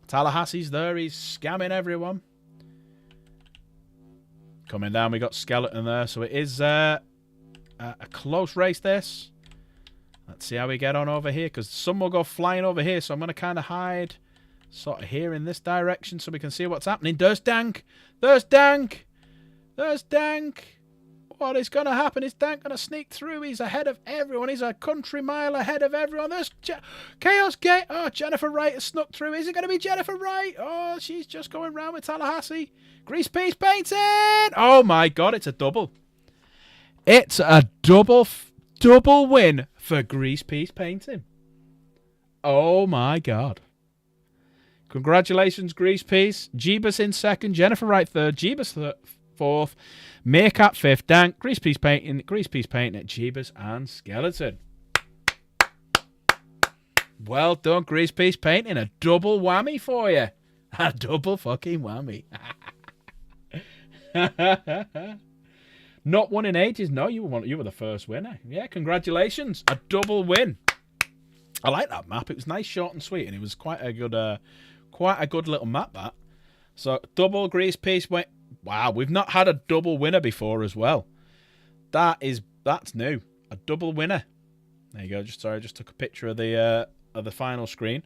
Tallahassee's there. He's scamming everyone. Coming down, we got Skeleton there. So it is a close race, this. Let's see how we get on over here, because some will go flying over here. So I'm going to kind of hide sort of here in this direction so we can see what's happening. There's Dank. There's Dank. There's Dank. What is going to happen? Is Dank going to sneak through? He's ahead of everyone. He's a country mile ahead of everyone. There's Chaos Gate. Oh, Jennifer Wright has snuck through. Is it going to be Jennifer Wright? Oh, she's just going round with Tallahassee. Grease Piece Painting. Oh, my God. It's a double. It's a double win for Grease Piece Painting. Oh, my God. Congratulations, Grease Piece. Jeebus in second. Jennifer Wright third. Jeebus fourth. Meerkat fifth. Dank. Grease Piece Painting. Grease Piece Painting at Jeebus and Skeleton. Well done, Grease Piece Painting. A double whammy for you. A double fucking whammy. Not won in ages. No, you were the first winner. Yeah, congratulations. A double win. I like that map. It was nice, short and sweet, and it was quite a good little map, that. So, double Grease Piece went. Wow, we've not had a double winner before as well. That's new. A double winner. There you go. Just took a picture of the final screen.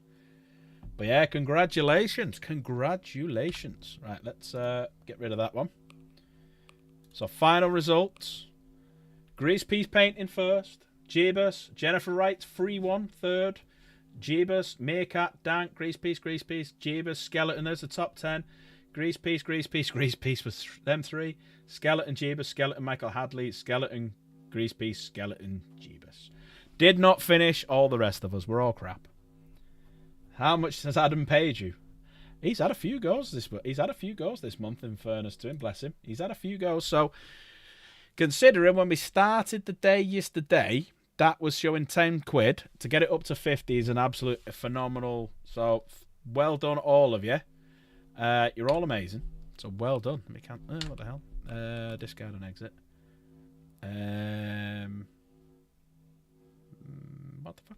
But yeah, congratulations. Congratulations. Right, let's get rid of that one. So, final results. Grease Piece Painting first. Jeebus, Jennifer Wright's free one, third. Jeebus, Meerkat, Dank, Grease Piece, Jeebus, Skeleton, there's the top 10. Grease Piece was them three. Skeleton, Jeebus, Skeleton, Michael Hadley, Skeleton, Grease Piece, Skeleton, Jeebus. Did not finish. All the rest of us. We're all crap. How much has Adam paid you? He's had a few goes this month, in fairness to him, bless him. He's had a few goes. So, considering when we started the day yesterday, that was showing 10 quid. To get it up to 50 is an absolute phenomenal. So, well done, all of you. You're all amazing. So, well done. We can't. What the hell? Discard and exit. What the fuck?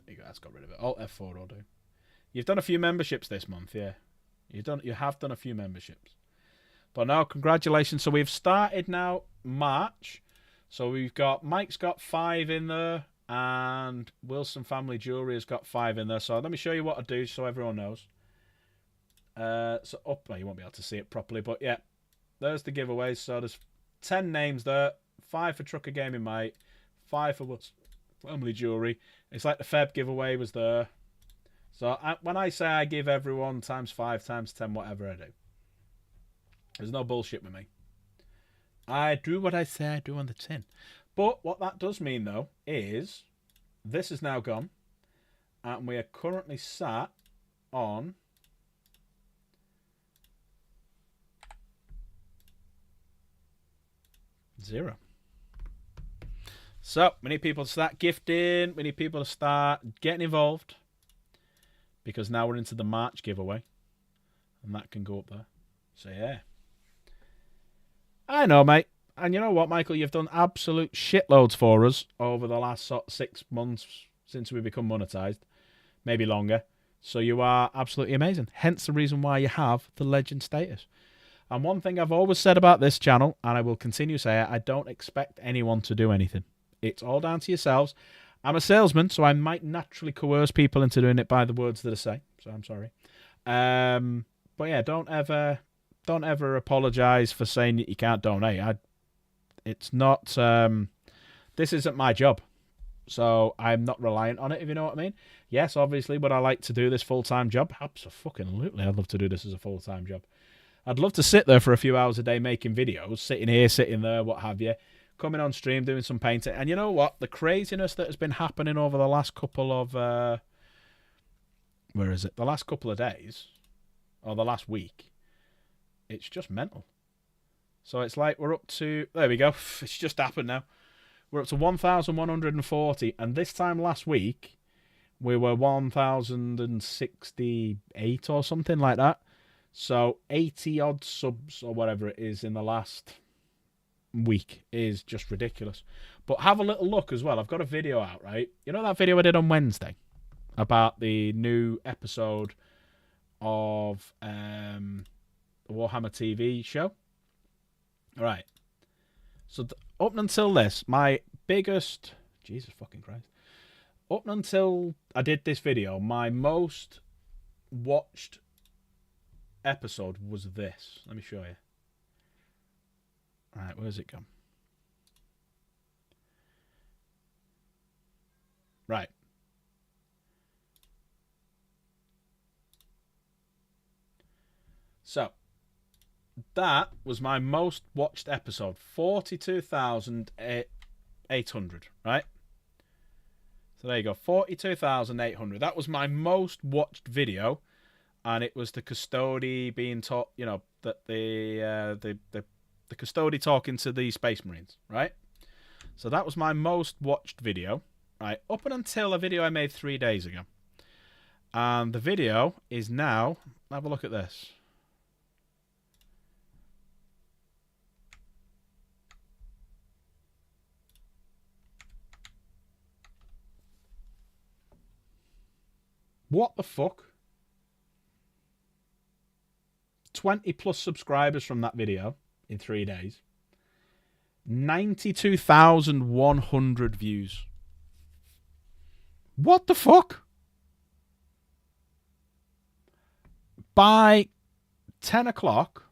There you go. That's got rid of it. Alt F4 will do. You've done a few memberships this month, yeah. You have done a few memberships. But no, congratulations. So we've started now March. So we've got Mike's got 5 in there, and Wilson Family Jewelry has got 5 in there. So let me show you what I do so everyone knows. So up, well, you won't be able to see it properly, but yeah, there's the giveaways. So there's 10 names there, 5 for Trucker Gaming Mate, 5 for Wilson Family Jewelry. It's like the Feb giveaway was there. So when I say I give everyone times 5 times 10, whatever I do, there's no bullshit with me. I do what I say I do on the tin. But what that does mean, though, is this is now gone. And we are currently sat on 0. So we need people to start gifting. We need people to start getting involved. Because now we're into the March giveaway. And that can go up there. So, yeah. I know, mate. And you know what, Michael? You've done absolute shitloads for us over the last 6 months since we become monetized. Maybe longer. So you are absolutely amazing. Hence the reason why you have the legend status. And one thing I've always said about this channel, and I will continue to say it, I don't expect anyone to do anything. It's all down to yourselves. I'm a salesman, so I might naturally coerce people into doing it by the words that I say. So I'm sorry. But yeah, don't ever apologize for saying that you can't donate. It's not. This isn't my job, so I'm not reliant on it. If you know what I mean. Yes, obviously, would I like to do this full-time job? Absolutely, I'd love to do this as a full-time job. I'd love to sit there for a few hours a day making videos, sitting here, sitting there, what have you, coming on stream, doing some painting. And you know what? The craziness that has been happening over the last couple of the last couple of days, or the last week. It's just mental. So it's like we're up to... There we go. It's just happened now. We're up to 1,140. And this time last week, we were 1,068 or something like that. So 80-odd subs or whatever it is in the last week is just ridiculous. But have a little look as well. I've got a video out, right? You know that video I did on Wednesday about the new episode of... Warhammer TV show. All right. So up until this, my biggest... Jesus fucking Christ. Up until I did this video, my most watched episode was this. Let me show you. All right, where's it gone? Right. So, that was my most watched episode. 42,800, right? So there you go, 42,800. That was my most watched video, and it was the custody being taught, you know, that the custody talking to the Space Marines, right? So that was my most watched video, right? Up and until a video I made 3 days ago. And the video is now, have a look at this. What the fuck? 20 plus subscribers from that video in 3 days. 92,100 views. What the fuck? By 10 o'clock,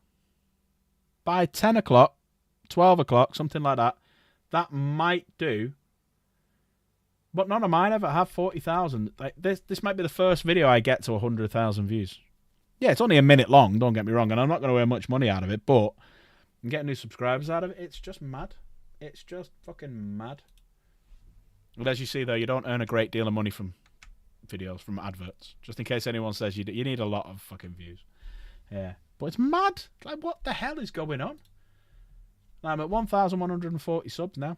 12 o'clock, something like that, that might do. But none of mine ever have 40,000. Like this might be the first video I get to 100,000 views. Yeah, it's only a minute long, don't get me wrong, and I'm not going to earn much money out of it, but I'm getting new subscribers out of it. It's just mad. It's just fucking mad. But as you see, though, you don't earn a great deal of money from videos, from adverts. Just in case anyone says you need a lot of fucking views. Yeah. But it's mad. Like, what the hell is going on? I'm at 1,140 subs now.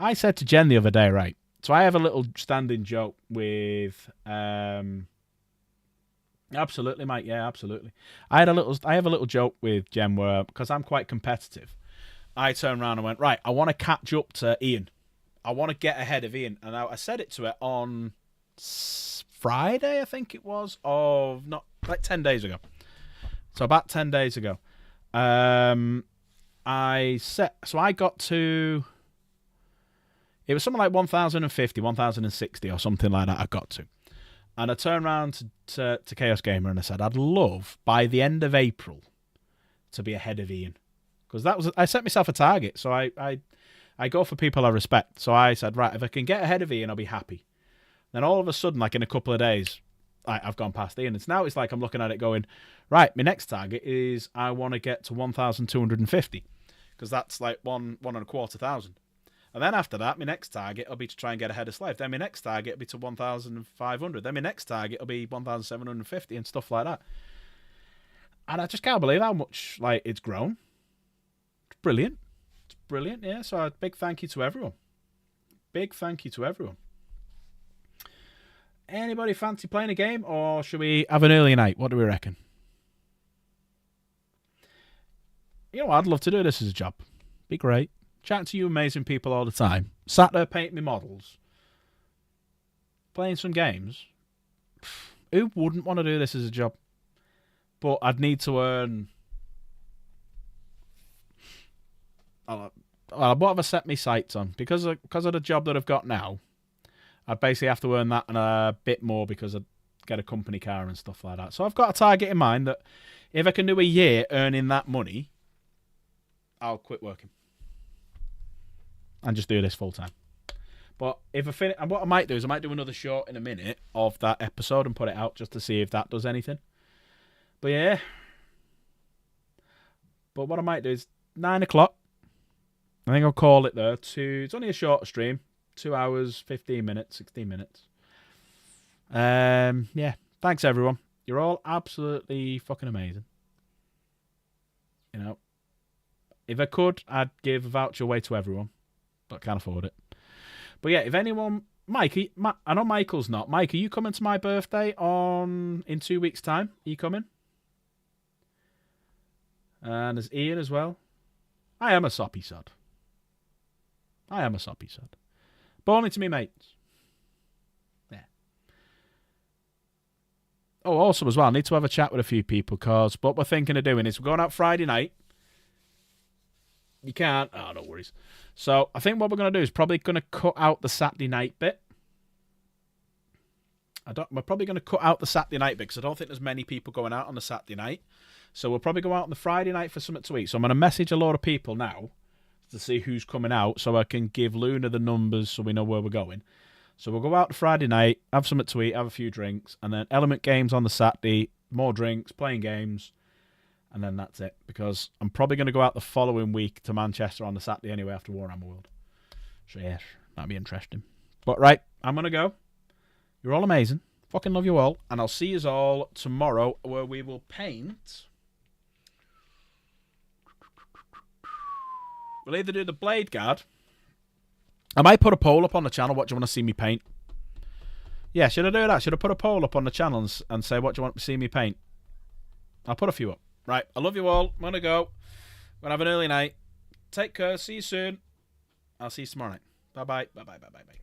I said to Jen the other day, right, so I have a little standing joke with... Absolutely, mate. Yeah, absolutely. I have a little joke with Jen where, because I'm quite competitive, I turned around and went, right, I want to catch up to Ian. I want to get ahead of Ian. And I said it to her on Friday, I think it was, of not like 10 days ago. So about 10 days ago. I got to, it was something like 1,050, 1,060 or something like that I got to. And I turned around to Chaos Gamer and I said, I'd love, by the end of April, to be ahead of Ian. Because I set myself a target, so I go for people I respect. So I said, right, if I can get ahead of Ian, I'll be happy. Then all of a sudden, like in a couple of days, I've gone past Ian. It's like I'm looking at it going, right, my next target is I want to get to 1,250. Because that's like 1,250. And then after that, my next target will be to try and get ahead of Slave. Then my next target will be to 1,500. Then my next target will be 1,750 and stuff like that. And I just can't believe how much like it's grown. It's brilliant. It's brilliant, yeah. So a big thank you to everyone. Big thank you to everyone. Anybody fancy playing a game, or should we have an early night? What do we reckon? You know, I'd love to do this as a job. Be great. Chatting to you amazing people all the time. Sat there painting me models. Playing some games. Who wouldn't want to do this as a job? But I'd need to earn... what have I set my sights on? Because of the job that I've got now, I'd basically have to earn that and a bit more because I'd get a company car and stuff like that. So I've got a target in mind that if I can do a year earning that money, I'll quit working. And just do this full time. But if I finish, and what I might do is I might do another short in a minute of that episode and put it out just to see if that does anything. But yeah. But what I might do is 9 o'clock. I think I'll call it there. It's only a short stream. 2 hours, 15 minutes, 16 minutes. Yeah. Thanks everyone. You're all absolutely fucking amazing. You know. If I could, I'd give a voucher away to everyone. But I can't afford it. But yeah, if anyone... Mike, I know Michael's not. Mike, are you coming to my birthday in 2 weeks' time? Are you coming? And there's Ian as well. I am a soppy sod. But only to me mates. Yeah. Oh, also as well, I need to have a chat with a few people because what we're thinking of doing is we're going out Friday night. You can't. Oh, no worries. So I think what we're going to do is probably going to cut out the Saturday night bit. We're probably going to cut out the Saturday night bit because I don't think there's many people going out on the Saturday night. So we'll probably go out on the Friday night for something to eat. So I'm going to message a lot of people now to see who's coming out so I can give Luna the numbers so we know where we're going. So we'll go out the Friday night, have something to eat, have a few drinks, and then Element Games on the Saturday, more drinks, playing games. And then that's it. Because I'm probably going to go out the following week to Manchester on the Saturday anyway after Warhammer World. So yeah, that'll be interesting. But right, I'm going to go. You're all amazing. Fucking love you all. And I'll see you all tomorrow where we will paint. We'll either do the Blade Guard. I might put a poll up on the channel. What do you want to see me paint? Yeah, should I do that? Should I put a poll up on the channel and say what do you want to see me paint? I'll put a few up. Right, I love you all. I'm going to go. I'm going to have an early night. Take care. See you soon. I'll see you tomorrow night. Bye-bye. Bye-bye. Bye-bye. Bye.